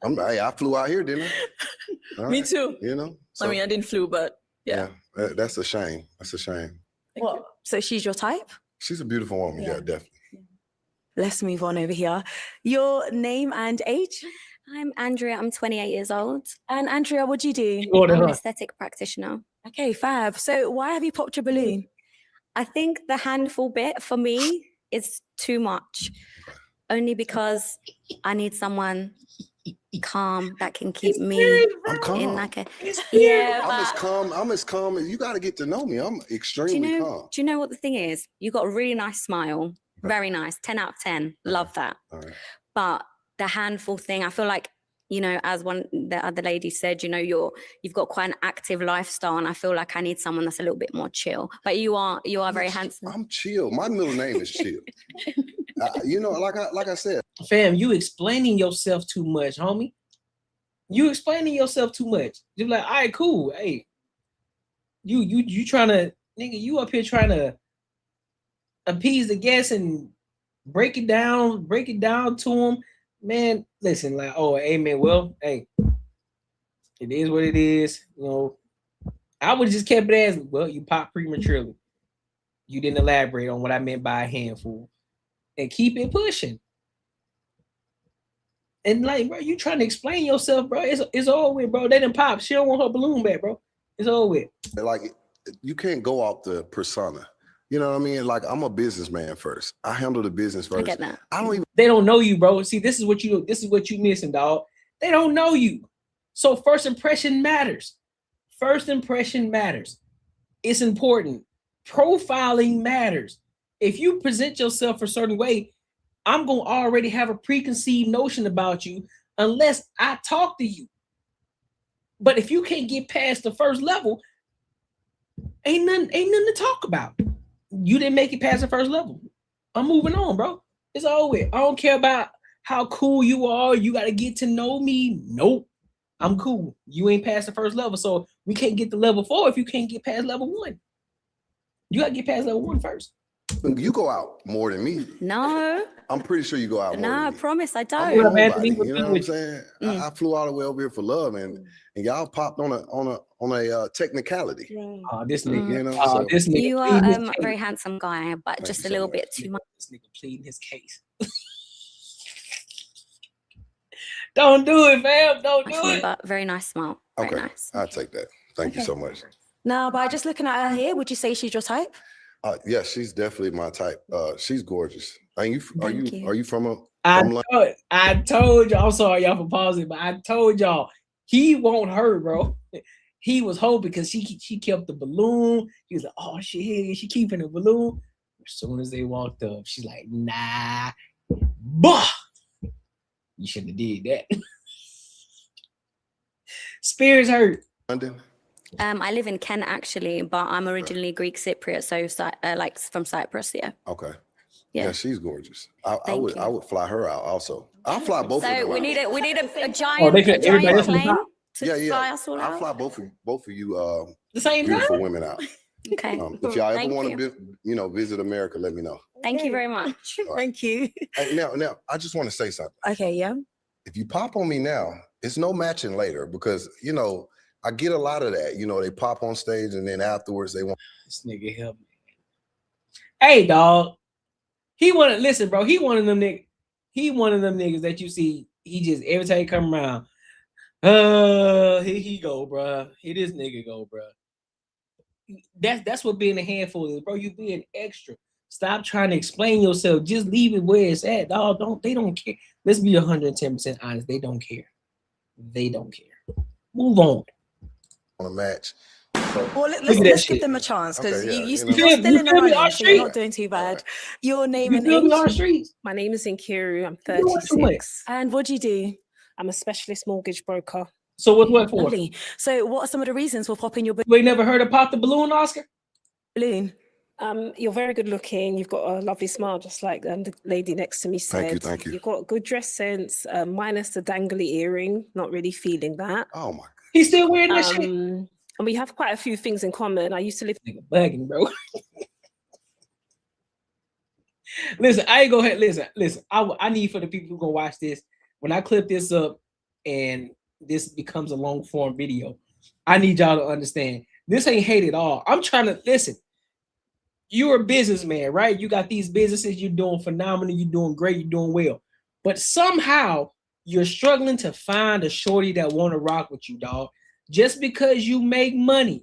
I flew out here, didn't I? All Me right, too. So, I mean, I didn't flew, but yeah. that's a shame. That's a shame. What? So she's your type? She's a beautiful woman. Yeah, definitely. Let's move on over here. Your name and age? I'm Andrea. I'm 28 years old. And Andrea, what do you do? Go to I'm an her. aesthetic practitioner. Okay, fab. So why have you popped your balloon? I think the handful bit for me is too much, only because I need someone calm that can keep me I'm calm. in like a I'm as calm as you got to get to know me. I'm do extremely calm. you know what the thing is? You got a really nice smile, very nice, 10 out of 10. Love that. All right. But the handful thing, I feel like, as the other lady said, you've got quite an active lifestyle, and I feel like I need someone that's a little bit more chill. But you are very handsome. I'm chill. My middle name is Chill. Like I said, Fam, you explaining yourself too much, homie. You explaining yourself too much. You're like, all right, cool. Hey, you trying to, nigga, you up here trying to appease the guests and break it down to them. Man, listen, like, oh, hey, man, well, hey, it is what it is. I would have just kept it as, well, you popped prematurely. You didn't elaborate on what I meant by a handful. And keep it pushing. And like, bro, you trying to explain yourself, bro. It's all with, bro. They done pop. She don't want her balloon back, bro. It's all with. like, you can't go off the persona. You know what I mean? Like, I'm a businessman first. I handle the business first. I get that. I don't even. They don't know you, bro. See, this is what you missing, dog. They don't know you. So first impression matters. First impression matters. It's important. Profiling matters. If you present yourself a certain way, I'm going to already have a preconceived notion about you unless I talk to you. But if you can't get past the first level, ain't nothing to talk about. You didn't make it past the first level. I'm moving on, bro. It's all with. I don't care about how cool you are. You got to get to know me. Nope. I'm cool. You ain't past the first level. So we can't get to level 4 if you can't get past level 1. You got to get past level 1 first. You go out more than me. No. I'm pretty sure you go out more. No, I promise I I'm don't. a homebody, you know what I'm saying? I flew all the way over here for love, and y'all popped on a technicality. This nigga, so- this nigga. You are a very handsome guy, but Thank just you a so little much. bit too much. This nigga pleading his case. Don't do it, fam. Don't do it. But very nice smile. Very Okay, nice. I'll take that. Thank you so much. Now, by just looking at her here, would you say she's your type? Yeah, she's definitely my type. She's gorgeous. Are you from I told y'all. I'm sorry y'all for pausing, but I told y'all he won't hurt, bro. He was hoping because she kept the balloon. He was like, oh shit, she keeping the balloon. As soon as they walked up, she's like, nah, bah. You shouldn't have did that. Spears hurt. London? I live in Kent actually, but I'm originally Greek Cypriot, so like from Cyprus, yeah. Okay. Yeah, she's gorgeous. I Thank would you. I would fly her out also. I'll fly both of So them we out. need a Oh, giant, they a could, everybody giant else on the plane top. to Yeah, fly yeah. us all I'll out. fly both of you The same beautiful time? women out. Okay. If y'all ever Thank want you. to visit America, let me know. Thank you very much. All right. Thank you. Hey, now I just want to say something. Okay, yeah. If you pop on me now, it's no matching later because I get a lot of that. They pop on stage and then afterwards they want. This nigga help me. Hey, dog. He listen, bro. He one of them niggas that you see. He just every time he come around, here he go, bro. Here this nigga go, bro. That's what being a handful is, bro. You being extra. Stop trying to explain yourself. Just leave it where it's at, dog. They don't care. Let's be 110% honest. They don't care. They don't care. Move on. On a match. Well, let's give them a chance because Okay, yeah, you're you know. still in the feel me, running, R so you're Street? not doing too bad. Your name You and feel me, R age. Street? My name is Inkiru. I'm You doing too much. 36. And what do you do? I'm a specialist mortgage broker. So what's what for? Lovely. So what are some of the reasons for popping your You ain't never heard of Pop the Balloon, Oscar? balloon? You're very good looking. You've got a lovely smile, just like the lady next to me said. Thank you. You've got good dress sense, minus the dangly earring. Not really feeling that. Oh my. He's still wearing that shit. And we have quite a few things in common. I used to live. Nigga bugging, bro. Listen, I ain't go ahead. Listen. I need for the people who gonna watch this. When I clip this up and this becomes a long form video, I need y'all to understand this ain't hate at all. I'm trying to listen. You're a businessman, right? You got these businesses. You're doing phenomenal. You're doing great. You're doing well. But somehow you're struggling to find a shorty that want to rock with you, dog. Just because you make money.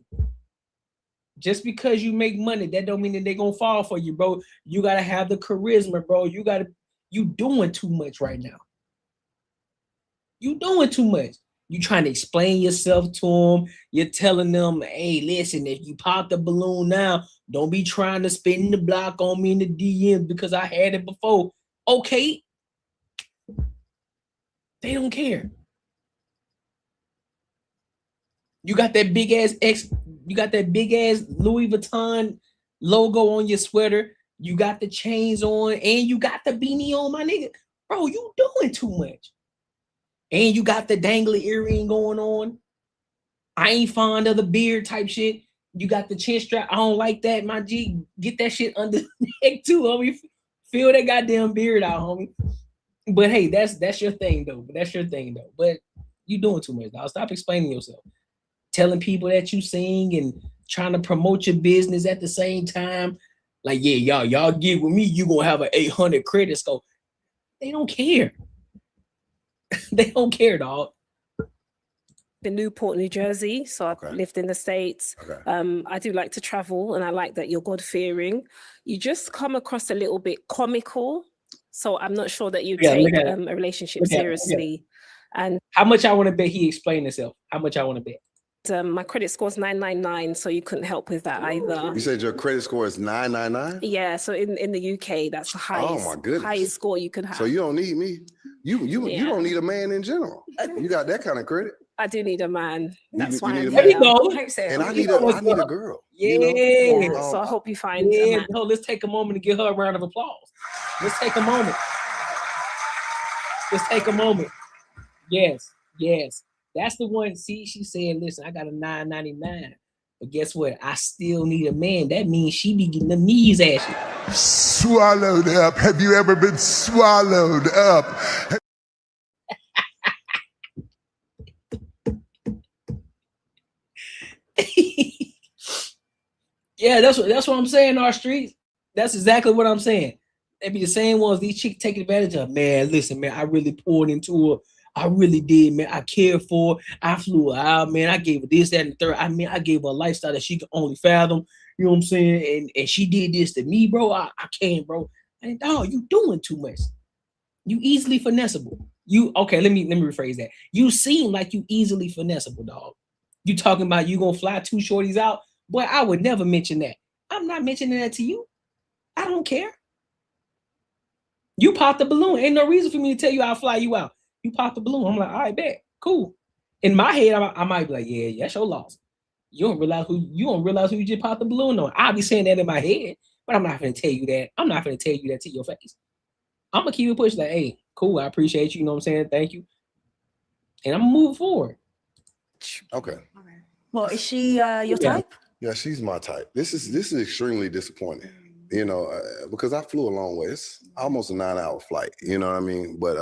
Just because you make money, that don't mean that they're gonna fall for you, bro. You gotta have the charisma, bro. You doing too much right now. You doing too much. You trying to explain yourself to them. You're telling them, hey, listen, if you pop the balloon now, don't be trying to spin the block on me in the DM because I had it before. Okay. They don't care. You got that big ass Louis Vuitton logo on your sweater. You got the chains on and you got the beanie on, my nigga. Bro, you doing too much. And you got the dangly earring going on. I ain't fond of the beard type shit. You got the chin strap. I don't like that, my G. Get that shit under the neck too, homie. Feel that goddamn beard out, homie. But hey, that's your thing though. But you doing too much, dog. Stop explaining yourself. Telling people that you sing and trying to promote your business at the same time. Like, yeah, y'all get with me, you gonna have an 800 credit score. They don't care. They don't care, dog. In Newport, New Jersey, so I've lived in the States. I do like to travel, and I like that you're God-fearing. You just come across a little bit comical, so I'm not sure that you take a relationship seriously. And how much I want to bet he explained himself? How much I want to bet? My credit score is 999, so you couldn't help with that either. You said your credit score is 999? Yeah, so in the UK, that's the highest, Oh my goodness. highest score you can have. So you don't need me. You don't need a man in general. You got that kind of credit. I do need a man. That's why need I'm a man. here. There you go. I hope so. And I need a girl. Yeah. So I hope you find a Yeah. man. No, let's take a moment to give her a round of applause. Let's take a moment. Yes. That's the one. See, she said, listen, I got a 999. But guess what? I still need a man. That means she be getting the knees ashy. Swallowed up. Have you ever been swallowed up? Yeah, that's what I'm saying, our streets. That's exactly what I'm saying. They be the same ones these chicks taking advantage of. Man, listen, man, I really poured into her. I really did, man. I cared for her. I flew her out, man. I gave her this, that, and the third. I mean, I gave her a lifestyle that she could only fathom. You know what I'm saying? And she did this to me, bro. I can't, bro. And dog, you doing too much. You easily finessable. Let me rephrase that. You seem like you easily finessable, dog. You talking about you gonna fly two shorties out? Boy, I would never mention that. I'm not mentioning that to you. I don't care. You popped the balloon. Ain't no reason for me to tell you I'll fly you out. You popped the balloon. I'm like, all right, bet. Cool. In my head, I might be like, yeah, that's your loss. You don't realize who you just popped the balloon on. I'll be saying that in my head, but but I'm not gonna tell you that. I'm not gonna tell you that to your face. I'm gonna keep it pushing like, hey, cool, I appreciate you. You know what I'm saying? Thank you. And I'm gonna move forward. Okay. Well, is she your type? Yeah, she's my type. This is extremely disappointing. You know, because I flew a long way. It's almost a 9-hour flight. You know what I mean? But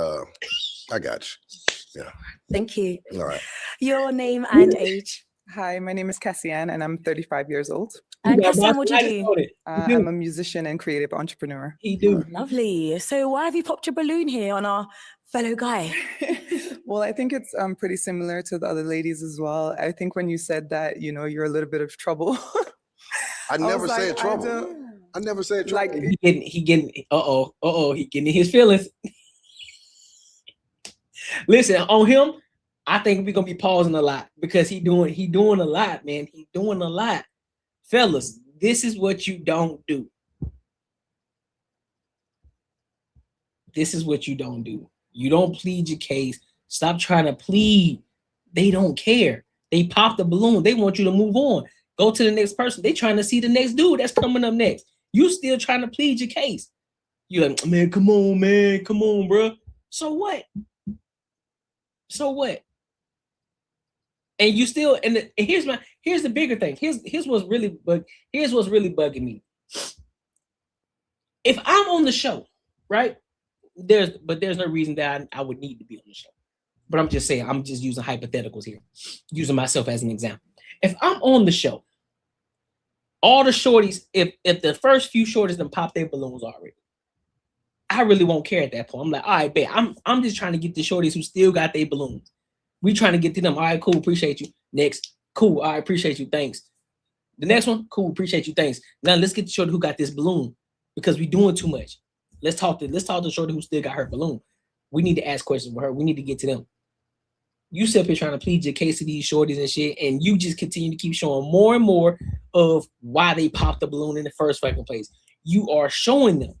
I got you. Yeah. Thank you. All right. Your name and age. Hi, my name is Cassiane and I'm 35 years old. And Cassiane, what do you do? I'm a musician and creative entrepreneur. He do. Lovely. So why have you popped your balloon here on our fellow guy? Well, I think it's pretty similar to the other ladies as well. I think when you said that, you know, you're a little bit of trouble. I never said trouble. I never said trouble. Like he getting he getting in his feelings. Listen, on him, I think we're gonna be pausing a lot because he doing a lot, man. He doing a lot. Fellas, this is what you don't do. This is what you don't do. You don't plead your case. Stop trying to plead. They don't care. They pop the balloon. They want you to move on. Go to the next person. They trying to see the next dude that's coming up next. You still trying to plead your case. You like, man, come on, bro. So what? So what? And you still, and here's the bigger thing. Here's what's really bugging me. If I'm on the show, right? There's no reason that I would need to be on the show. But I'm just saying, I'm just using hypotheticals here, using myself as an example. If I'm on the show, all the shorties, if the first few shorties done pop their balloons already, I really won't care at that point. I'm like, all right, bet. I'm just trying to get the shorties who still got their balloons. We trying to get to them. All right, cool, appreciate you. Next, cool, all right, appreciate you, thanks. The next one, cool, appreciate you, thanks. Now let's get the shorty who got this balloon because we doing too much. Let's talk to the shorty who still got her balloon. We need to ask questions with her. We need to get to them. You sit up here trying to plead your case to these shorties and shit, and you just continue to keep showing more and more of why they popped the balloon in the first fucking place. You are showing them.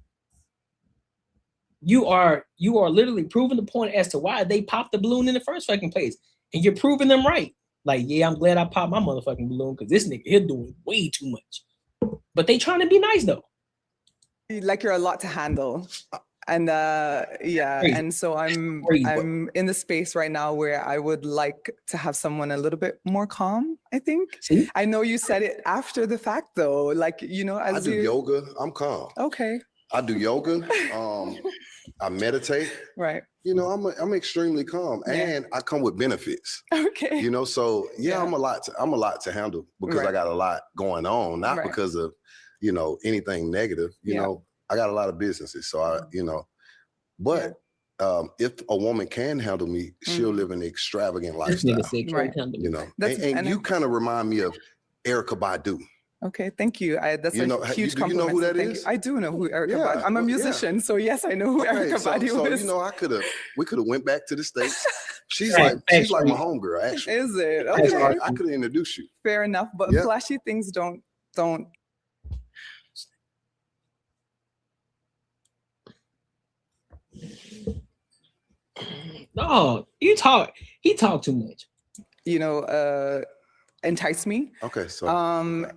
You are literally proving the point as to why they popped the balloon in the first fucking place. And you're proving them right. Like, yeah, I'm glad I popped my motherfucking balloon because this nigga here doing way too much. But they trying to be nice though. Like you're a lot to handle. And yeah, Crazy. and so I'm in the space right now where I would like to have someone a little bit more calm, I think. See? I know you said it after the fact though, like, you know, as I do yoga, I'm calm. Okay. I do yoga, I meditate. Right. You know, I'm extremely calm, and I come with benefits. Okay. You know, so yeah, I'm a lot to handle because I got a lot going on, not because of, you know, anything negative. You know, I got a lot of businesses, so I, you know, but if a woman can handle me, she'll live an extravagant lifestyle. Right. You know, and you kind of remind me of Erykah Badu. Okay, thank you. That's You know, a huge do you know compliment. who that Thank is? you. I do know who Erykah Yeah, Badu. I'm a yeah. musician, so yes, I know who Erykah Badu so is. you know, we could have went back to the States. She's Right, she's like my actually. homegirl, actually. Is it? Yeah, Okay. I could have introduced you. Fair enough, but Yeah. flashy things don't. No, he talk too much. You know, entice me. Okay, so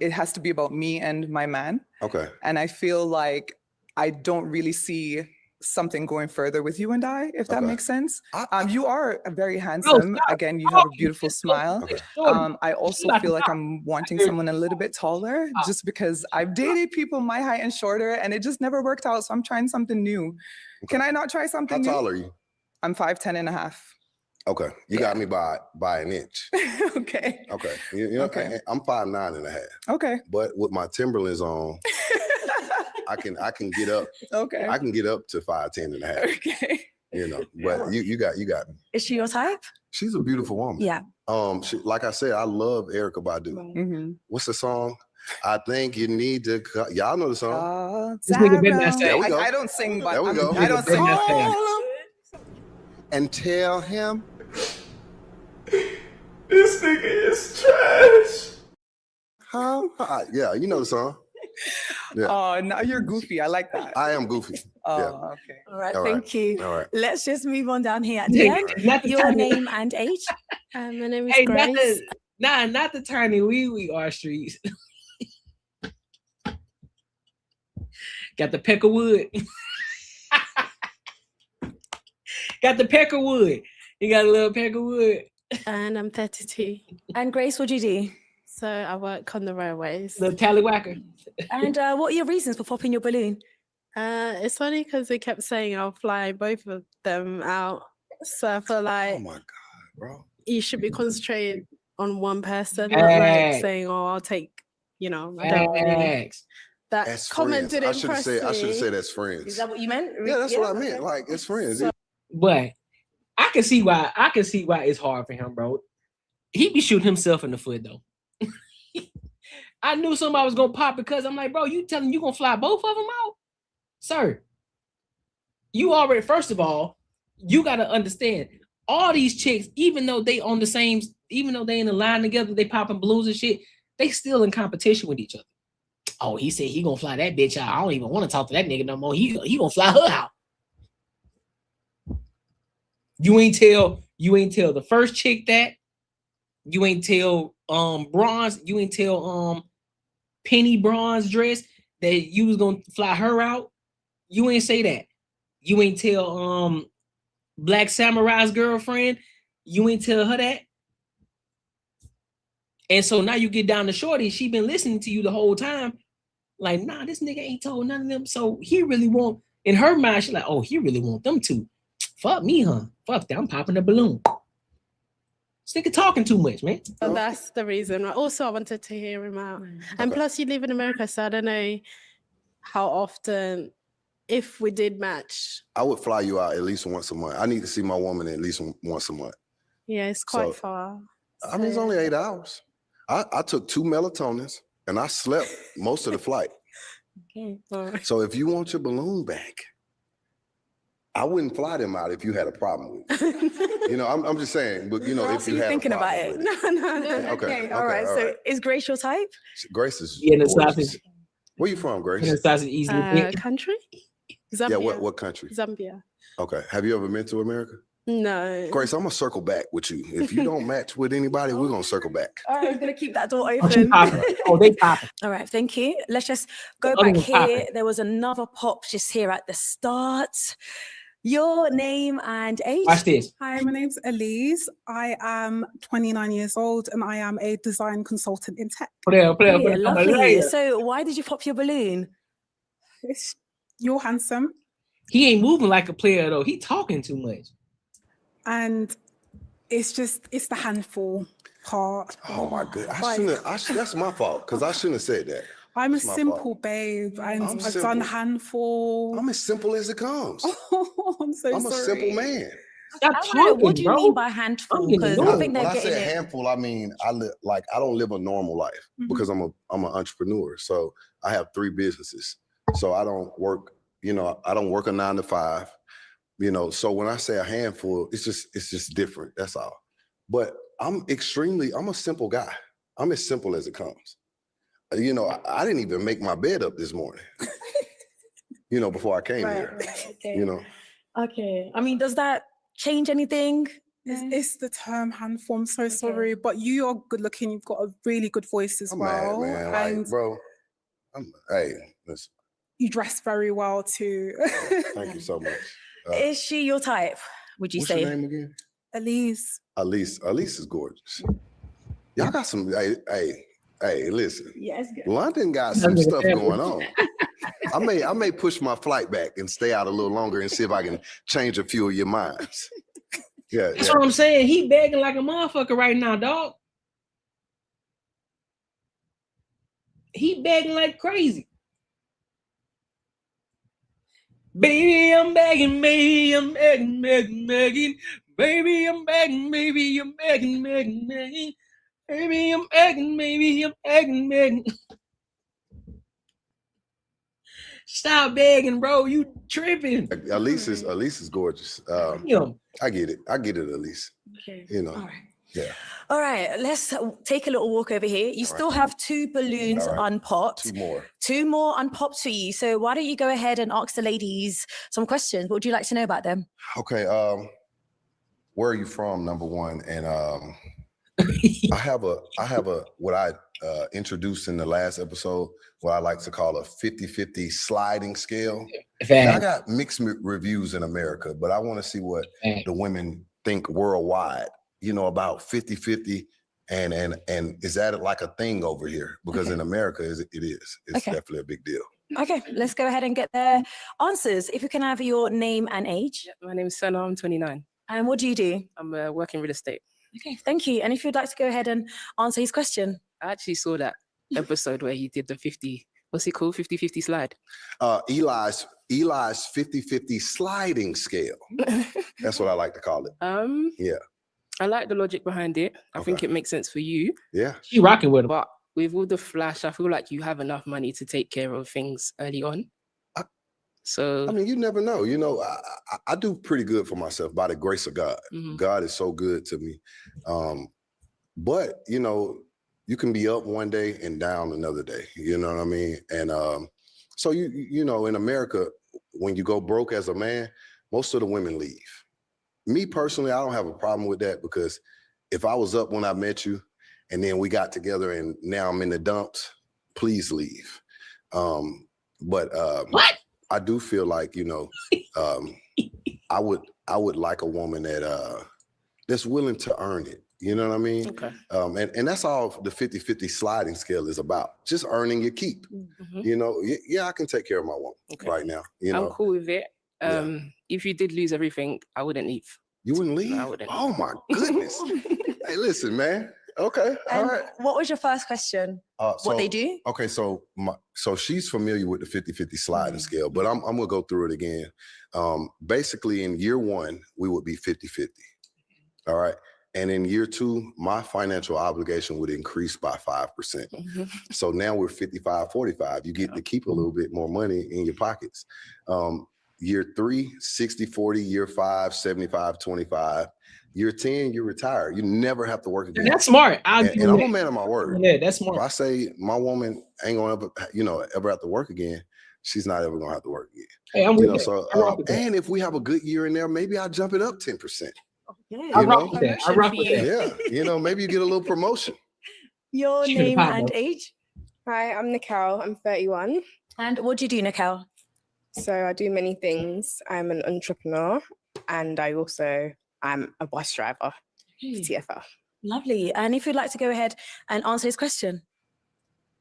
It has to be about me and my man. okay. And I feel like I don't really see something going further with you and I, if that Okay. makes sense. You are very handsome. Again, you have a beautiful smile. I also feel like I'm wanting someone a little bit taller just because I've dated people my height and shorter and it just never worked out. So I'm trying something new. Can I not try something new? How tall are you? I'm 5'10" and a half. Okay, you got me by an inch. Okay. Okay, you know, Okay. I'm 5'9" and a half. Okay. But with my Timberlands on, I can get up. Okay. I can get up to 5'10" and a half. Okay. You know, but you got me. Is she your type? She's a beautiful woman. Yeah. Like I said, I love Erykah Badu. Mm-hmm. What's the song? I think you need to. Y'all know the song. This nigga been that There we go. I don't sing, but There we go. I don't sing. And tell him This nigga is trash. Huh? Yeah, you know the song. Yeah. Oh, now you're goofy. I like that. I am goofy. Oh, yeah. okay. All right, All right. thank you. All right. Let's just move on down here at the Yeah, end. not the Your time. name and age. My name is Hey, Grace. not the tiny wee wee R streets. Got the peckerwood. Got the peckerwood. You got a little peckerwood. And I'm 32. And Grace, what do you do? So I work on the railways. The tallywhacker. And what are your reasons for popping your balloon? It's funny because they kept saying I'll fly both of them out. So I feel like, oh my God, bro, you should be concentrated on one person, not like saying, "Oh, I'll take," I don't really. That that's comment friends. didn't I should have impress said me. that's friends. Is that what you meant? Yeah, that's what I meant. Like it's friends. But I can see why it's hard for him, bro. He be shooting himself in the foot though. I knew somebody was gonna pop because I'm like, bro, you telling you gonna fly both of them out? Sir, you already, first of all, you gotta understand all these chicks, even though they on the same, even though they in the line together, they popping balloons and shit, they still in competition with each other. Oh, he said he gonna fly that bitch out. I don't even want to talk to that nigga no more. He gonna fly her out. You ain't tell the first chick that. You ain't tell Bronze, you ain't tell Penny Bronze dress that you was gonna fly her out. You ain't say that. You ain't tell Black Samurai's girlfriend, you ain't tell her that. And so now you get down to Shorty, she been listening to you the whole time. Like, nah, this nigga ain't told none of them. So he really want, in her mind, she's like, oh, he really want them to. Fuck me, huh? Fuck that, I'm popping a balloon. This nigga talking too much, man. So that's the reason. Also, I wanted to hear him out. And plus, you live in America, so I don't know how often, if we did match. I would fly you out at least once a month. I need to see my woman at least once a month. Yeah, it's quite far. I mean, it's only 8 hours. I took 2 melatonins and I slept most of the flight. Okay. So if you want your balloon back, I wouldn't fly them out if you had a problem with it. I'm just saying, but if you had thinking a about problem it. with it. No. Okay. All right. So is Grace your type? Grace is the gorgeous. Where you from, Grace? Country? Zambia. Yeah, what country? Zambia. Okay. Have you ever been to America? No. Grace, I'm gonna circle back with you. If you don't match with anybody, we're gonna circle back. All right, I'm gonna keep that door open. They popping. All right, thank you. Let's just go back here. There was another pop just here at the start. Your name and age. Watch this. Hi, my name's Elise. I am 29 years old and I am a design consultant in tech. Lovely. So why did you pop your balloon? You're handsome. He ain't moving like a player though. He talking too much. And it's the handful part. Oh my goodness. That's my fault, because I shouldn't have said that. I'm a simple babe, and I've done handful. I'm as simple as it comes. Oh, I'm so sorry. I'm a simple man. What do you mean by handful? Because I think they're when I getting say it. handful, I mean I don't live a normal life because I'm an entrepreneur. So I have 3 businesses. So I don't work, I don't work a 9 to 5. So when I say a handful, it's just different. That's all. But I'm a simple guy. I'm as simple as it comes. I didn't even make my bed up this morning. Before I came here. Okay. Okay. I mean, does that change anything? It's the term handful. I'm so sorry, but you are good looking. You've got a really good voice as well. Mad, man. And bro, listen. You dress very well too. Thank you so much. Is she your type? Would you what's say? your name again? Elise. Elise is gorgeous. Y'all got some. Hey, listen. Yes. London got some stuff going on. I may push my flight back and stay out a little longer and see if I can change a few of your minds. Yeah, that's what I'm saying. He begging like a motherfucker right now, dog. He begging like crazy. Baby, I'm begging, baby, I'm begging, begging, begging. Baby, I'm begging, baby, I'm begging, begging, begging. Baby, I'm begging, baby, I'm begging, begging. Stop begging, bro. You tripping. Elise is gorgeous. I get it, Elise. Okay. All right. Yeah. All right, let's take a little walk over here. You still have 2 balloons unpopped. 2 more. 2 more unpopped for you. So why don't you go ahead and ask the ladies some questions? What would you like to know about them? Okay. Where are you from? Number 1, and I have a what I introduced in the last episode what I like to call a 50-50 sliding scale. Fact. Now, I got mixed reviews in America, but I want to see what the women think worldwide, about 50-50. And is that like a thing over here? Because in America, it is. It's definitely a big deal. Okay, let's go ahead and get their answers. If you can have your name and age. My name is Senna, I'm 29. And what do you do? I'm working real estate. Okay, thank you. And if you'd like to go ahead and answer his question. I actually saw that episode where he did the 50, what's it called? 50-50 slide. Eli's 50-50 sliding scale. That's what I like to call it. Yeah. I like the logic behind it. I think it makes sense for you. Yeah. She rocking with him. But with all the flash, I feel like you have enough money to take care of things early on. So I mean, you never know. I do pretty good for myself by the grace of God. God is so good to me. But you can be up one day and down another day. You know what I mean? And so in America, when you go broke as a man, most of the women leave. Me personally, I don't have a problem with that because if I was up when I met you and then we got together and now I'm in the dumps, please leave. But what? I do feel like, I would like a woman that's willing to earn it. You know what I mean? Okay. And that's all the 50-50 sliding scale is about. Just earning your keep. I can take care of my woman right now. I'm cool with it. If you did lose everything, I wouldn't leave. You wouldn't leave? No, I wouldn't. Oh my goodness. Hey, listen, man. Okay. All right. What was your first question? What they do? Okay, so she's familiar with the 50-50 sliding scale, but I'm gonna go through it again. Basically, in year one, we would be 50-50. All right. And in year two, my financial obligation would increase by 5%. So now we're 55-45. You get to keep a little bit more money in your pockets. Year three, 60-40. Year five, 75-25. Year 10, you retire. You never have to work again. That's smart. And I'm a man of my word. Yeah, that's smart. If I say my woman ain't gonna ever have to work again, she's not ever gonna have to work again. Hey, I'm with that. So and if we have a good year in there, maybe I'll jump it up 10%. I rock with that. I rock with that. Yeah, maybe you get a little promotion. Your name and age? Hi, I'm Nicole. I'm 31. And what do you do, Nicole? So I do many things. I'm an entrepreneur and I'm a bus driver, TFL. Lovely. And if you'd like to go ahead and answer his question.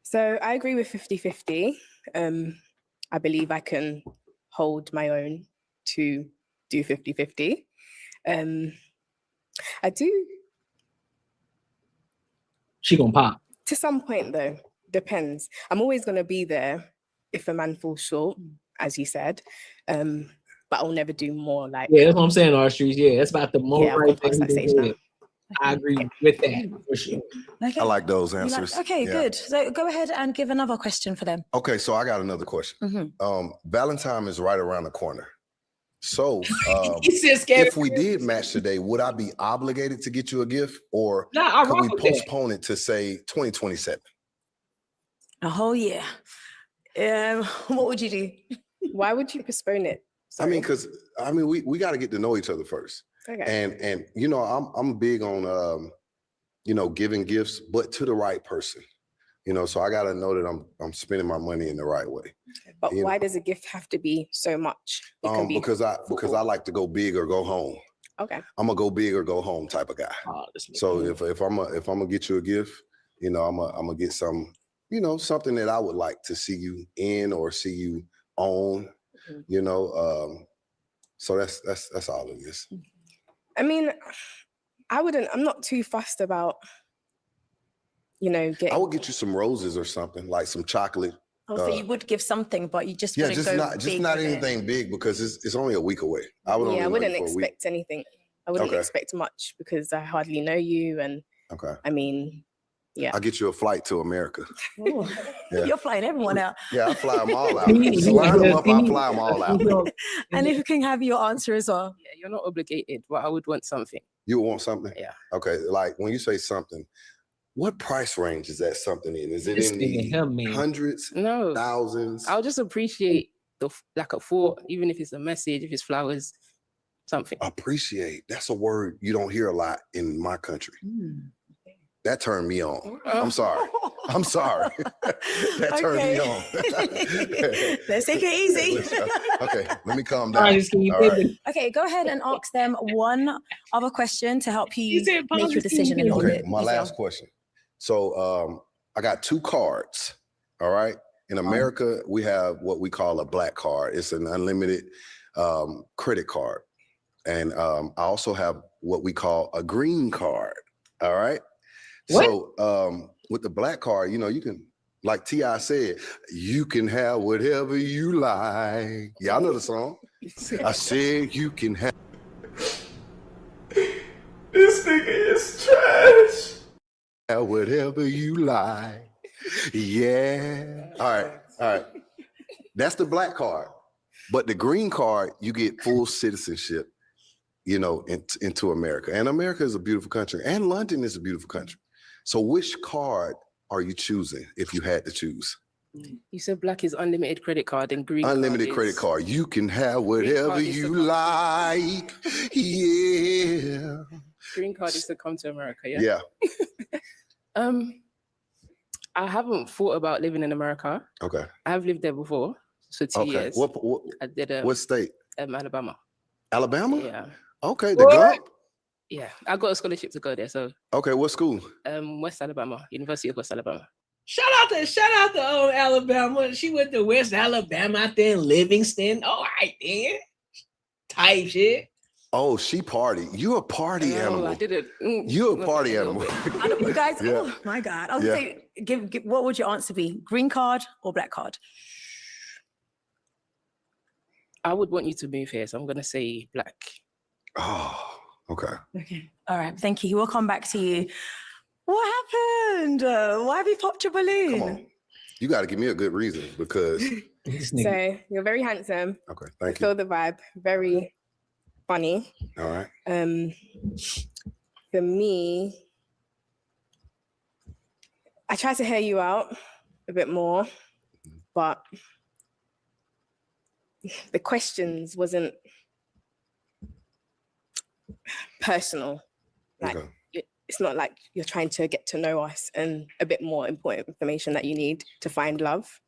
So I agree with 50-50. I believe I can hold my own to do 50-50. I do. She gonna pop. To some point though, depends. I'm always gonna be there if a man falls short, as you said. But I'll never do more like. Yeah, that's what I'm saying, R-Streets. Yeah, that's about the most right thing that to stage do. now. I agree with that for sure. Okay. I like those You like- answers. okay, Yeah. good. So go ahead and give another question for them. Okay, so I got another question. Valentine is right around the corner. So He said scared. if we did match today, would I be obligated to get you a gift, or Nah, I could we rock with that. postpone it to say 2027? Oh yeah. What would you do? Why would you postpone it? I mean, because we got to get to know each other first. Okay. And I'm big on giving gifts, but to the right person. So I got to know that I'm spending my money in the right way. But why does a gift have to be so much? It can be Because I like to go big or go home. Okay. I'm a go big or go home type of guy. So if I'm gonna get you a gift, I'm gonna get some, something that I would like to see you in or see you own. So that's all it is. I mean, I'm not too fussed about, getting. I would get you some roses or something, like some chocolate. Oh, so you would give something, but you just Yeah, wouldn't just go not big not with it. anything big because it's only a week away. I would only I know you wouldn't for a week. expect anything. I wouldn't Okay. expect much because I hardly know you, and Okay. I mean, yeah. I'll get you a flight to America. Ooh, Yeah. You're flying everyone out. Yeah, I fly them all out. Just line them up, I fly them all out. And if you can have your answer as well. Yeah, you're not obligated, but I would want something. You want something? Yeah. Okay, like when you say something, what price range is that something in? Is it This in nigga the here, man. hundreds? No. Thousands? I'll just appreciate a thought, even if it's a message, if it's flowers, something. Appreciate. That's a word you don't hear a lot in my country. That turned me on. I'm sorry. I'm sorry. That turned me on. Let's take it easy. Okay, let me calm down. All right. Okay, go ahead and ask them one other question to help you said make your decision a little Okay, bit my easier. last question. So I got 2 cards. All right. In America, we have what we call a black card. It's an unlimited credit card. And I also have what we call a green card. All right. What? So with the black card, you know, you can, like T.I. said, you can have whatever you like. Y'all know the song. I said you can have. This nigga is trash. Have whatever you like. Yeah. All right. That's the black card. But the green card, you get full citizenship, you know, into America. And America is a beautiful country. And London is a beautiful country. So which card are you choosing if you had to choose? You said black is unlimited credit card and green Unlimited card credit is, card. You can have whatever card is you the- like. Yeah. Green card is to come to America, yeah? Yeah. I haven't thought about living in America. Okay. I have lived there before, so 2 years. What I did what state? Alabama. Alabama? Yeah. Okay, the Gump? Yeah, I got a scholarship to go there. So Okay, what school? West Alabama, University of West Alabama. Shout out to Alabama. She went to West Alabama out there in Livingston. All right, then. Type shit. Oh, she party. You a party animal. I didn't. You a party animal. I don't, you guys, Yeah. oh my God. I was Yeah. say, give, what would your answer be? Green card or black card? I would want you to move here, so I'm gonna say black. Oh, okay. Okay. All right. Thank you. We'll come back to you. What happened? Why have you popped your balloon? Come on. You got to give me a good reason because. So you're very handsome. Okay, I thank you. feel the vibe. Very funny. All right. For me, I tried to hear you out a bit more, but the questions wasn't personal. Like Okay. it's not like you're trying to get to know us and a bit more important information that you need to find love.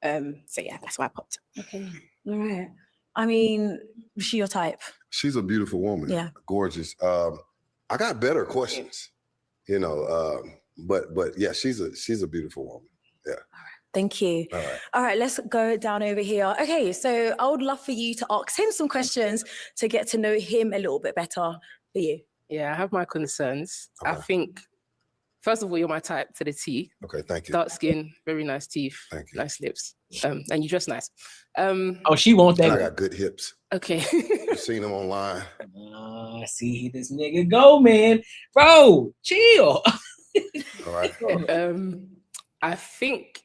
So yeah, that's why I popped. Okay. All right. I mean, was she your type? She's a beautiful woman. Yeah. Gorgeous. I got better questions, you know, but yeah, she's a beautiful woman. Yeah. Thank you. All right. All right, let's go down over here. Okay, so I would love for you to ask him some questions to get to know him a little bit better for you. Yeah, I have my concerns. I Okay. think, first of all, you're my type to the T. Okay, thank you. Dark skin, very nice teeth, Thank you. nice lips, and you dress nice. Oh, she won't And that. I got good hips. Okay. You've seen them online. See this nigga go, man. Bro, chill. All right. I think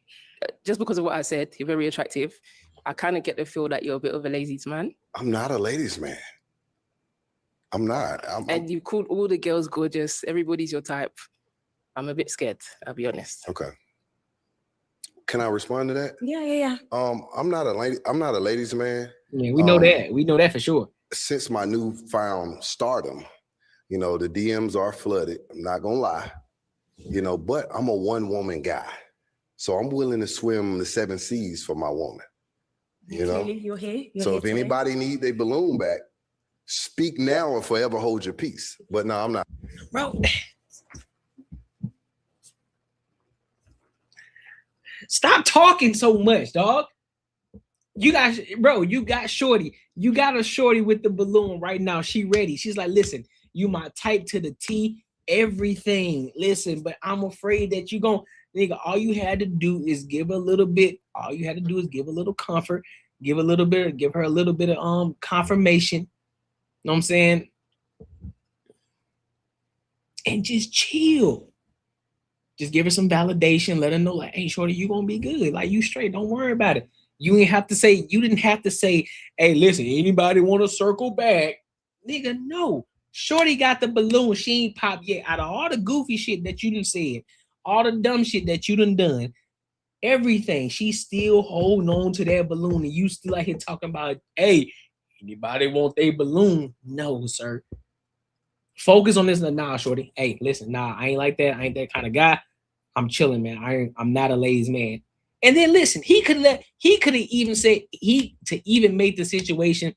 just because of what I said, you're very attractive. I kind of get the feel that you're a bit of a ladies' man. I'm not a ladies' man. I'm not. And you called all the girls gorgeous. Everybody's your type. I'm a bit scared, I'll be honest. Okay. Can I respond to that? Yeah. I'm not a lady. I'm not a ladies' man. Yeah, we know that. We know that for sure. Since my newfound stardom, you know, the DMs are flooded. I'm not gonna lie, you know, but I'm a one-woman guy, so I'm willing to swim the 7 seas for my woman. You know. Clearly, you're here. You're So here if today. anybody need their balloon back, speak now or forever hold your peace. But no, I'm not. Bro. Stop talking so much, dog. You got shorty. You got a shorty with the balloon right now. She ready. She's like, listen, you my type to the T, everything. Listen, but I'm afraid that you gon' nigga, all you had to do is give a little bit. All you had to do is give a little comfort, give her a little bit of confirmation. Know what I'm saying? And just chill. Just give her some validation. Let her know, like, hey, shorty, you gonna be good. Like, you straight. Don't worry about it. You didn't have to say, hey, listen, anybody want to circle back? Nigga, no. Shorty got the balloon. She ain't popped yet. Out of all the goofy shit that you done said, all the dumb shit that you done, everything, she's still holding on to that balloon. And you still out here talking about, hey, anybody want their balloon? No, sir. Focus on this. Nah, shorty. Hey, listen, nah, I ain't like that. I ain't that kind of guy. I'm chilling, man. I'm not a ladies' man. And then listen, he could have even said to even make the situation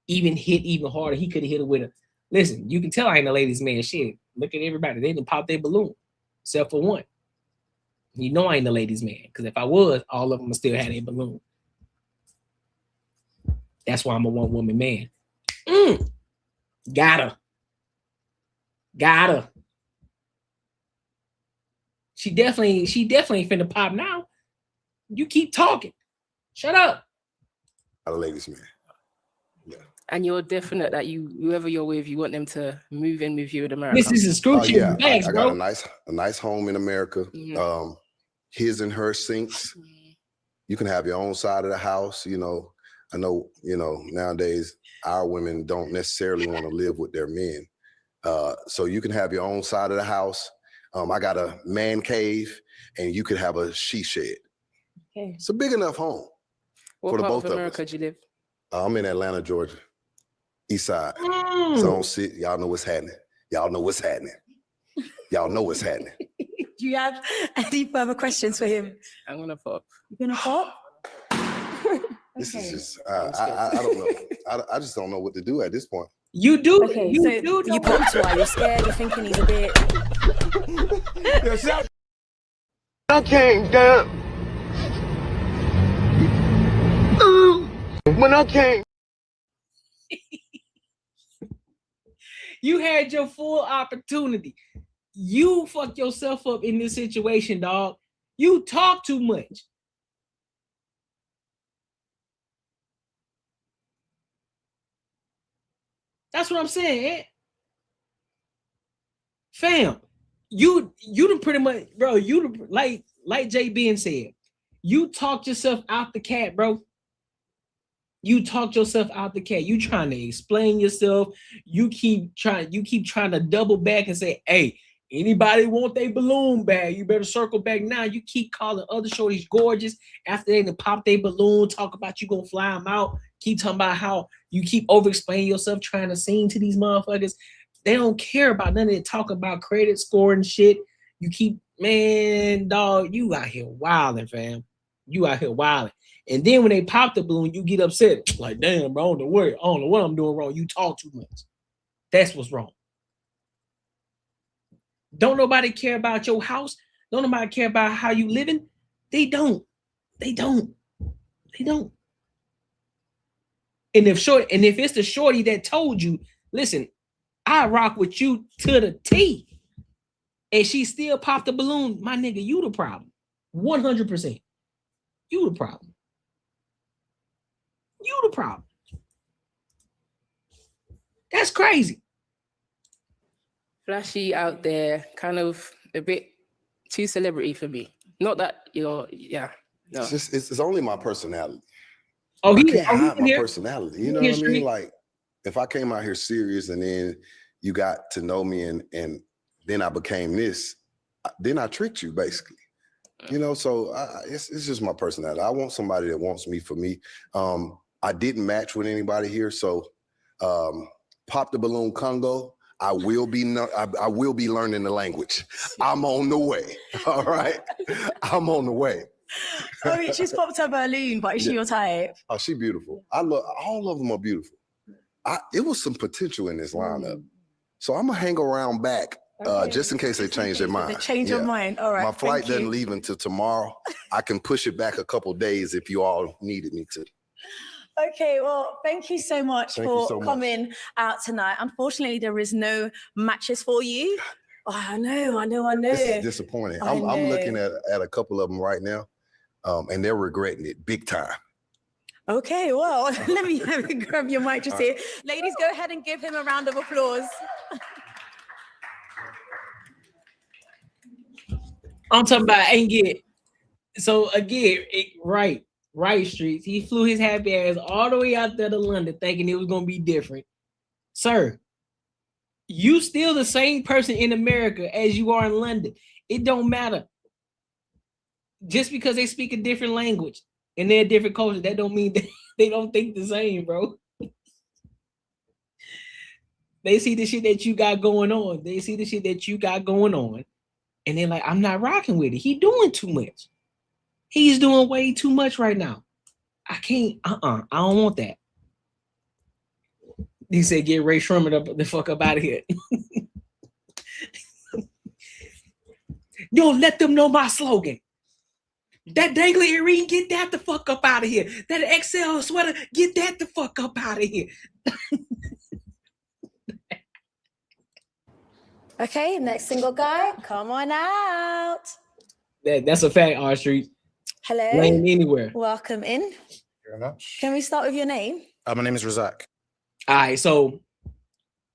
even hit even harder. He could have hit it with a listen. You can tell I ain't a ladies' man. Shit, look at everybody. They didn't pop their balloon, except for one. You know I ain't a ladies' man, because if I was, all of them would still had a balloon. That's why I'm a one-woman man. Got her. She definitely finna pop now. You keep talking. Shut up. Not a ladies' man. And you're definite that whoever you're with, you want them to move in with you in America. This is a screw Yeah, bags, I bro. got a nice home in America. His and her sinks. You can have your own side of the house. You know, I know, nowadays our women don't necessarily want to live with their men. So you can have your own side of the house. I got a man cave, and you could have a she shed. Okay. It's a big enough home What for the part both of of America us. do you live? I'm in Atlanta, Georgia, East Side. Zone 6. Y'all know what's happening. Y'all know what's happening. Y'all know what's happening. Do you have any further questions for him? I'm gonna pop. You're gonna pop? This is just I don't know. I just don't know what to do at this point. You do. Okay, you so do. you popped while you're scared. You're thinking he's a bit. I came down. When I came. You had your full opportunity. You fuck yourself up in this situation, dog. You talk too much. That's what I'm saying. Fam, you done pretty much, bro, like JB said, you talked yourself out the cat, bro. You talked yourself out the cat. You trying to explain yourself. You keep trying to double back and say, hey, anybody want their balloon back? You better circle back now. You keep calling other shorties gorgeous after they done pop their balloon, talk about you gonna fly them out. Keep talking about how you keep over-explaining yourself, trying to sing to these motherfuckers. They don't care about none of it. Talk about credit score and shit. You keep, man, dog, you out here wilding, fam. You out here wilding. And then when they pop the balloon, you get upset. Like, damn, bro, I don't know what I'm doing wrong. You talk too much. That's what's wrong. Don't nobody care about your house. Don't nobody care about how you living. They don't. And if it's the shorty that told you, listen, I rock with you to the T, and she still popped the balloon, my nigga, you the problem. 100%. You the problem. You the problem. That's crazy. Flashy out there, kind of a bit too celebrity for me. Not that no. It's only my personality. Oh, I can't hide my personality. You know what I mean? Like, if I came out here serious and then you got to know me and then I became this, then I tricked you basically. You know, so it's just my personality. I want somebody that wants me for me. I didn't match with anybody here, so Pop the Balloon Congo. I will be learning the language. I'm on the way. All right, I'm on the way. I mean, she's popped her balloon, but is she your type? Oh, she beautiful. I love all of them are beautiful. It was some potential in this lineup, so I'm gonna hang around back just in case they change their mind. They change your mind. All right. My flight doesn't leave until tomorrow. I can push it back a couple days if you all needed me to. Okay, well, thank you so much for coming out tonight. Unfortunately, there is no matches for you. Oh, I know. This is disappointing. I'm looking at a couple of them right now, and they're regretting it big time. Okay, well, let me grab your mic just here. Ladies, go ahead and give him a round of applause. I'm talking about ain't get. So again, right streets. He flew his happy ass all the way out there to London thinking it was gonna be different. Sir, you still the same person in America as you are in London. It don't matter. Just because they speak a different language and they're a different culture, that don't mean they don't think the same, bro. They see the shit that you got going on. They see the shit that you got going on. And they're like, I'm not rocking with it. He doing too much. He's doing way too much right now. I can't, I don't want that. He said, get Ray Sherman up the fuck up out of here. Yo, let them know my slogan. That dangly earring, get that the fuck up out of here. That XL sweater, get that the fuck up out of here. Okay, next single guy, come on out. That's a fact, R Street. Hello. Lane anywhere. Welcome in. Very much. Can we start with your name? My name is Razak. All right, so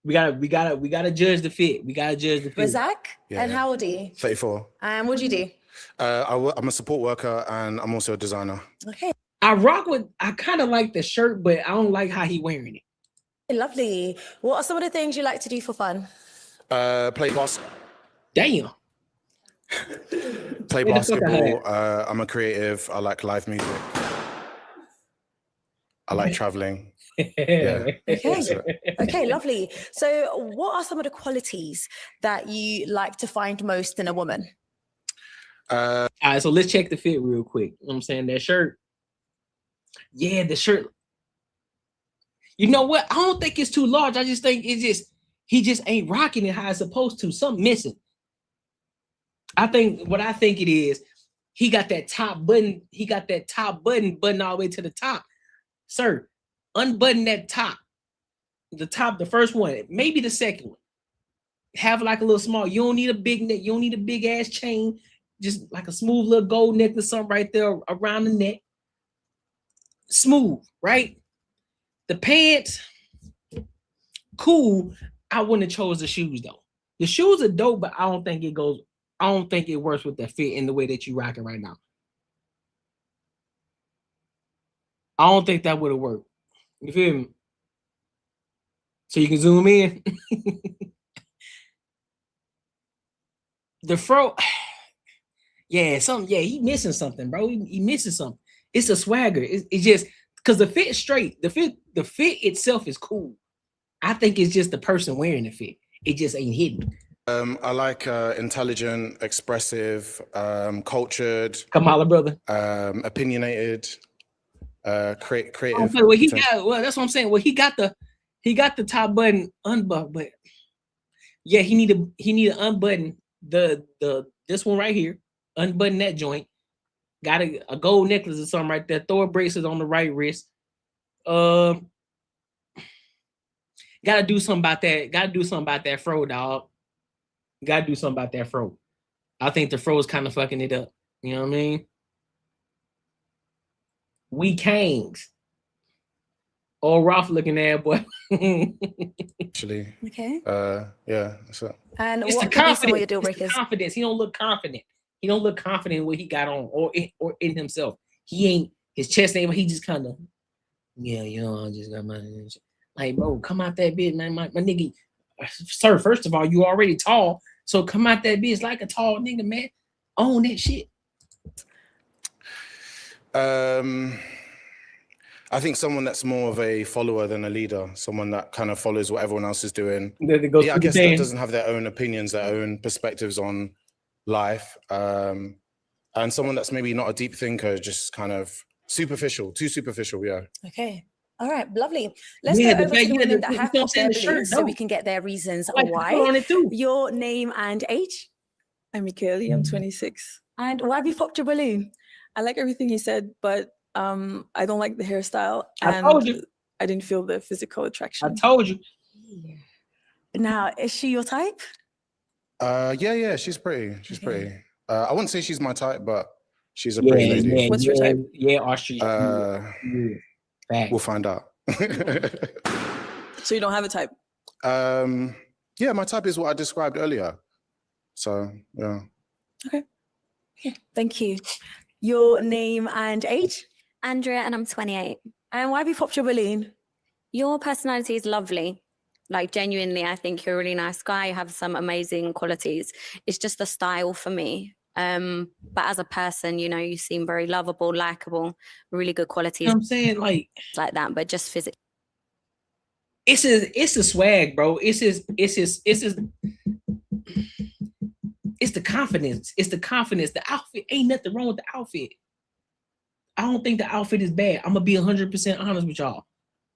we gotta judge the fit. We gotta judge the fit. Razak? And how old are you? 34. And what do you do? I'm a support worker and I'm also a designer. Okay. I kind of like the shirt, but I don't like how he wearing it. Lovely. What are some of the things you like to do for fun? Play basketball. Damn. Play basketball. I'm a creative. I like live music. I like traveling. Yeah. Okay. Okay, lovely. So what are some of the qualities that you like to find most in a woman? All right, so let's check the fit real quick. You know what I'm saying? That shirt. Yeah, the shirt. You know what? I don't think it's too large. I just think he just ain't rocking it how it's supposed to. Something missing. I think it is, he got that top button. He got that top button all the way to the top. Sir, unbutton that top. The first one, maybe the second one. Have like a little small. You don't need a big neck. You don't need a big ass chain. Just like a smooth little gold necklace, something right there around the neck. Smooth, right? The pants, cool. I wouldn't have chose the shoes though. The shoes are dope, but I don't think it works with the fit in the way that you rocking right now. I don't think that would have worked. You feel me? So you can zoom in. The fro, yeah, he missing something, bro. He missing something. It's a swagger. It's just because the fit is straight. The fit itself is cool. I think it's just the person wearing the fit. It just ain't hidden. I like intelligent, expressive, cultured. Kamala, brother. Opinionated, creative. Okay, well, that's what I'm saying. Well, he got the top button unbuttoned, but yeah, he need to unbutton this one right here. Unbutton that joint. Got a gold necklace or something right there. Throw a bracelet on the right wrist. Gotta do something about that. Gotta do something about that fro, dog. Gotta do something about that fro. I think the fro is kind of fucking it up. You know what I mean? We Kangs. Old Ralph looking at boy. Actually. Okay. Yeah. That's it. And It's what the could be some of confidence. your deal It's the breakers? confidence. He don't look confident. He don't look confident in what he got on or in himself. He ain't, his chest ain't, he just kind of, yeah, you know, I just got my, like, bro, come out that bitch, man. My nigga, sir, first of all, you already tall. So come out that bitch like a tall nigga, man. Own that shit. I think someone that's more of a follower than a leader, someone that kind of follows what everyone else is doing. Yeah, I guess that doesn't have their own opinions, their own perspectives on life. And someone that's maybe not a deep thinker, just kind of superficial, too superficial, yeah. Okay. All right, lovely. Let's Yeah, go the over fact- to the yeah, women the- that have you know popped their what I'm saying, the balloons shirt, so we no. can get their reasons I like the why. color on it too. Your name and age? I'm Michaeli, I'm 26. And why have you popped your balloon? I like everything he said, but I don't like the hairstyle. I And told you. I didn't feel the physical attraction. I told you. Now, is she your type? Yeah, she's pretty. She's pretty. I wouldn't say she's my type, but she's a pretty lady. What's your type? Yeah, Austria. We'll find out. So you don't have a type? Yeah, my type is what I described earlier. So, yeah. Okay. Thank you. Your name and age? Andrea, and I'm 28. And why have you popped your balloon? Your personality is lovely. Like, genuinely, I think you're a really nice guy. You have some amazing qualities. It's just the style for me. But as a person, you know, you seem very lovable, likable, really good qualities. You know what I'm saying? Like that, but just physically. it's a swag, bro. It's the confidence. It's the confidence. The outfit ain't nothing wrong with the outfit. I don't think the outfit is bad. I'm gonna be 100% honest with y'all.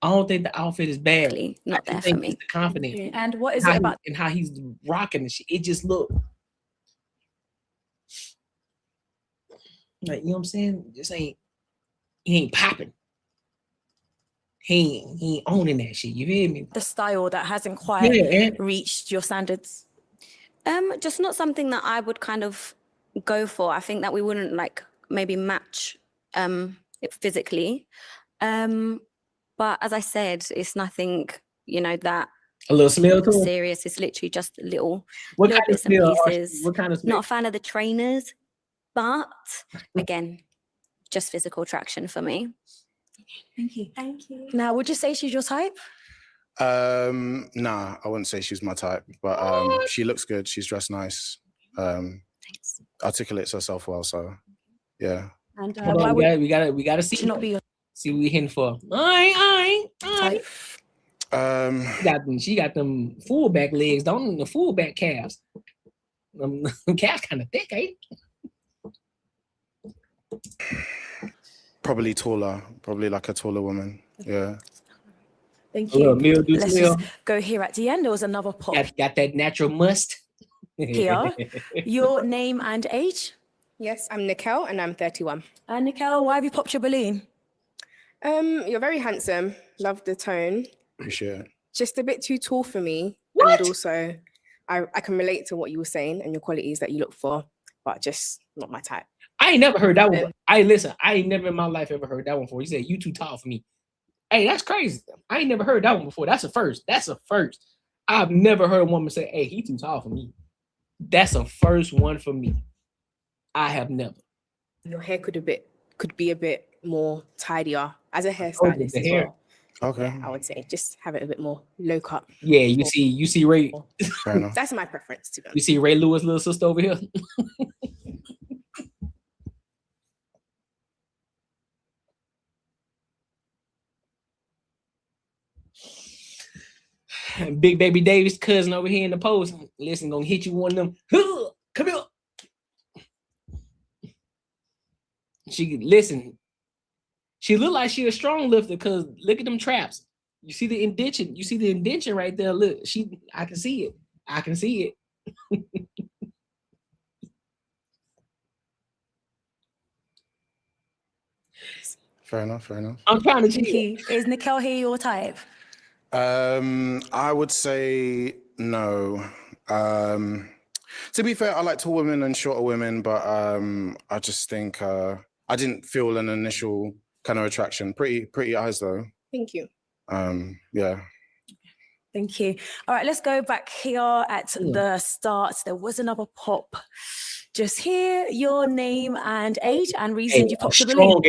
I don't think the outfit is bad. Not there for me. It's the confidence. And what is how it about? and how he's rocking the shit. It just look like, you know what I'm saying? He ain't popping. He ain't owning that shit. You feel me? The style that hasn't quite reached your standards. Just not something that I would kind of go for. I think that we wouldn't like maybe match it physically. But as I said, it's nothing, you know, that a little smell to serious. It's literally just little what kind bits of smell, and pieces. What kind of smell? Not a fan of the trainers, but again, just physical attraction for me. Thank you. Thank you. Now, would you say she's your type? Nah, I wouldn't say she's my type, but she looks good. She's dressed nice. Articulates herself well, so yeah. And we gotta see. Not be your see what we hitting for. Aye. type. She got them fullback legs, don't the fullback calves. Them calves kind of thick, eh? Probably taller, probably like a taller woman. Yeah. Thank you. Let's just go here at the end. There was another pop. Got that natural must. Here. Your name and age? Yes, I'm Nikel and I'm 31. And Nikel, why have you popped your balloon? You're very handsome. Love the tone. Appreciate it. Just a bit too tall for me. What? And also, I can relate to what you were saying and your qualities that you look for, but just not my type. I ain't never heard that one. I ain't never in my life ever heard that one before. You said you too tall for me. Hey, that's crazy. I ain't never heard that one before. That's a first. I've never heard a woman say, hey, he too tall for me. That's a first one for me. I have never. Your hair could be a bit more tidier as a hairstylist as well. Okay. Yeah, I would say just have it a bit more low cut. Yeah, you see Ray. Fair enough. That's my preference to be honest. You see Ray Lewis' little sister over here? Big Baby Davis' cousin over here in the post. Listen, gonna hit you one of them. Come here. She look like she a strong lifter because look at them traps. You see the indention right there. Look, I can see it. Fair enough. I'm trying to cheat. Is Nikel here your type? I would say no. To be fair, I like tall women and shorter women, but I just think I didn't feel an initial kind of attraction. Pretty eyes though. Thank you. Yeah. Thank you. All right, let's go back here at the start. There was another pop. Just here, your name and age and reason you popped the balloon.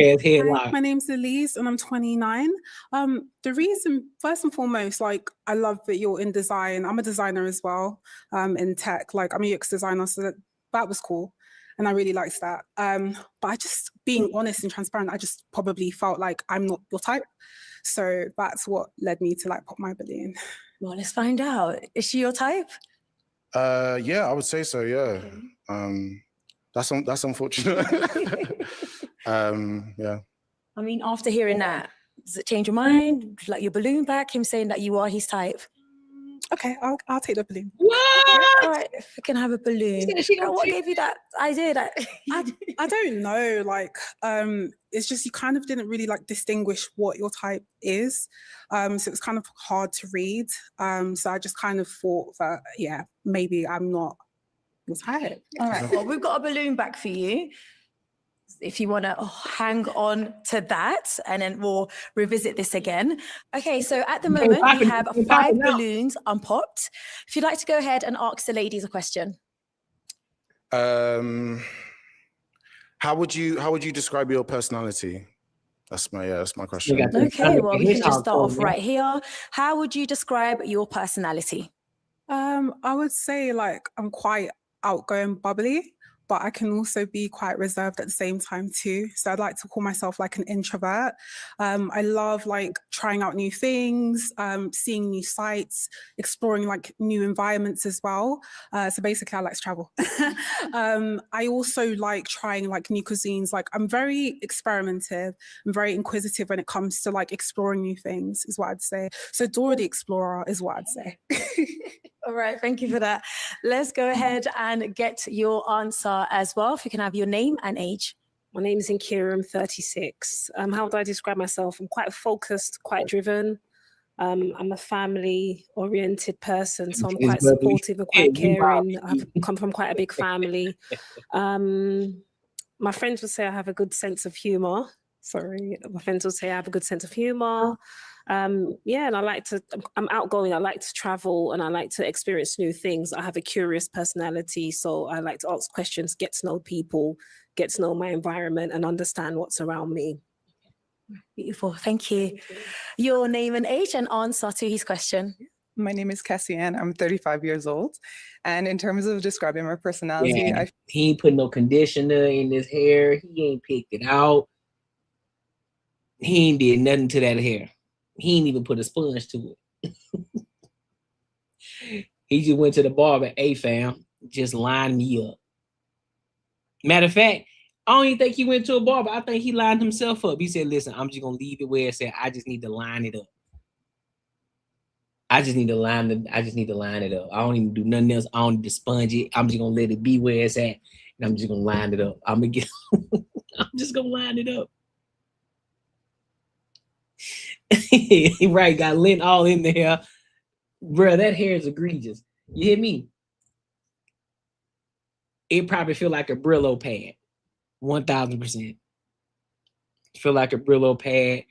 Hi, my name's Elise and I'm 29. The reason, first and foremost, like I love that you're in design. I'm a designer as well, in tech. Like I'm a UX designer, so that was cool. And I really liked that. But I just, being honest and transparent, I just probably felt like I'm not your type. So that's what led me to like pop my balloon. Well, let's find out. Is she your type? Yeah, I would say so. Yeah. That's unfortunate. Yeah. I mean, after hearing that, does it change your mind? Would you like your balloon back? Him saying that you are his type. Okay, I'll take the balloon. What? All right, if we can have a balloon. What gave you that idea? I don't know. Like, it's just you kind of didn't really like distinguish what your type is. So it's kind of hard to read. So I just kind of thought that, yeah, maybe I'm not your type. All right, well, we've got a balloon back for you. If you want to hang on to that, and then we'll revisit this again. Okay, so at the moment, we have 5 balloons unpopped. If you'd like to go ahead and ask the ladies a question. How would you describe your personality? That's my question. Okay, well, we can just start off right here. How would you describe your personality? I would say like I'm quite outgoing, bubbly, but I can also be quite reserved at the same time too. So I'd like to call myself like an introvert. I love like trying out new things, seeing new sights, exploring like new environments as well. So basically I like to travel. I also like trying like new cuisines. Like I'm very experimentative. I'm very inquisitive when it comes to like exploring new things is what I'd say. So Dora the Explorer is what I'd say. All right, thank you for that. Let's go ahead and get your answer as well. If you can have your name and age. My name is Inkira, I'm 36. How would I describe myself? I'm quite focused, quite driven. I'm a family-oriented person, so I'm quite supportive and quite caring. I've come from quite a big family. My friends would say I have a good sense of humor. My friends would say I have a good sense of humor. Yeah, and I'm outgoing. I like to travel and I like to experience new things. I have a curious personality, so I like to ask questions, get to know people, get to know my environment and understand what's around me. Beautiful, thank you. Your name and age and answer to his question. My name is Cassianne. I'm 35 years old. And in terms of describing my personality, he ain't put no conditioner in his hair. He ain't picked it out. He ain't did nothing to that hair. He ain't even put a sponge to it. He just went to the barber, hey fam, just line me up. Matter of fact, I don't even think he went to a barber. I think he lined himself up. He said, listen, I'm just gonna leave it where it said, I just need to line it up. I just need to line it up. I don't even do nothing else. I don't need to sponge it. I'm just gonna let it be where it's at. And I'm just gonna line it up. I'm just gonna line it up. Right, got lint all in the hair. Bro, that hair is egregious. You hear me? It probably feel like a Brillo pad. 1000%. Feel like a Brillo pad,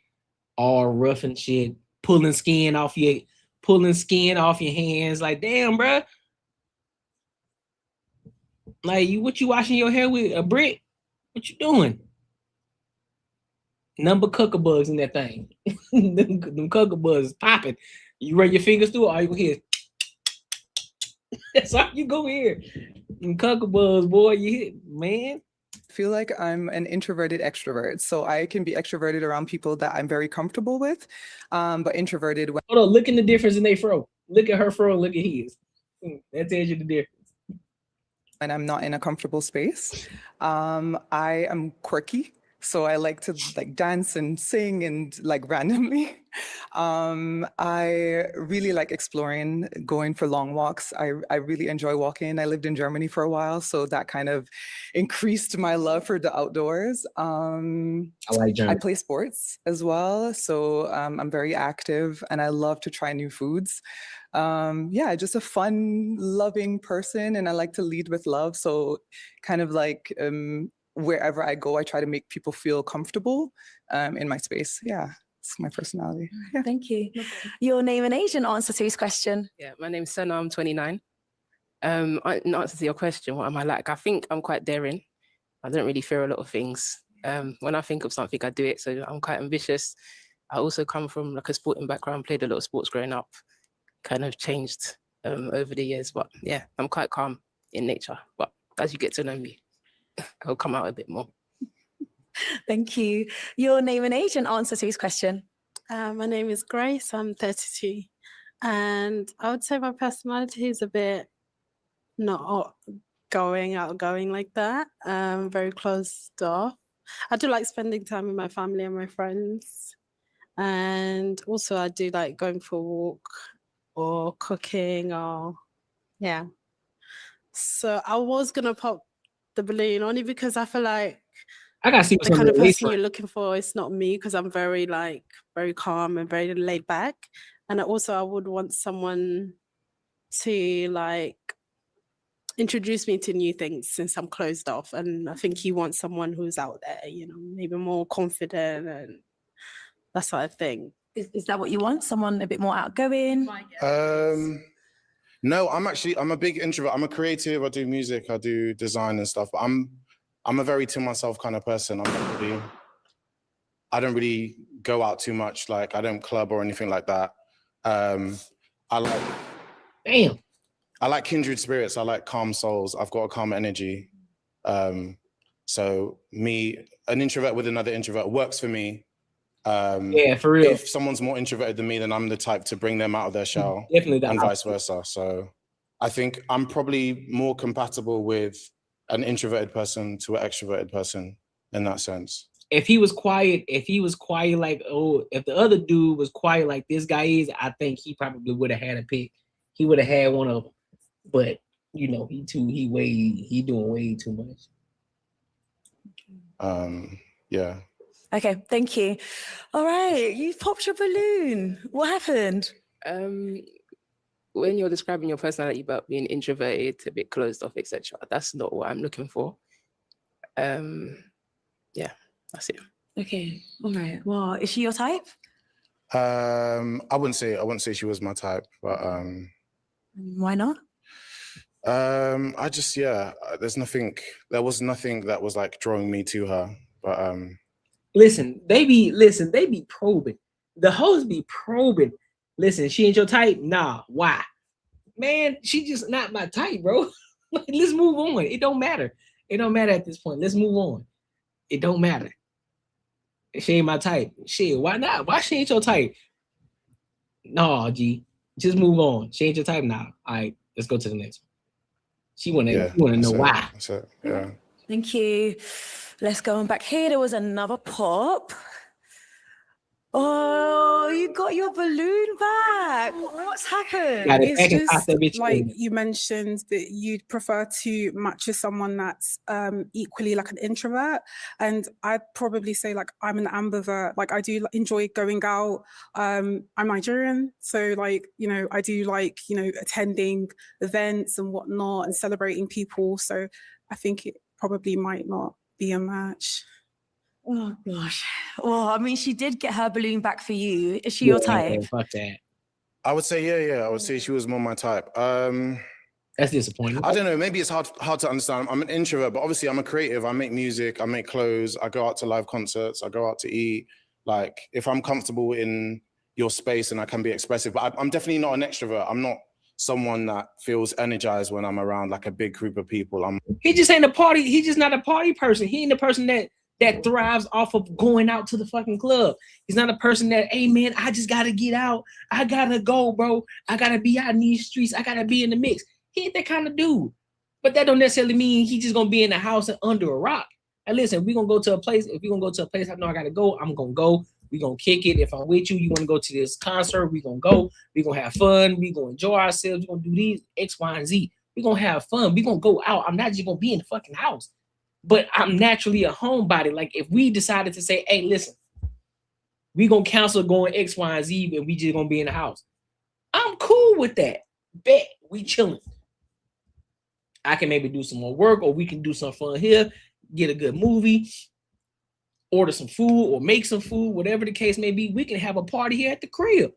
all rough and shit, pulling skin off your hands. Like, damn, bro. Like, what you washing your hair with? A brick? What you doing? Number cuckoo bugs in that thing. them cuckoo bugs popping. You run your fingers through it, all you gonna hear is that's all you go hear. Them cuckoo bugs, boy, you hit, man. I feel like I'm an introverted extrovert. So I can be extroverted around people that I'm very comfortable with, but introverted when— Hold on, look at the difference in their fro. Look at her fro, look at his. That tells you the difference. When I'm not in a comfortable space. I am quirky. So I like to like dance and sing and like randomly. I really like exploring, going for long walks. I really enjoy walking. I lived in Germany for a while, so that kind of increased my love for the outdoors. I like Germany. I play sports as well, so I'm very active and I love to try new foods. Yeah, just a fun, loving person, and I like to lead with love. So kind of like wherever I go, I try to make people feel comfortable in my space. Yeah, it's my personality. Yeah. Thank you. Your name and age and answer to his question. Yeah, my name's Senna, I'm 29. In answer to your question, what am I like? I think I'm quite daring. I don't really fear a lot of things. When I think of something, I do it. So I'm quite ambitious. I also come from like a sporting background, played a lot of sports growing up, kind of changed over the years. But yeah, I'm quite calm in nature. But as you get to know me, I'll come out a bit more. Thank you. Your name and age and answer to his question. My name is Grace, I'm 32. And I would say my personality is a bit not outgoing like that. Very closed off. I do like spending time with my family and my friends. And also I do like going for a walk or cooking or, yeah. So I was gonna pop the balloon only because I feel like I gotta see what's the on kind the of list. person you're looking for is not me because I'm very calm and very laid back. And also I would want someone to like introduce me to new things since I'm closed off. And I think you want someone who's out there, you know, maybe more confident, and that's what I think. Is that what you want? Someone a bit more outgoing? No, I'm a big introvert. I'm a creative. I do music, I do design and stuff. But I'm a very to myself kind of person. I don't really go out too much. Like I don't club or anything like that. I like kindred spirits. I like calm souls. I've got a calm energy. So an introvert with another introvert works for me. Yeah, for real. If someone's more introverted than me, then I'm the type to bring them out of their shell, Definitely and vice versa. So I think I'm probably more compatible with an introverted person to an extroverted person in that sense. If he was quiet like, if the other dude was quiet like this guy is, I think he probably would have had a pick. He would have had one of them. But he doing way too much. Yeah. Okay, thank you. All right, you popped your balloon. What happened? When you're describing your personality about being introverted, a bit closed off, etc., that's not what I'm looking for. Yeah, that's it. Okay, all right. Well, is she your type? I wouldn't say she was my type, but why not? there was nothing that was like drawing me to her. But Listen, they be probing. The hoes be probing. Listen, she ain't your type? Nah, why? Man, she just not my type, bro. Let's move on. It don't matter. It don't matter at this point. Let's move on. It don't matter. She ain't my type. Shit, why not? Why she ain't your type? No, G. Just move on. She ain't your type now. All right, let's go to the next one. She wanna know why. That's it. Yeah. Thank you. Let's go on back here. There was another pop. Oh, you got your balloon back. What's happened? It's just like you mentioned that you'd prefer to match with someone that's equally like an introvert, and I'd probably say like I'm an ambivert. Like I do enjoy going out. I'm Nigerian, so like I do like attending events and whatnot and celebrating people. So I think it probably might not be a match. Oh gosh. Well, I mean, she did get her balloon back for you. Is she your type? Fuck that. I would say yeah. I would say she was more my type. That's disappointing. I don't know. Maybe it's hard to understand. I'm an introvert, but obviously I'm a creative. I make music. I make clothes. I go out to live concerts. I go out to eat. Like if I'm comfortable in your space and I can be expressive, but I'm definitely not an extrovert. I'm not someone that feels energized when I'm around like a big group of people. He just ain't a party. He just not a party person. He ain't the person that thrives off of going out to the fucking club. He's not a person that, hey man, I just gotta get out. I gotta go, bro. I gotta be out in these streets. I gotta be in the mix. He ain't that kind of dude. But that don't necessarily mean he just gonna be in the house and under a rock. And listen, we gonna go to a place. If we gonna go to a place I know I gotta go, I'm gonna go. We gonna kick it. If I'm with you, you wanna go to this concert, we gonna go. We gonna have fun. We gonna enjoy ourselves. We gonna do these X, Y, and Z. We gonna have fun. We gonna go out. I'm not just gonna be in the fucking house. But I'm naturally a homebody. Like if we decided to say, hey, listen, we gonna cancel going X, Y, and Z, and we just gonna be in the house. I'm cool with that. Bet we chilling. I can maybe do some more work, or we can do some fun here, get a good movie, order some food, or make some food, whatever the case may be. We can have a party here at the crib.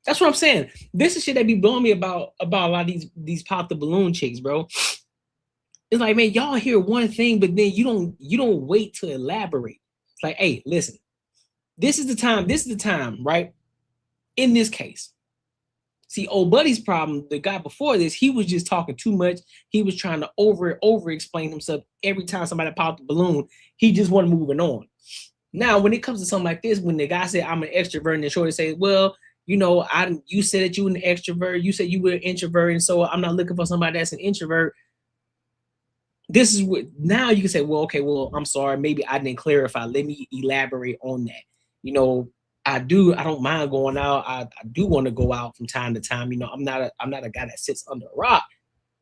That's what I'm saying. This is shit that be blowing me about a lot of these pop the balloon chicks, bro. It's like, man, y'all hear one thing, but then you don't wait to elaborate. It's like, hey, listen, this is the time, right? In this case. See, old buddy's problem, the guy before this, he was just talking too much. He was trying to over explain himself every time somebody popped the balloon. He just wasn't moving on. Now, when it comes to something like this, when the guy said I'm an extrovert, and the shorty say, well, you said that you were an extrovert. You said you were an introvert, and so I'm not looking for somebody that's an introvert. This is what now you can say, well, okay, well, I'm sorry, maybe I didn't clarify. Let me elaborate on that. I don't mind going out. I do want to go out from time to time. I'm not a guy that sits under a rock.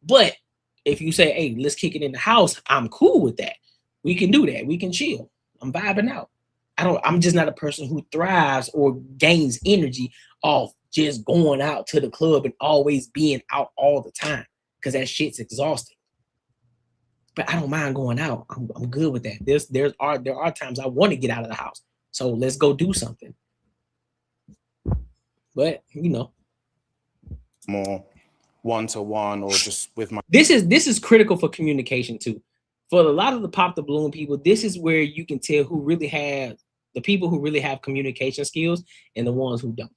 But if you say, hey, let's kick it in the house, I'm cool with that. We can do that. We can chill. I'm vibing out. I'm just not a person who thrives or gains energy off just going out to the club and always being out all the time, because that shit's exhausting. But I don't mind going out. I'm good with that. There are times I want to get out of the house. So let's go do something. But more one-to-one or just with my this is critical for communication too. For a lot of the pop the balloon people, this is where you can tell who really have the people who really have communication skills and the ones who don't.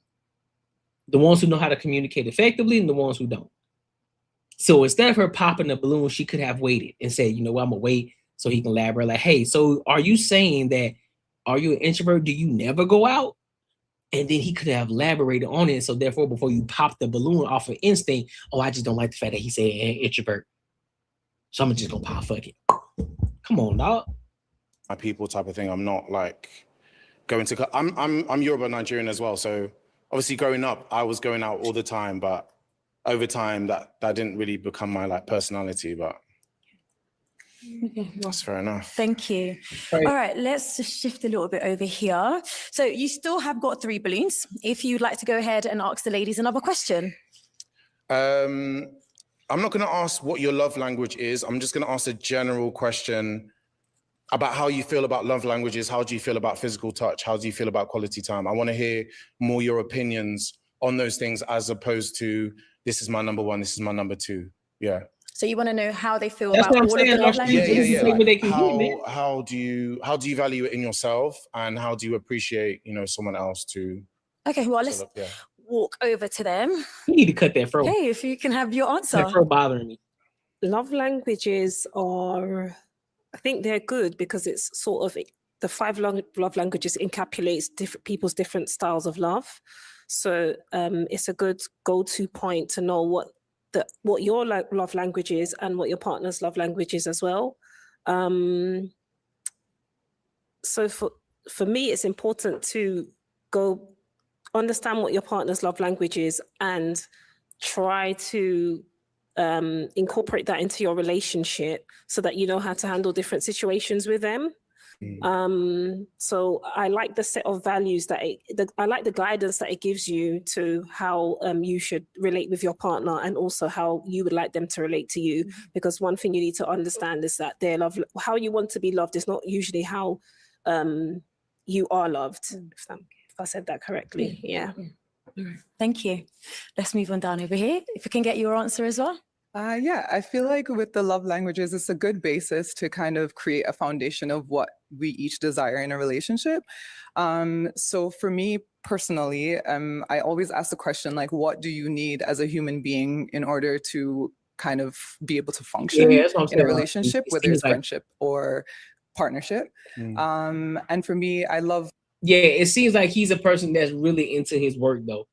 The ones who know how to communicate effectively and the ones who don't. So instead of her popping the balloon, she could have waited and said, you know what, I'm gonna wait so he can elaborate. Like, hey, so are you saying that, are you an introvert? Do you never go out? And then he could have elaborated on it. So therefore, before you pop the balloon off of instinct, oh, I just don't like the fact that he said introvert. So I'm just gonna pop, fuck it. Come on, dog. My people type of thing. I'm not like going to. I'm Yoruba Nigerian as well. So obviously, growing up, I was going out all the time. But over time, that didn't really become my like personality. But Okay, that's fair enough. Thank you. All right, let's just shift a little bit over here. So you still have got 3 balloons. If you'd like to go ahead and ask the ladies another question. I'm not going to ask what your love language is. I'm just going to ask a general question about how you feel about love languages. How do you feel about physical touch? How do you feel about quality time? I want to hear more your opinions on those things as opposed to this is my number 1, this is my number 2. Yeah. So you want to know how they feel That's about what I'm all saying, of the love Ashley. languages? Yeah. Maybe they Like, can hear me. how do you value it in yourself, and how do you appreciate, you know, someone else to? Okay, well, let's yeah. walk over to them. You need to cut that fro. Hey, if you can have your answer. That fro bothering me. Love languages are, I think they're good because it's sort of the 5 love languages encapsulates different people's different styles of love. So it's a good go-to point to know what your love language is and what your partner's love language is as well. So for me, it's important to go understand what your partner's love language is and try to incorporate that into your relationship so that you know how to handle different situations with them. So I like the set of values that I like the guidance that it gives you to how you should relate with your partner, and also how you would like them to relate to you. Because one thing you need to understand is that their love, how you want to be loved, is not usually how you are loved. If I said that correctly, yeah. Thank you. Let's move on down over here. If we can get your answer as well. Yeah, I feel like with the love languages, it's a good basis to kind of create a foundation of what we each desire in a relationship. So for me personally, I always ask the question, like, what do you need as a human being in order to kind of be able to function Yeah, that's what I'm in a saying. relationship, It whether seems it's like- friendship or partnership? And for me, I love. Yeah, it seems like he's a person that's really into his work though.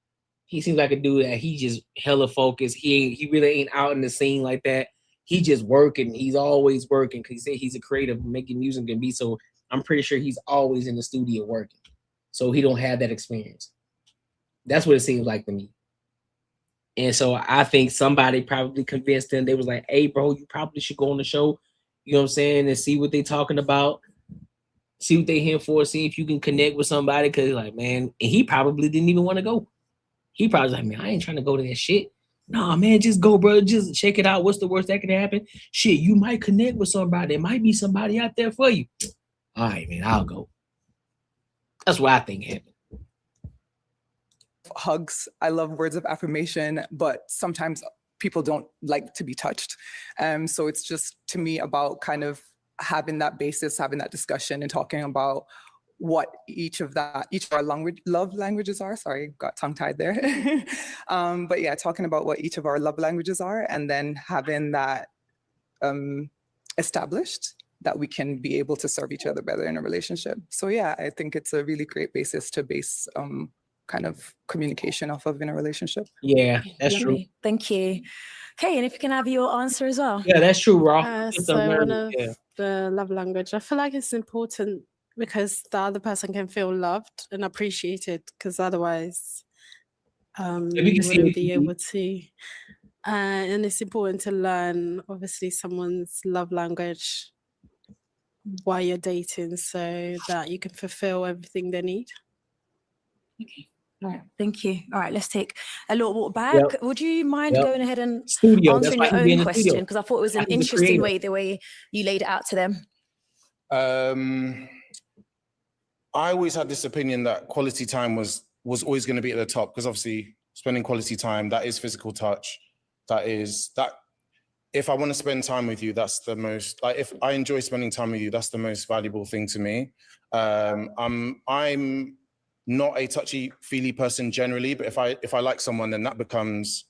He seems like a dude that he just hella focused. He really ain't out in the scene like that. He just working. He's always working because he said he's a creative, making music and beats. So I'm pretty sure he's always in the studio working. So he don't have that experience. That's what it seems like to me. And so I think somebody probably convinced him. They was like, hey, bro, you probably should go on the show, you know what I'm saying, and see what they talking about. See what they here for, see if you can connect with somebody. Cause like, man, and he probably didn't even want to go. He probably was like, man, I ain't trying to go to that shit. Nah, man, just go, bro. Just check it out. What's the worst that can happen? Shit, you might connect with somebody. There might be somebody out there for you. All right, man, I'll go. That's what I think happened. Hugs. I love words of affirmation, but sometimes people don't like to be touched. So it's just, to me, about kind of having that basis, having that discussion and talking about what each of our love languages are. Sorry, got tongue tied there. But yeah, talking about what each of our love languages are, and then having that established, that we can be able to serve each other better in a relationship. So yeah, I think it's a really great basis to base kind of communication off of in a relationship. Yeah, that's true. Lovely. Thank you. Okay, and if you can have your answer as well. Yeah, that's true, Raw. So one of the love language, I feel like it's important because the other person can feel loved and appreciated, because otherwise you wouldn't be able to. And it's important to learn, obviously, someone's love language while you're dating so that you can fulfill everything they need. Okay. All right. Thank you. All right, let's take a little walk back. Yep. Would you mind Yep. going ahead and Studio. answering That's why your he be in own the studio. question? Because I thought it was an He's a interesting creator. the way you laid it out to them. I always had this opinion that quality time was always going to be at the top, because obviously spending quality time, that is physical touch. That if I want to spend time with you, that's the most, like, if I enjoy spending time with you, that's the most valuable thing to me. I'm not a touchy-feely person generally, but if I like someone, then that becomes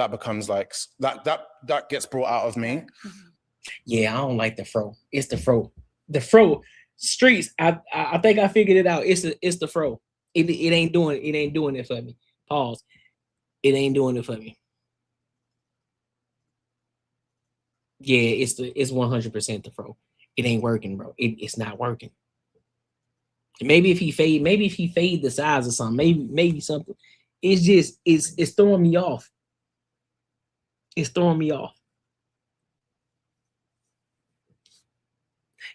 that becomes like that gets brought out of me. Yeah, I don't like the fro. It's the fro. The fro streets. I think I figured it out. It's the fro. It ain't doing it for me. Pause. It ain't doing it for me. Yeah, it's 100% the fro. It ain't working, bro. It's not working. Maybe if he fade the size or something, maybe something. It's just it's throwing me off. It's throwing me off.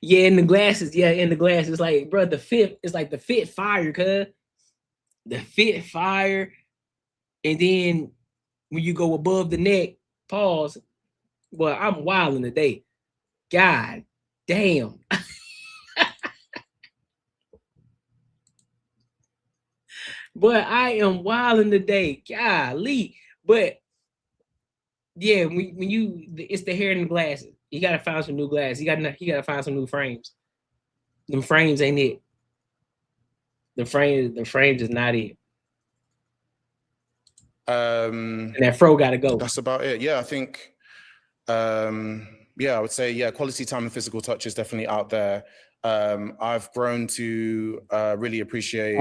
Yeah, in the glasses. Yeah, in the glasses. Like, bro, the fit is like the fit fire, cuz. The fit fire. And then when you go above the neck, pause. Well, I'm wilding today. God damn. But I am wilding today. Golly. But yeah, when you it's the hair and the glasses. You gotta find some new glasses. You gotta find some new frames. Them frames ain't it. The frames is not it. And that fro gotta go. That's about it. Yeah, I think I would say, yeah, quality time and physical touch is definitely out there. I've grown to really appreciate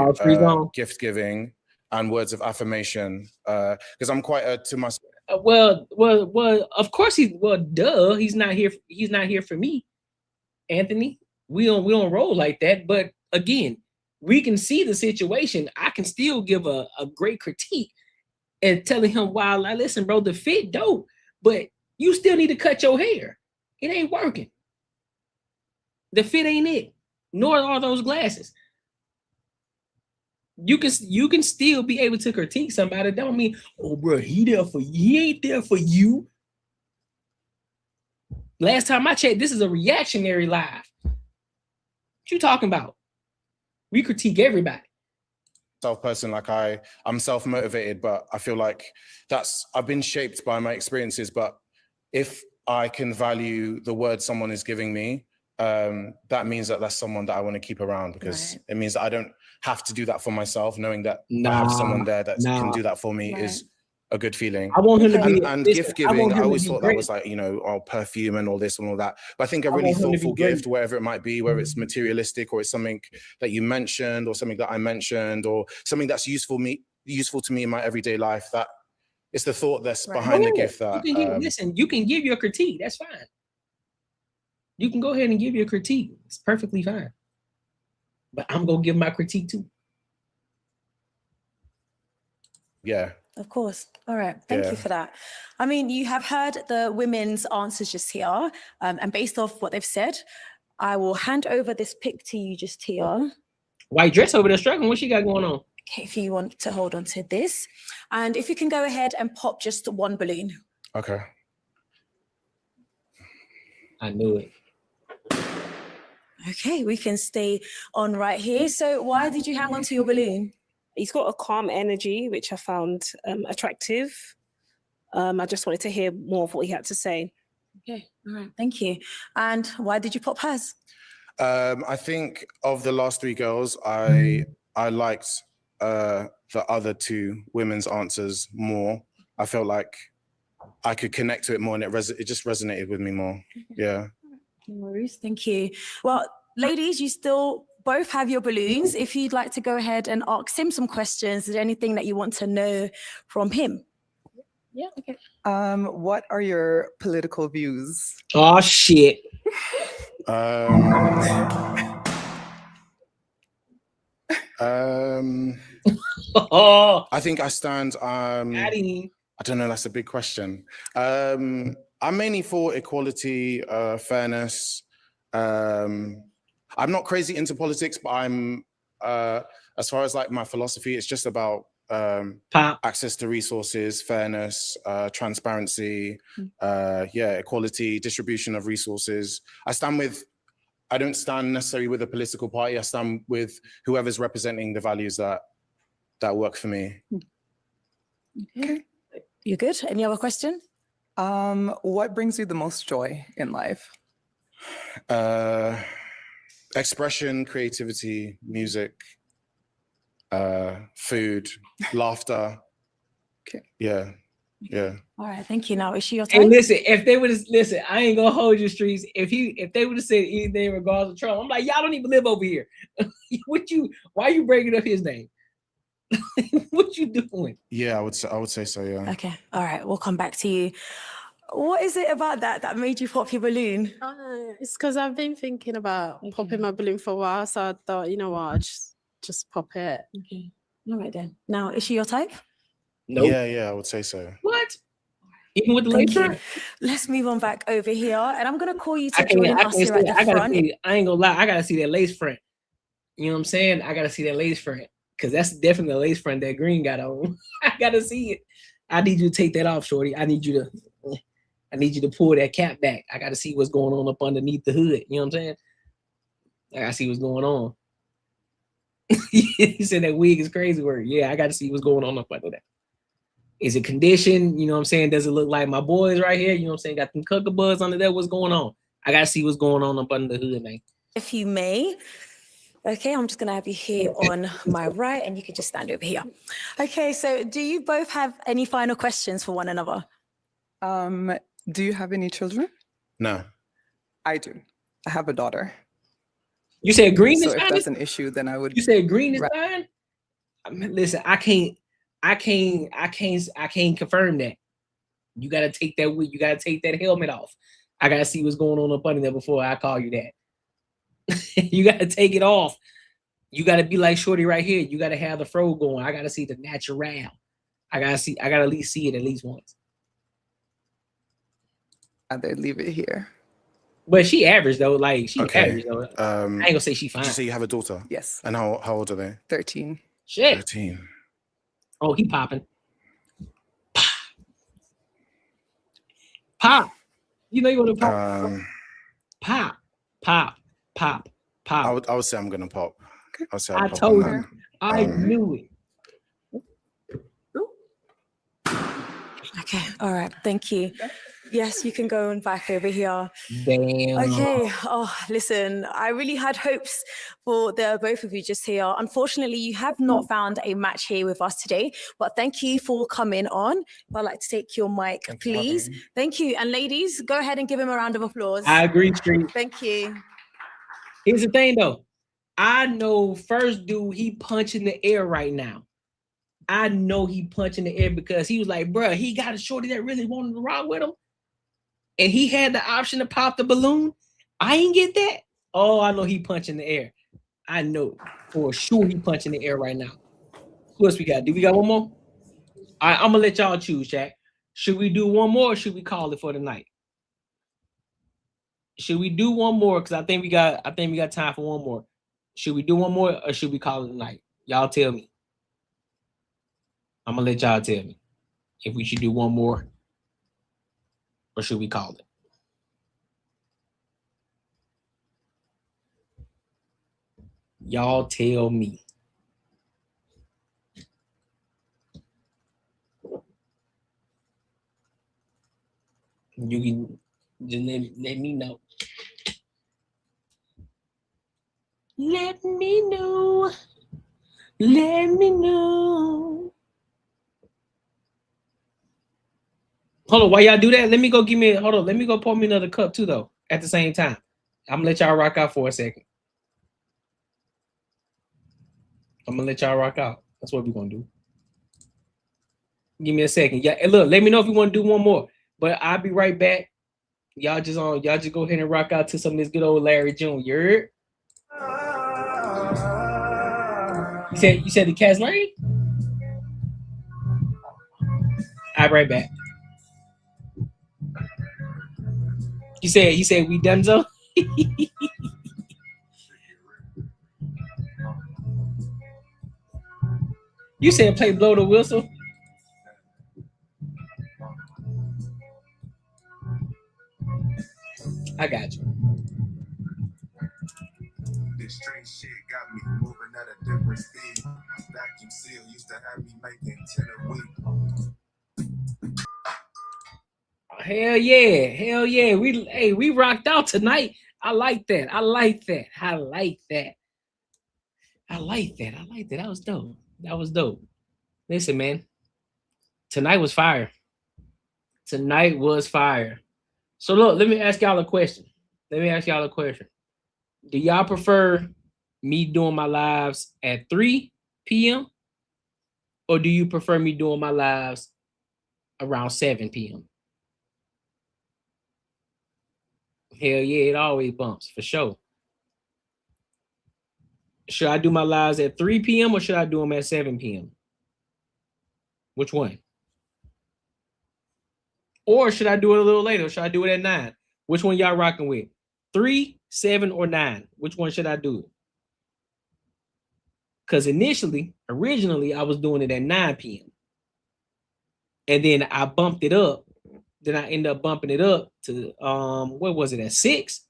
gift giving and words of affirmation because I'm quite to myself. Well, of course duh, he's not here for me, Anthony. We don't roll like that. But again, we can see the situation. I can still give a great critique and telling him, wow, like, listen, bro, the fit dope, but you still need to cut your hair. It ain't working. The fit ain't it, nor are those glasses. You can still be able to critique somebody. Don't mean, oh, bro, he ain't there for you. Last time I checked, this is a reactionary live. What you talking about? We critique everybody. Person, like I'm self-motivated, but I feel like I've been shaped by my experiences. But if I can value the word someone is giving me, that means that's someone that I want to keep around, because it means that I don't have to do that for myself. Knowing that I have someone there that can do that for me is a good feeling. I want him to be and gift giving. I always thought that was like, perfume and all this and all that. But I think a really thoughtful gift, wherever it might be, whether it's materialistic or it's something that you mentioned or something that I mentioned or something that's useful to me in my everyday life, that it's the thought that's behind the gift that listen, you can give your critique. That's fine. You can go ahead and give your critique. It's perfectly fine. But I'm gonna give my critique too. Yeah. Of course. All right. Thank you for that. I mean, you have heard the women's answers just here. And based off what they've said, I will hand over this pic to you just here. White dress over there struggling. What she got going on? Okay, if you want to hold on to this. And if you can go ahead and pop just one balloon. Okay. I knew it. Okay, we can stay on right here. So why did you hang on to your balloon? He's got a calm energy, which I found attractive. I just wanted to hear more of what he had to say. Okay, all right, thank you. And why did you pop hers? I think of the last three girls, I liked the other two women's answers more. I felt like I could connect to it more, and it just resonated with me more. Yeah. No worries, thank you. Well, ladies, you still both have your balloons. If you'd like to go ahead and ask him some questions, is there anything that you want to know from him? Yeah, okay. What are your political views? Oh, shit. I think I stand. I don't know. That's a big question. I'm mainly for equality, fairness. I'm not crazy into politics, but I'm as far as like my philosophy, it's just about access to resources, fairness, transparency, equality, distribution of resources. I don't stand necessarily with a political party. I stand with whoever's representing the values that work for me. Okay. You good? Any other question? What brings you the most joy in life? Expression, creativity, music, food, laughter. Okay. Yeah. Yeah. All right, thank you. Now, is she your Hey, type? listen, if they would have listen, I ain't gonna hold you, streets. If they would have said anything in regards to Trump, I'm like, y'all don't even live over here. Why you bringing up his name? What you doing? Yeah, I would say so, yeah. Okay, all right, we'll come back to you. What is it about that made you pop your balloon? It's because I've been thinking about popping my balloon for a while, so I thought, you know what, I'll just pop it. Okay, all right then. Now, is she your type? Nope. Yeah, I would say so. What? Even with the Thank lace you. front? Let's move on back over here, and I'm gonna call you I to join us here at the I front. ain't gonna lie, I gotta see that lace front. You know what I'm saying? I gotta see that lace front. Cause that's definitely the lace front that Green got on. I gotta see it. I need you to take that off, Shorty. I need you to pull that cap back. I gotta see what's going on up underneath the hood. You know what I'm saying? I gotta see what's going on. He said that wig is crazy work. Yeah, I gotta see what's going on up under that. Is it conditioned? You know what I'm saying? Does it look like my boys right here? You know what I'm saying? Got them cuckabuds under there. What's going on? I gotta see what's going on up under the hood, man. If you may. Okay, I'm just gonna have you here on my right, and you can just stand over here. Okay, so do you both have any final questions for one another? Do you have any children? No. I do. I have a daughter. You said Green So is if fine? that's an issue, then I would. You said Green is Right. fine? I mean, listen, I can't confirm that. You gotta take that wig, you gotta take that helmet off. I gotta see what's going on up under there before I call you that. You gotta take it off. You gotta be like Shorty right here. You gotta have the fro going. I gotta see the natural. I gotta at least see it at least once. I'd leave it here. But she average though, like she Okay. average though. I ain't gonna say she fine. Did you say you have a daughter? Yes. And how old are they? 13. Shit. 13. Oh, he popping. Pop. You know you want to pop. Pop. I would say I'm gonna pop. I would say I I'll pop told on you. that. I knew it. Okay, all right, thank you. Yes, you can go on back over here. Damn. Okay. Oh, listen, I really had hopes for the both of you just here. Unfortunately, you have not found a match here with us today, but thank you for coming on. I'd like to take your mic, please. Thank you. And ladies, go ahead and give him a round of applause. I agree, Street. Thank you. Here's the thing though. I know first dude, he punching the air right now. I know he punching the air because he was like, bruh, he got a shorty that really wanted to rock with him. And he had the option to pop the balloon. I ain't get that. Oh, I know he punching the air. I know for sure he punching the air right now. Who else we got? Do we got one more? All right, I'm gonna let y'all choose, Jack. Should we do one more or should we call it for the night? Should we do one more? Because I think we got time for one more. Should we do one more or should we call it a night? Y'all tell me. I'm gonna let y'all tell me if we should do one more or should we call it? Y'all tell me. You can just let me know. Let me know. Let me know. Hold on, while y'all do that, let me go let me go pour me another cup too, though, at the same time. I'm gonna let y'all rock out for a second. I'm gonna let y'all rock out. That's what we're gonna do. Give me a second. Yeah, and look, let me know if you want to do one more. But I'll be right back. Y'all just go ahead and rock out to some of this good old Larry Jr. You said the Cat's Lane? I'll be right back. He said we done so. You said play blow the whistle. I got you. This straight shit got me moving at a different speed. Vacuum seal used to have me making 10 a week. Hell yeah. We rocked out tonight. I like that. That was dope. Listen, man. Tonight was fire. Tonight was fire. So look, let me ask y'all a question. Do y'all prefer me doing my lives at 3 p.m. or do you prefer me doing my lives around 7 p.m.? Hell yeah, it always bumps for sure. Should I do my lives at 3 p.m. or should I do them at 7 p.m.? Which one? Or should I do it a little later? Should I do it at 9? Which one y'all rocking with? 3, 7, or 9? Which one should I do? Because originally, I was doing it at 9 p.m. And then I bumped it up. Then I ended up bumping it up to what was it, at 6?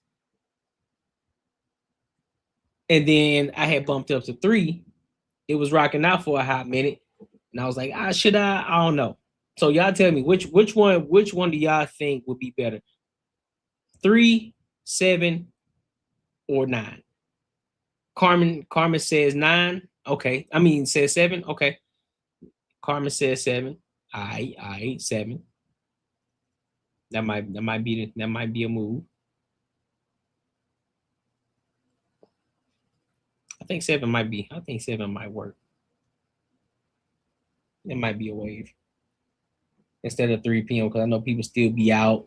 And then I had bumped up to 3. It was rocking out for a hot minute. And I was like, should I? I don't know. So y'all tell me which one do y'all think would be better? 3, 7, or 9? Carmen says 9. Okay. I mean says 7. Okay. Carmen says 7. I 7. That might be a move. I think 7 might work. It might be a wave instead of 3 p.m. because I know people still be out.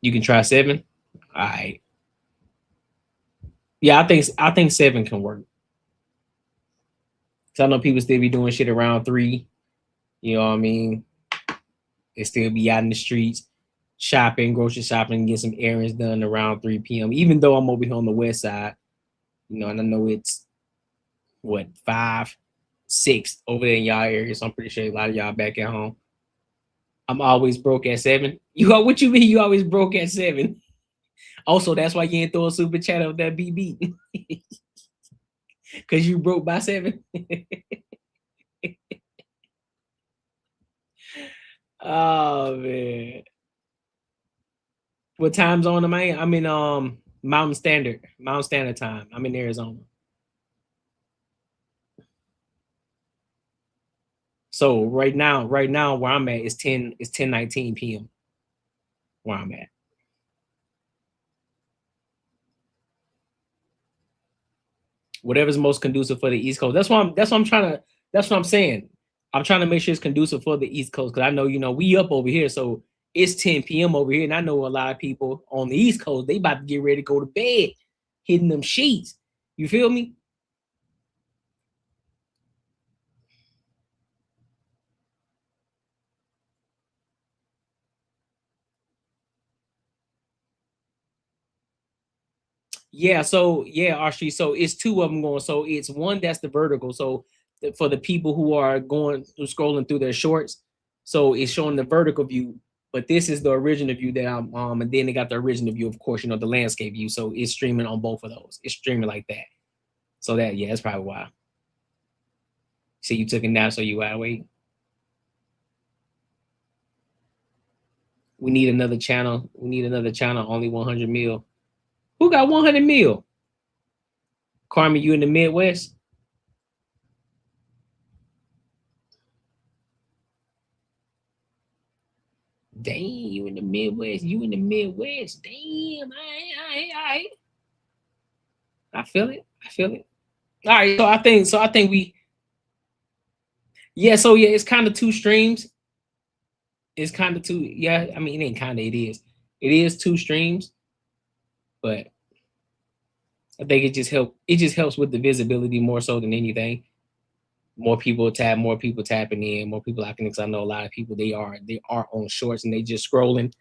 You can try 7. All right. Yeah, I think 7 can work. Cause I know people still be doing shit around 3. You know what I mean? They still be out in the streets, shopping, grocery shopping, get some errands done around 3 p.m. Even though I'm over here on the west side, you know, and I know it's what 5, 6 over there in y'all area. So I'm pretty sure a lot of y'all back at home. I'm always broke at 7. What you mean? You always broke at 7? Also, that's why you ain't throw a super chat of that BB. Cause you broke by 7. Oh man. What time zone am I in? I'm in Mountain Standard Time. I'm in Arizona. So right now where I'm at is 10:19 p.m. where I'm at. Whatever's most conducive for the East Coast. That's what I'm saying. I'm trying to make sure it's conducive for the East Coast because I know, we up over here. So it's 10 p.m. over here. And I know a lot of people on the East Coast, they about to get ready to go to bed, hitting them sheets. You feel me? Yeah, so Archie, so it's 2 of them going. So it's one that's the vertical. So for the people who are scrolling through their shorts, so it's showing the vertical view, but this is the original view that I'm and then they got the original view, of course, the landscape view. So it's streaming on both of those. It's streaming like that. So that's probably why. See, you took a nap, so you wide awake. We need another channel. Only 100 mil. Who got 100 mil? Carmen, you in the Midwest? Damn, you in the Midwest. Damn, I feel it. All right, so I think we. Yeah, so it's kind of 2 streams. It's kind of 2. Yeah, I mean, it ain't kind of. It is. It is 2 streams, but I think it just helps with the visibility more so than anything. More people tapping in, more people locking in. Because I know a lot of people they are on shorts and they just scrolling.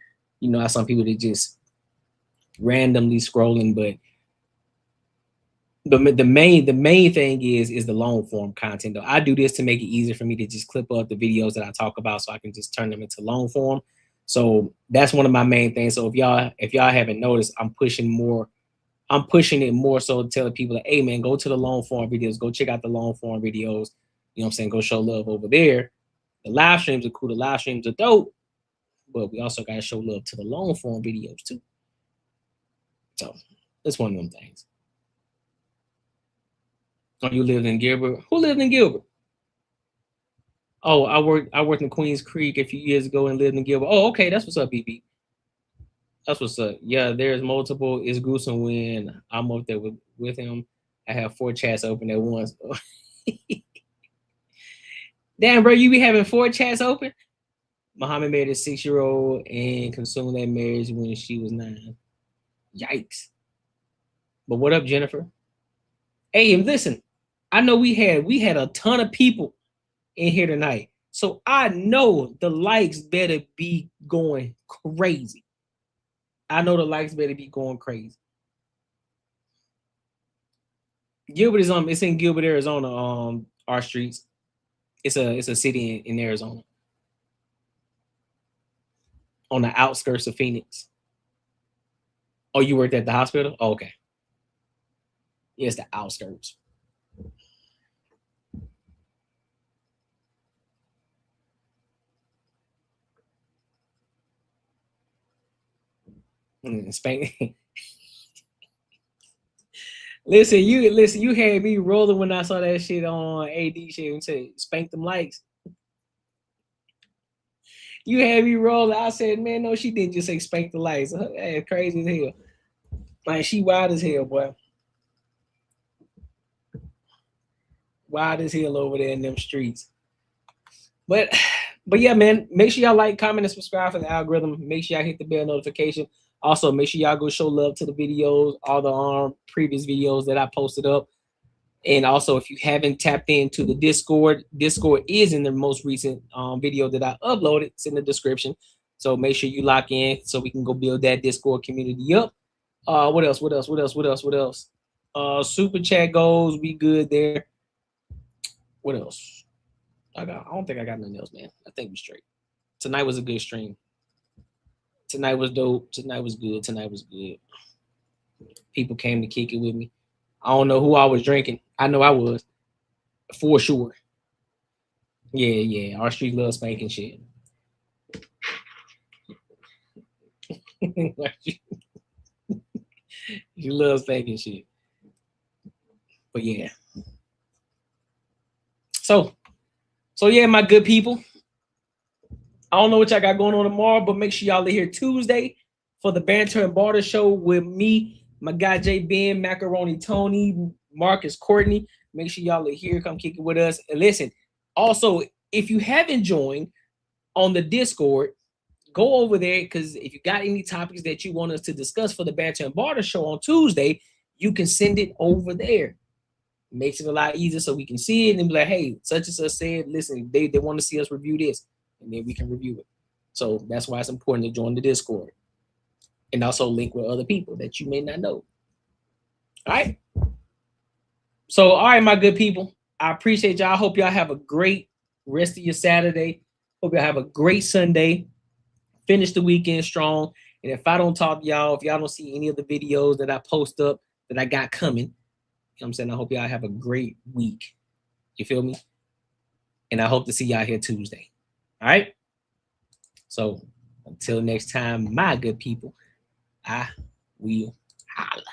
How some people they just randomly scrolling, but the main thing is the long form content. Though I do this to make it easier for me to just clip up the videos that I talk about, so I can just turn them into long form. So that's one of my main things. So if y'all haven't noticed, I'm pushing it more so telling people that, hey man, go to the long form videos, go check out the long form videos. You know what I'm saying? Go show love over there. The live streams are cool. The live streams are dope, but we also got to show love to the long form videos too. So it's one of them things. Oh, you lived in Gilbert? Who lived in Gilbert? Oh, I worked in Queens Creek a few years ago and lived in Gilbert. Oh, okay, that's what's up, BB. That's what's up. Yeah, there's multiple. It's gruesome when I'm up there with him. I have 4 chats open at once. Damn, bro, you be having 4 chats open? Muhammad married a 6-year-old and consumed that marriage when she was 9. Yikes. But what up, Jennifer? Hey, and listen, I know we had a ton of people in here tonight. So I know the likes better be going crazy. I know the likes better be going crazy. Gilbert is it's in Gilbert, Arizona, our streets. It's a city in Arizona. On the outskirts of Phoenix. Oh, you worked at the hospital? Oh, okay. Yeah, it's the outskirts. Spank. Listen, you had me rolling when I saw that shit on AD shit and said spank them likes. You had me rolling. I said, man, no, she didn't just say spank the likes. That's crazy as hell. Like, she wild as hell, boy. Wild as hell over there in them streets. But yeah, man, make sure y'all like, comment, and subscribe for the algorithm. Make sure y'all hit the bell notification. Also, make sure y'all go show love to the videos, all the previous videos that I posted up. And also, if you haven't tapped into the Discord is in the most recent video that I uploaded. It's in the description. So make sure you lock in so we can go build that Discord community up. What else? Super chat goes. We good there. What else? I don't think I got nothing else, man. I think we're straight. Tonight was a good stream. Tonight was dope. Tonight was good. People came to kick it with me. I don't know who I was drinking. I know I was. For sure. Yeah. Our street loves spanking shit. She loves spanking shit. But yeah. So yeah, my good people. I don't know what y'all got going on tomorrow, but make sure y'all are here Tuesday for the Banter and Barter Show with me, my guy J Ben, Macaroni Tony, Marcus Courtney. Make sure y'all are here. Come kick it with us. And listen, also, if you haven't joined on the Discord, go over there, because if you got any topics that you want us to discuss for the Banter and Barter Show on Tuesday, you can send it over there. Makes it a lot easier so we can see it and be like, hey, such and such said, listen, they want to see us review this, and then we can review it. So that's why it's important to join the Discord and also link with other people that you may not know. All right. So, all right, my good people, I appreciate y'all. I hope y'all have a great rest of your Saturday. Hope y'all have a great Sunday. Finish the weekend strong. And if I don't talk to y'all, if y'all don't see any of the videos that I post up that I got coming, you know what I'm saying? I hope y'all have a great week. You feel me? And I hope to see y'all here Tuesday. All right? So until next time, my good people, I will holla.